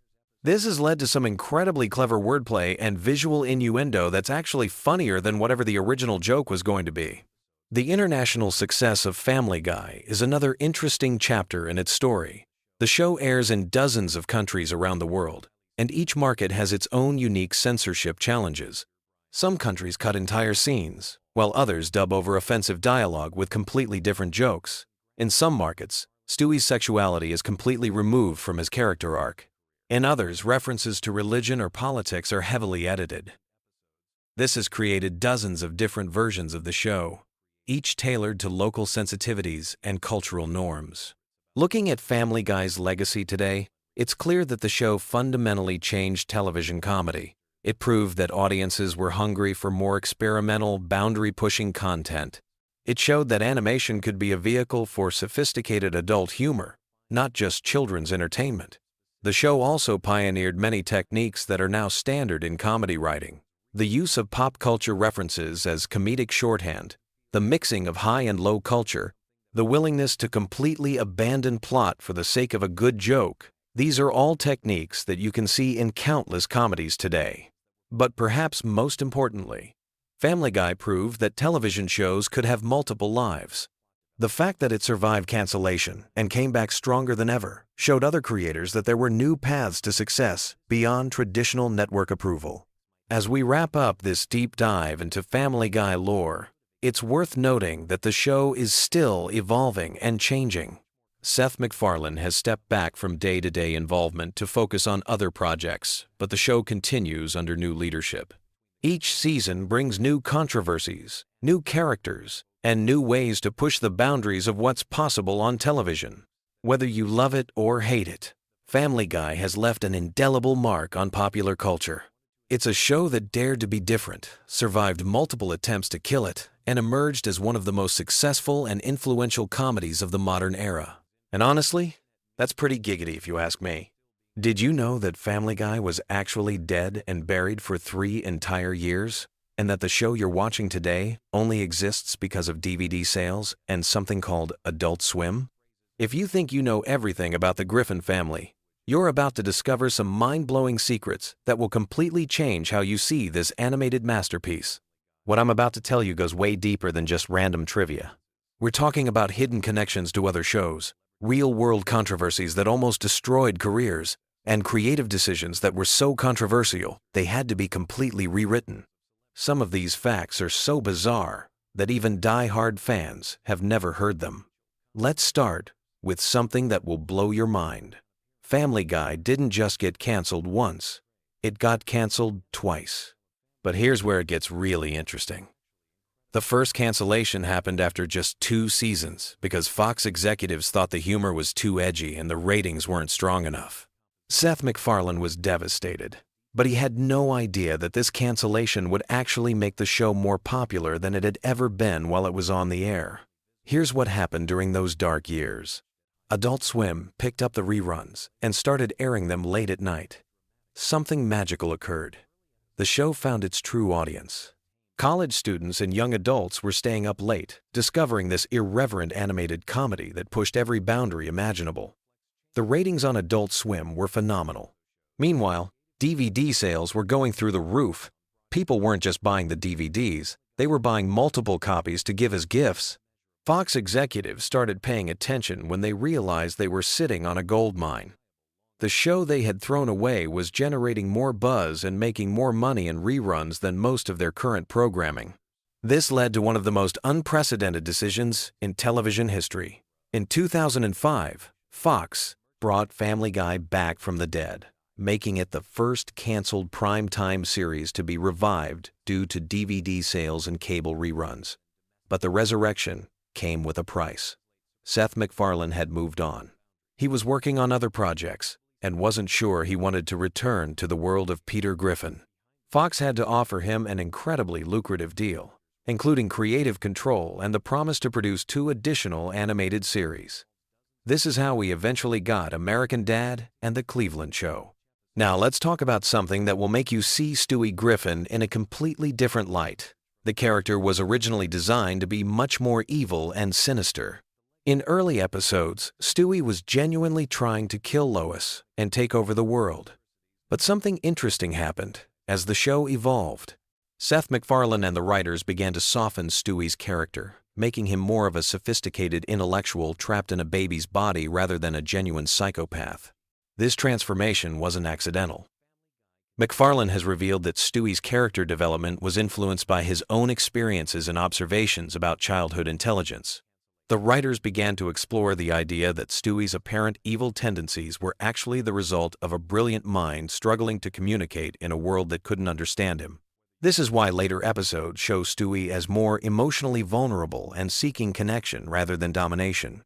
This has led to some incredibly clever wordplay and visual innuendo that's actually funnier than whatever the original joke was going to be. The international success of Family Guy is another interesting chapter in its story. The show airs in dozens of countries around the world, and each market has its own unique censorship challenges. Some countries cut entire scenes, while others dub over offensive dialogue with completely different jokes. In some markets, Stewie's sexuality is completely removed from his character arc. In others, references to religion or politics are heavily edited. This has created dozens of different versions of the show, each tailored to local sensitivities and cultural norms. Looking at Family Guy's legacy today, it's clear that the show fundamentally changed television comedy. It proved that audiences were hungry for more experimental, boundary-pushing content. It showed that animation could be a vehicle for sophisticated adult humor, not just children's entertainment. The show also pioneered many techniques that are now standard in comedy writing. The use of pop culture references as comedic shorthand, the mixing of high and low culture, the willingness to completely abandon plot for the sake of a good joke. These are all techniques that you can see in countless comedies today. But perhaps most importantly, Family Guy proved that television shows could have multiple lives. The fact that it survived cancellation and came back stronger than ever showed other creators that there were new paths to success beyond traditional network approval. As we wrap up this deep dive into Family Guy lore, it's worth noting that the show is still evolving and changing. Seth MacFarlane has stepped back from day-to-day involvement to focus on other projects, but the show continues under new leadership. Each season brings new controversies, new characters, and new ways to push the boundaries of what's possible on television. Whether you love it or hate it, Family Guy has left an indelible mark on popular culture. It's a show that dared to be different, survived multiple attempts to kill it, and emerged as one of the most successful and influential comedies of the modern era. And honestly, that's pretty giggity if you ask me. Did you know that Family Guy was actually dead and buried for 3 entire years? And that the show you're watching today only exists because of DVD sales and something called Adult Swim? If you think you know everything about the Griffin family, you're about to discover some mind-blowing secrets that will completely change how you see this animated masterpiece. What I'm about to tell you goes way deeper than just random trivia. We're talking about hidden connections to other shows, real-world controversies that almost destroyed careers, and creative decisions that were so controversial they had to be completely rewritten. Some of these facts are so bizarre that even die-hard fans have never heard them. Let's start with something that will blow your mind. Family Guy didn't just get canceled once, it got canceled twice. But here's where it gets really interesting. The first cancellation happened after just 2 seasons because Fox executives thought the humor was too edgy and the ratings weren't strong enough. Seth MacFarlane was devastated, but he had no idea that this cancellation would actually make the show more popular than it had ever been while it was on the air. Here's what happened during those dark years. Adult Swim picked up the reruns and started airing them late at night. Something magical occurred. The show found its true audience. College students and young adults were staying up late, discovering this irreverent animated comedy that pushed every boundary imaginable. The ratings on Adult Swim were phenomenal. Meanwhile, DVD sales were going through the roof. People weren't just buying the DVDs, they were buying multiple copies to give as gifts. Fox executives started paying attention when they realized they were sitting on a gold mine. The show they had thrown away was generating more buzz and making more money in reruns than most of their current programming. This led to one of the most unprecedented decisions in television history. In 2005, Fox brought Family Guy back from the dead, making it the first canceled primetime series to be revived due to DVD sales and cable reruns. But the resurrection came with a price. Seth MacFarlane had moved on. He was working on other projects and wasn't sure he wanted to return to the world of Peter Griffin. Fox had to offer him an incredibly lucrative deal, including creative control and the promise to produce 2 additional animated series. This is how we eventually got American Dad and The Cleveland Show. Now let's talk about something that will make you see Stewie Griffin in a completely different light. The character was originally designed to be much more evil and sinister. In early episodes, Stewie was genuinely trying to kill Lois and take over the world. But something interesting happened as the show evolved. Seth MacFarlane and the writers began to soften Stewie's character, making him more of a sophisticated intellectual trapped in a baby's body rather than a genuine psychopath. This transformation wasn't accidental. MacFarlane has revealed that Stewie's character development was influenced by his own experiences and observations about childhood intelligence. The writers began to explore the idea that Stewie's apparent evil tendencies were actually the result of a brilliant mind struggling to communicate in a world that couldn't understand him. This is why later episodes show Stewie as more emotionally vulnerable and seeking connection rather than domination.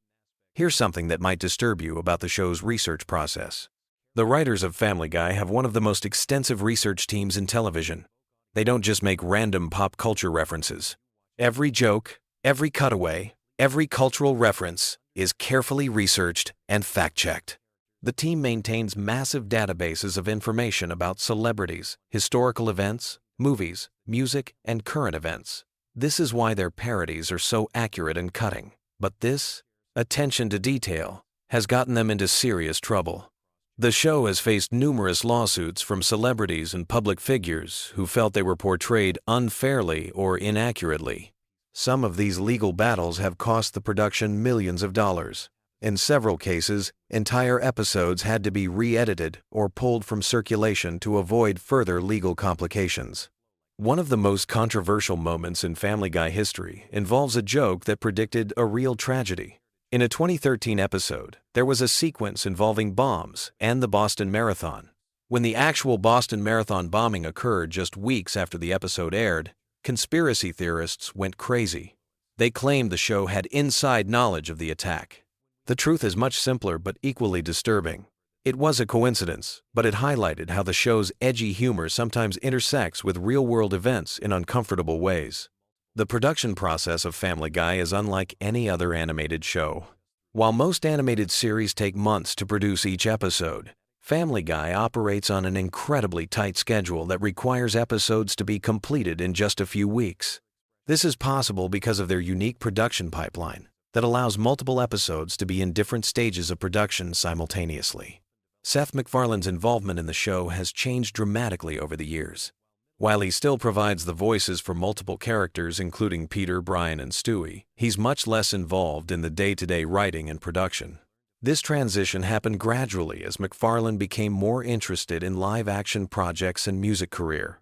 Here's something that might disturb you about the show's research process. The writers of Family Guy have one of the most extensive research teams in television. They don't just make random pop culture references. Every joke, every cutaway, every cultural reference is carefully researched and fact-checked. The team maintains massive databases of information about celebrities, historical events, movies, music, and current events. This is why their parodies are so accurate and cutting. But this attention to detail has gotten them into serious trouble. The show has faced numerous lawsuits from celebrities and public figures who felt they were portrayed unfairly or inaccurately. Some of these legal battles have cost the production millions of dollars. In several cases, entire episodes had to be re-edited or pulled from circulation to avoid further legal complications. One of the most controversial moments in Family Guy history involves a joke that predicted a real tragedy. In a 2013 episode, there was a sequence involving bombs and the Boston Marathon. When the actual Boston Marathon bombing occurred just weeks after the episode aired, conspiracy theorists went crazy. They claimed the show had inside knowledge of the attack. The truth is much simpler but equally disturbing. It was a coincidence, but it highlighted how the show's edgy humor sometimes intersects with real-world events in uncomfortable ways. The production process of Family Guy is unlike any other animated show. While most animated series take months to produce each episode, Family Guy operates on an incredibly tight schedule that requires episodes to be completed in just a few weeks. This is possible because of their unique production pipeline that allows multiple episodes to be in different stages of production simultaneously. Seth MacFarlane's involvement in the show has changed dramatically over the years. While he still provides the voices for multiple characters including Peter, Brian, and Stewie, he's much less involved in the day-to-day writing and production. This transition happened gradually as MacFarlane became more interested in live-action projects and music career.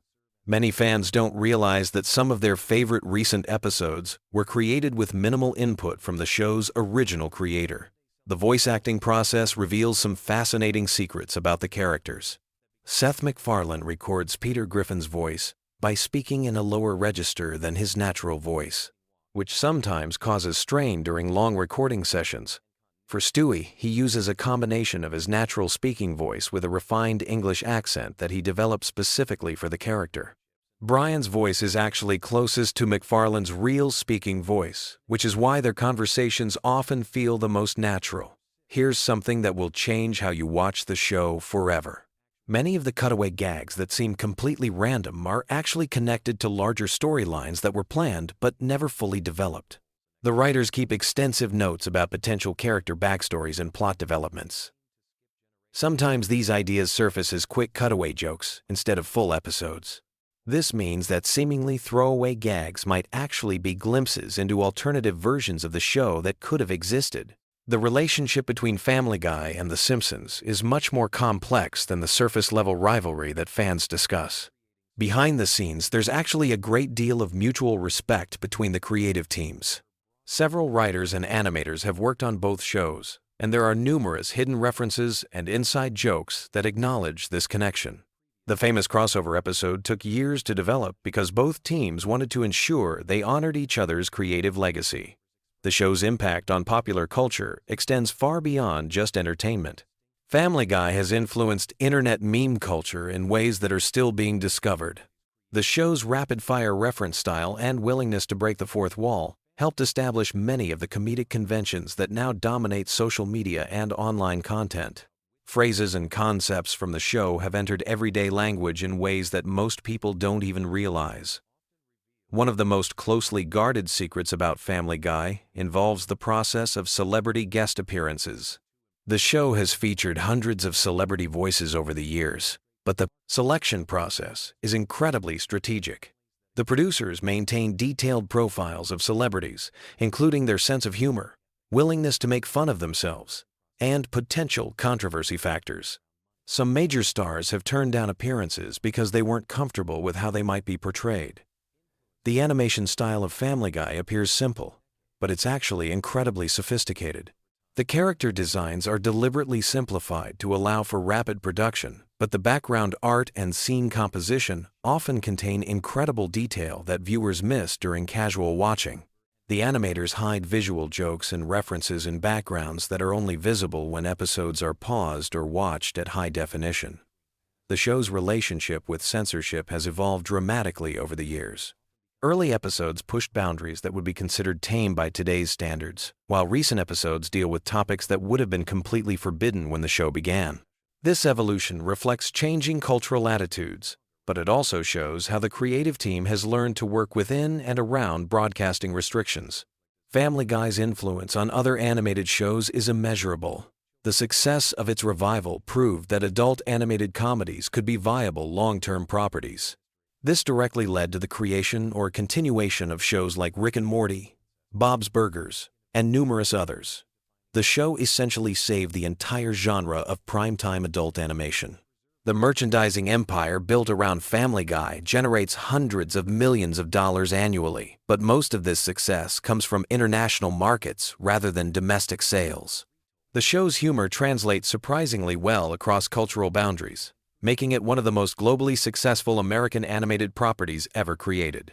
Many fans don't realize that some of their favorite recent episodes were created with minimal input from the show's original creator. The voice acting process reveals some fascinating secrets about the characters. Seth MacFarlane records Peter Griffin's voice by speaking in a lower register than his natural voice, which sometimes causes strain during long recording sessions. For Stewie, he uses a combination of his natural speaking voice with a refined English accent that he developed specifically for the character. Brian's voice is actually closest to MacFarlane's real speaking voice, which is why their conversations often feel the most natural. Here's something that will change how you watch the show forever. Many of the cutaway gags that seem completely random are actually connected to larger storylines that were planned but never fully developed. The writers keep extensive notes about potential character backstories and plot developments. Sometimes these ideas surface as quick cutaway jokes instead of full episodes. This means that seemingly throwaway gags might actually be glimpses into alternative versions of the show that could have existed. The relationship between Family Guy and The Simpsons is much more complex than the surface-level rivalry that fans discuss. Behind the scenes, there's actually a great deal of mutual respect between the creative teams. Several writers and animators have worked on both shows, and there are numerous hidden references and inside jokes that acknowledge this connection. The famous crossover episode took years to develop because both teams wanted to ensure they honored each other's creative legacy. The show's impact on popular culture extends far beyond just entertainment. Family Guy has influenced internet meme culture in ways that are still being discovered. The show's rapid-fire reference style and willingness to break the fourth wall helped establish many of the comedic conventions that now dominate social media and online content. Phrases and concepts from the show have entered everyday language in ways that most people don't even realize. One of the most closely guarded secrets about Family Guy involves the process of celebrity guest appearances. The show has featured hundreds of celebrity voices over the years, but the selection process is incredibly strategic. The producers maintain detailed profiles of celebrities, including their sense of humor, willingness to make fun of themselves, and potential controversy factors. Some major stars have turned down appearances because they weren't comfortable with how they might be portrayed. The animation style of Family Guy appears simple, but it's actually incredibly sophisticated. The character designs are deliberately simplified to allow for rapid production, but the background art and scene composition often contain incredible detail that viewers miss during casual watching. The animators hide visual jokes and references in backgrounds that are only visible when episodes are paused or watched at high definition. The show's relationship with censorship has evolved dramatically over the years. Early episodes pushed boundaries that would be considered tame by today's standards, while recent episodes deal with topics that would have been completely forbidden when the show began. This evolution reflects changing cultural attitudes, but it also shows how the creative team has learned to work within and around broadcasting restrictions. Family Guy's influence on other animated shows is immeasurable. The success of its revival proved that adult animated comedies could be viable long-term properties. This directly led to the creation or continuation of shows like Rick and Morty, Bob's Burgers, and numerous others. The show essentially saved the entire genre of primetime adult animation. The merchandising empire built around Family Guy generates hundreds of millions of dollars annually, but most of this success comes from international markets rather than domestic sales. The show's humor translates surprisingly well across cultural boundaries, making it one of the most globally successful American animated properties ever created.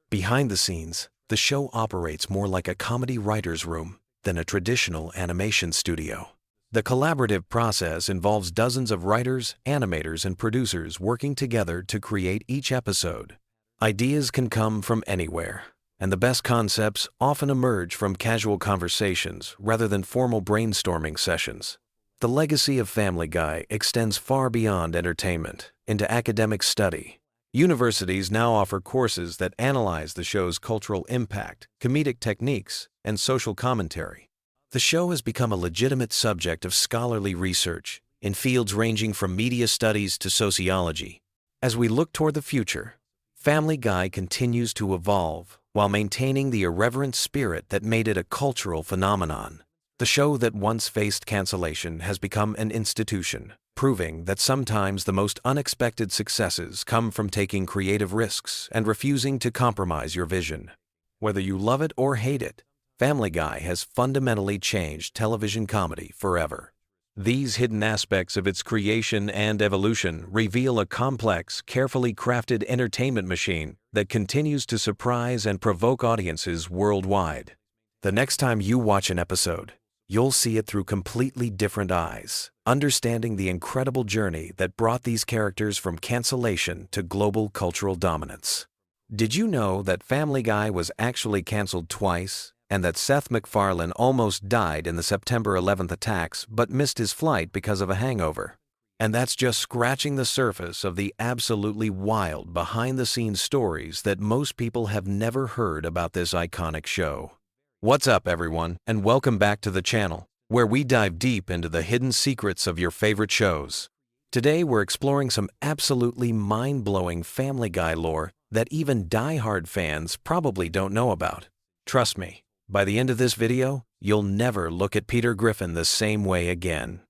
Behind the scenes, the show operates more like a comedy writer's room than a traditional animation studio. The collaborative process involves dozens of writers, animators, and producers working together to create each episode. Ideas can come from anywhere, and the best concepts often emerge from casual conversations rather than formal brainstorming sessions. The legacy of Family Guy extends far beyond entertainment into academic study. Universities now offer courses that analyze the show's cultural impact, comedic techniques, and social commentary. The show has become a legitimate subject of scholarly research in fields ranging from media studies to sociology. As we look toward the future, Family Guy continues to evolve while maintaining the irreverent spirit that made it a cultural phenomenon. The show that once faced cancellation has become an institution, proving that sometimes the most unexpected successes come from taking creative risks and refusing to compromise your vision. Whether you love it or hate it, Family Guy has fundamentally changed television comedy forever. These hidden aspects of its creation and evolution reveal a complex, carefully crafted entertainment machine that continues to surprise and provoke audiences worldwide. The next time you watch an episode, you'll see it through completely different eyes, understanding the incredible journey that brought these characters from cancellation to global cultural dominance. Did you know that Family Guy was actually canceled twice, and that Seth MacFarlane almost died in the September 11th attacks but missed his flight because of a hangover? And that's just scratching the surface of the absolutely wild behind-the-scenes stories that most people have never heard about this iconic show. What's up, everyone, and welcome back to the channel, where we dive deep into the hidden secrets of your favorite shows. Today, we're exploring some absolutely mind-blowing Family Guy lore that even die-hard fans probably don't know about. Trust me, by the end of this video, you'll never look at Peter Griffin the same way again.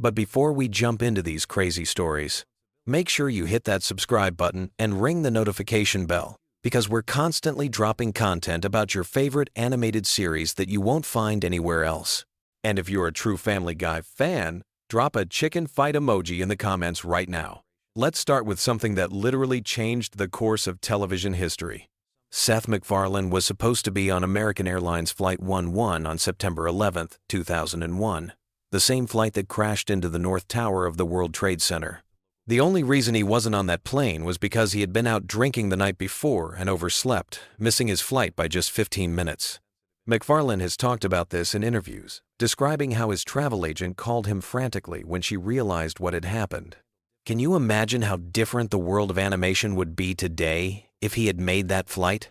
But before we jump into these crazy stories, make sure you hit that subscribe button and ring the notification bell, because we're constantly dropping content about your favorite animated series that you won't find anywhere else. And if you're a true Family Guy fan, drop a chicken fight emoji in the comments right now. Let's start with something that literally changed the course of television history. Seth MacFarlane was supposed to be on American Airlines Flight 11 on September 11, 2001, the same flight that crashed into the North Tower of the World Trade Center. The only reason he wasn't on that plane was because he had been out drinking the night before and overslept, missing his flight by just 15 minutes. MacFarlane has talked about this in interviews, describing how his travel agent called him frantically when she realized what had happened. Can you imagine how different the world of animation would be today if he had made that flight?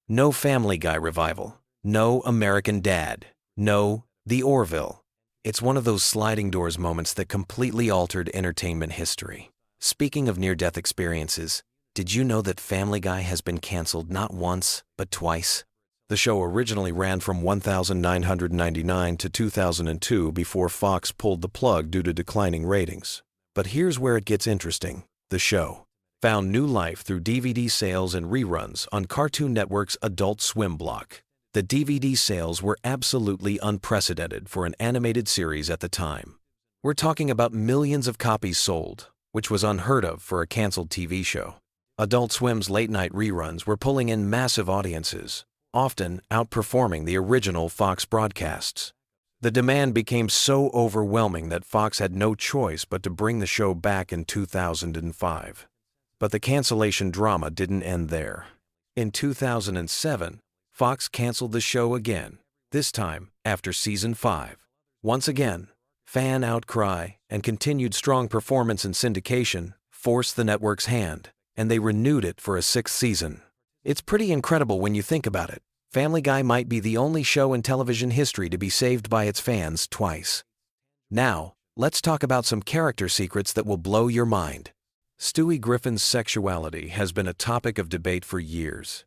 No Family Guy revival, no American Dad, no The Orville. It's one of those sliding doors moments that completely altered entertainment history. Speaking of near-death experiences, did you know that Family Guy has been canceled not once, but twice? The show originally ran from 1999 to 2002 before Fox pulled the plug due to declining ratings. But here's where it gets interesting. The show found new life through DVD sales and reruns on Cartoon Network's Adult Swim block. The DVD sales were absolutely unprecedented for an animated series at the time. We're talking about millions of copies sold, which was unheard of for a canceled TV show. Adult Swim's late-night reruns were pulling in massive audiences, often outperforming the original Fox broadcasts. The demand became so overwhelming that Fox had no choice but to bring the show back in 2005. But the cancellation drama didn't end there. In 2007, Fox canceled the show again, this time after Season 5. Once again, fan outcry and continued strong performance in syndication forced the network's hand, and they renewed it for a 6th season. It's pretty incredible when you think about it. Family Guy might be the only show in television history to be saved by its fans twice. Now, let's talk about some character secrets that will blow your mind. Stewie Griffin's sexuality has been a topic of debate for years.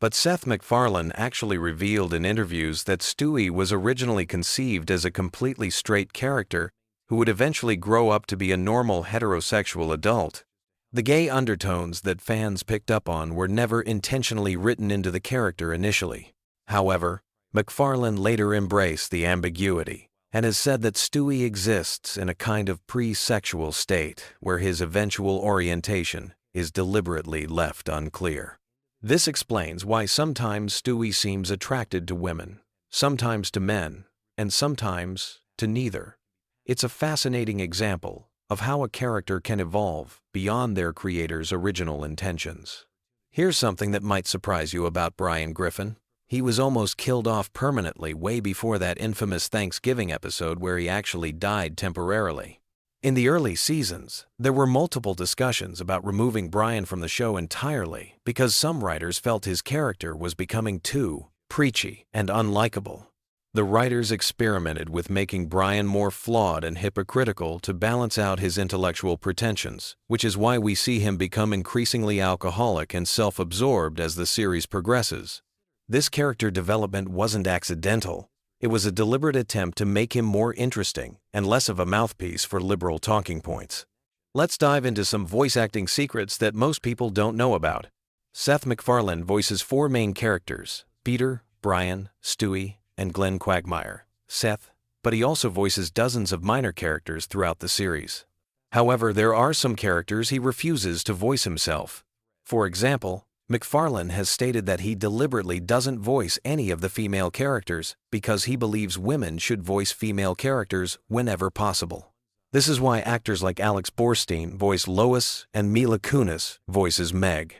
But Seth MacFarlane actually revealed in interviews that Stewie was originally conceived as a completely straight character who would eventually grow up to be a normal heterosexual adult. The gay undertones that fans picked up on were never intentionally written into the character initially. However, MacFarlane later embraced the ambiguity and has said that Stewie exists in a kind of pre-sexual state where his eventual orientation is deliberately left unclear. This explains why sometimes Stewie seems attracted to women, sometimes to men, and sometimes to neither. It's a fascinating example of how a character can evolve beyond their creator's original intentions. Here's something that might surprise you about Brian Griffin. He was almost killed off permanently way before that infamous Thanksgiving episode where he actually died temporarily. In the early seasons, there were multiple discussions about removing Brian from the show entirely because some writers felt his character was becoming too preachy and unlikable. The writers experimented with making Brian more flawed and hypocritical to balance out his intellectual pretensions, which is why we see him become increasingly alcoholic and self-absorbed as the series progresses. This character development wasn't accidental. It was a deliberate attempt to make him more interesting and less of a mouthpiece for liberal talking points. Let's dive into some voice acting secrets that most people don't know about. Seth MacFarlane voices 4 main characters: Peter, Brian, Stewie, and Glenn Quagmire. Seth, but he also voices dozens of minor characters throughout the series. However, there are some characters he refuses to voice himself. For example, MacFarlane has stated that he deliberately doesn't voice any of the female characters because he believes women should voice female characters whenever possible. This is why actors like Alex Borstein voice Lois and Mila Kunis voices Meg.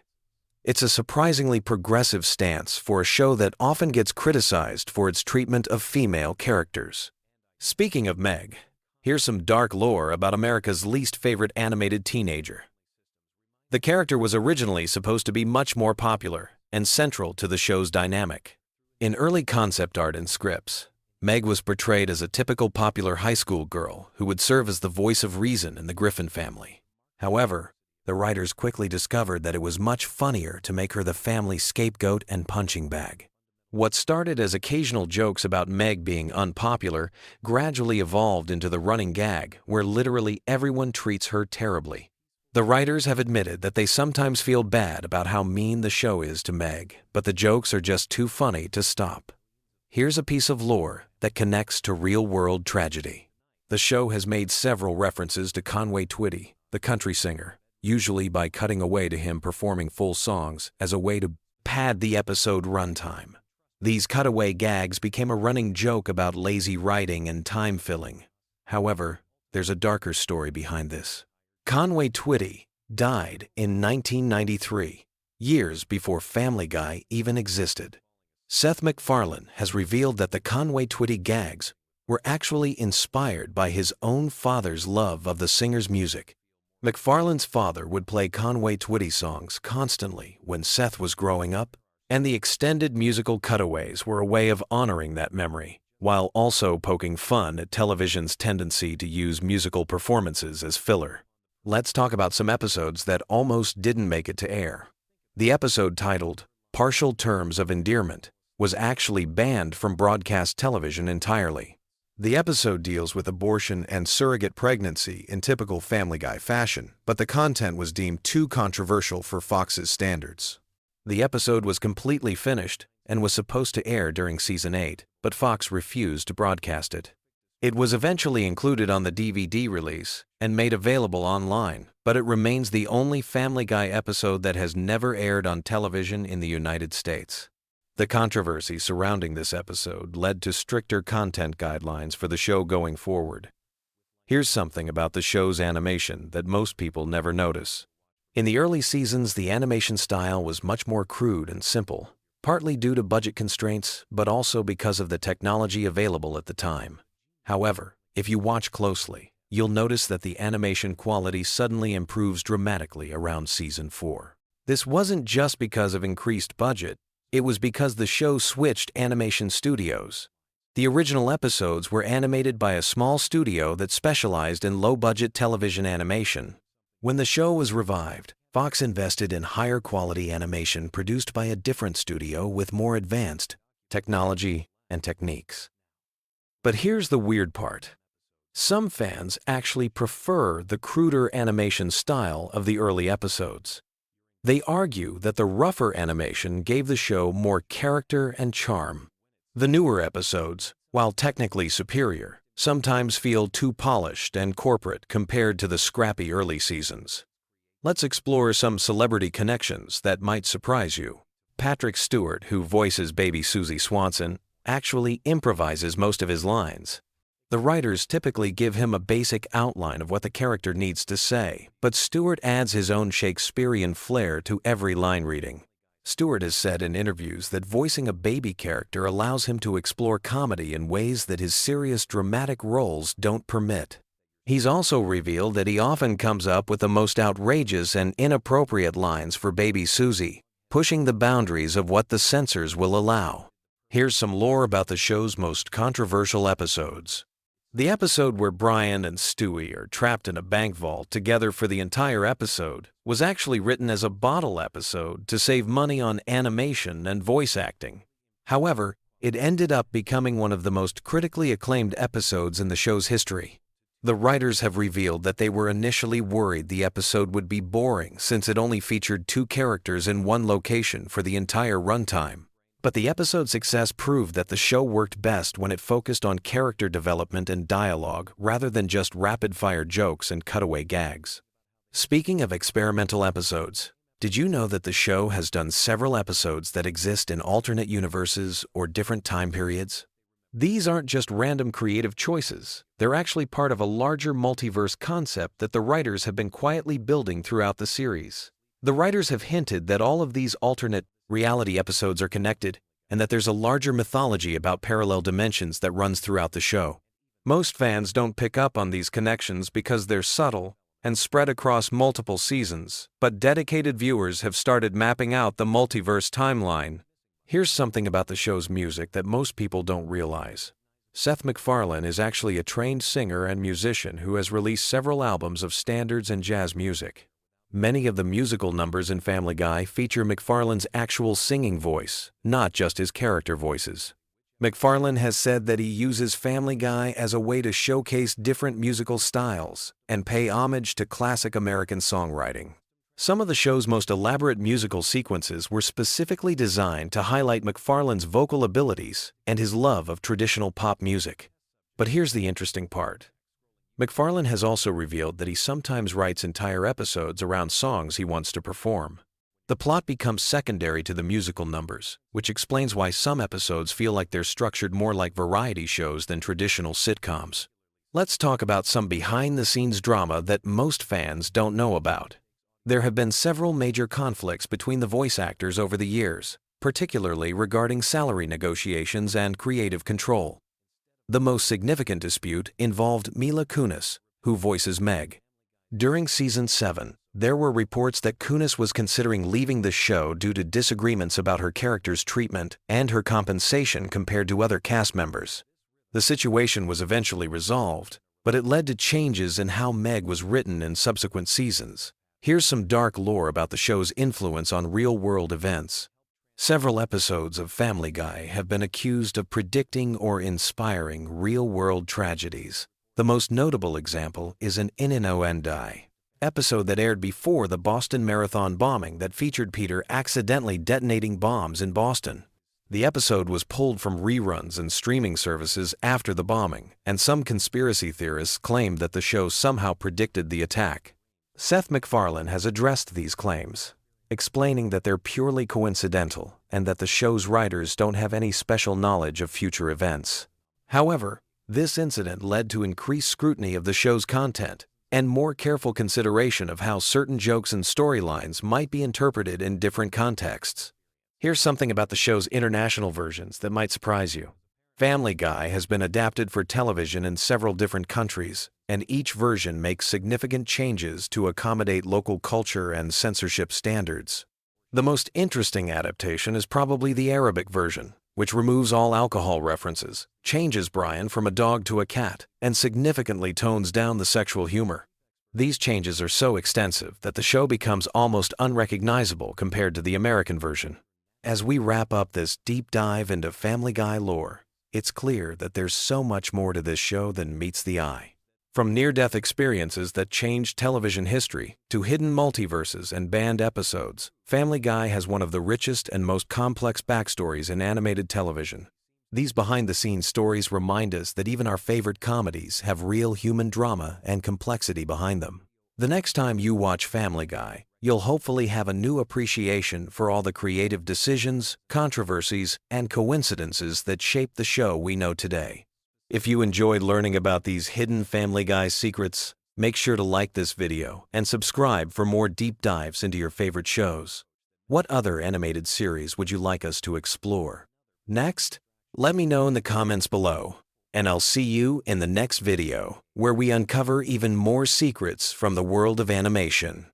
It's a surprisingly progressive stance for a show that often gets criticized for its treatment of female characters. Speaking of Meg, here's some dark lore about America's least favorite animated teenager. The character was originally supposed to be much more popular and central to the show's dynamic. In early concept art and scripts, Meg was portrayed as a typical popular high school girl who would serve as the voice of reason in the Griffin family. However, the writers quickly discovered that it was much funnier to make her the family's scapegoat and punching bag. What started as occasional jokes about Meg being unpopular gradually evolved into the running gag where literally everyone treats her terribly. The writers have admitted that they sometimes feel bad about how mean the show is to Meg, but the jokes are just too funny to stop. Here's a piece of lore that connects to real-world tragedy. The show has made several references to Conway Twitty, the country singer, usually by cutting away to him performing full songs as a way to pad the episode runtime. These cutaway gags became a running joke about lazy writing and time filling. However, there's a darker story behind this. Conway Twitty died in 1993, years before Family Guy even existed. Seth MacFarlane has revealed that the Conway Twitty gags were actually inspired by his own father's love of the singer's music. MacFarlane's father would play Conway Twitty songs constantly when Seth was growing up, and the extended musical cutaways were a way of honoring that memory, while also poking fun at television's tendency to use musical performances as filler. Let's talk about some episodes that almost didn't make it to air. The episode titled Partial Terms of Endearment was actually banned from broadcast television entirely. The episode deals with abortion and surrogate pregnancy in typical Family Guy fashion, but the content was deemed too controversial for Fox's standards. The episode was completely finished and was supposed to air during Season 8, but Fox refused to broadcast it. It was eventually included on the DVD release and made available online, but it remains the only Family Guy episode that has never aired on television in the United States. The controversy surrounding this episode led to stricter content guidelines for the show going forward. Here's something about the show's animation that most people never notice. In the early seasons, the animation style was much more crude and simple, partly due to budget constraints, but also because of the technology available at the time. However, if you watch closely, you'll notice that the animation quality suddenly improves dramatically around Season 4. This wasn't just because of increased budget, it was because the show switched animation studios. The original episodes were animated by a small studio that specialized in low-budget television animation. When the show was revived, Fox invested in higher quality animation produced by a different studio with more advanced technology and techniques. But here's the weird part. Some fans actually prefer the cruder animation style of the early episodes. They argue that the rougher animation gave the show more character and charm. The newer episodes, while technically superior, sometimes feel too polished and corporate compared to the scrappy early seasons. Let's explore some celebrity connections that might surprise you. Patrick Stewart, who voices baby Susie Swanson, actually improvises most of his lines. The writers typically give him a basic outline of what the character needs to say, but Stewart adds his own Shakespearean flair to every line reading. Stewart has said in interviews that voicing a baby character allows him to explore comedy in ways that his serious dramatic roles don't permit. He's also revealed that he often comes up with the most outrageous and inappropriate lines for baby Susie, pushing the boundaries of what the censors will allow. Here's some lore about the show's most controversial episodes. The episode where Brian and Stewie are trapped in a bank vault together for the entire episode was actually written as a bottle episode to save money on animation and voice acting. However, it ended up becoming one of the most critically acclaimed episodes in the show's history. The writers have revealed that they were initially worried the episode would be boring since it only featured 2 characters in one location for the entire runtime. But the episode's success proved that the show worked best when it focused on character development and dialogue rather than just rapid-fire jokes and cutaway gags. Speaking of experimental episodes, did you know that the show has done several episodes that exist in alternate universes or different time periods? These aren't just random creative choices. They're actually part of a larger multiverse concept that the writers have been quietly building throughout the series. The writers have hinted that all of these alternate reality episodes are connected, and that there's a larger mythology about parallel dimensions that runs throughout the show. Most fans don't pick up on these connections because they're subtle and spread across multiple seasons, but dedicated viewers have started mapping out the multiverse timeline. Here's something about the show's music that most people don't realize. Seth MacFarlane is actually a trained singer and musician who has released several albums of standards and jazz music. Many of the musical numbers in Family Guy feature MacFarlane's actual singing voice, not just his character voices. MacFarlane has said that he uses Family Guy as a way to showcase different musical styles and pay homage to classic American songwriting. Some of the show's most elaborate musical sequences were specifically designed to highlight MacFarlane's vocal abilities and his love of traditional pop music. But here's the interesting part. MacFarlane has also revealed that he sometimes writes entire episodes around songs he wants to perform. The plot becomes secondary to the musical numbers, which explains why some episodes feel like they're structured more like variety shows than traditional sitcoms. Let's talk about some behind-the-scenes drama that most fans don't know about. There have been several major conflicts between the voice actors over the years, particularly regarding salary negotiations and creative control. The most significant dispute involved Mila Kunis, who voices Meg. During Season 7, there were reports that Kunis was considering leaving the show due to disagreements about her character's treatment and her compensation compared to other cast members. The situation was eventually resolved, but it led to changes in how Meg was written in subsequent seasons. Here's some dark lore about the show's influence on real-world events. Several episodes of Family Guy have been accused of predicting or inspiring real-world tragedies. The most notable example is an Innuendo episode that aired before the Boston Marathon bombing that featured Peter accidentally detonating bombs in Boston. The episode was pulled from reruns and streaming services after the bombing, and some conspiracy theorists claimed that the show somehow predicted the attack. Seth MacFarlane has addressed these claims, explaining that they're purely coincidental and that the show's writers don't have any special knowledge of future events. However, this incident led to increased scrutiny of the show's content and more careful consideration of how certain jokes and storylines might be interpreted in different contexts. Here's something about the show's international versions that might surprise you. Family Guy has been adapted for television in several different countries, and each version makes significant changes to accommodate local culture and censorship standards. The most interesting adaptation is probably the Arabic version, which removes all alcohol references, changes Brian from a dog to a cat, and significantly tones down the sexual humor. These changes are so extensive that the show becomes almost unrecognizable compared to the American version. As we wrap up this deep dive into Family Guy lore, it's clear that there's so much more to this show than meets the eye. From near-death experiences that changed television history to hidden multiverses and banned episodes, Family Guy has one of the richest and most complex backstories in animated television. These behind-the-scenes stories remind us that even our favorite comedies have real human drama and complexity behind them. The next time you watch Family Guy, you'll hopefully have a new appreciation for all the creative decisions, controversies, and coincidences that shape the show we know today. If you enjoyed learning about these hidden Family Guy secrets, make sure to like this video and subscribe for more deep dives into your favorite shows. What other animated series would you like us to explore next? Let me know in the comments below, and I'll see you in the next video, where we uncover even more secrets from the world of animation.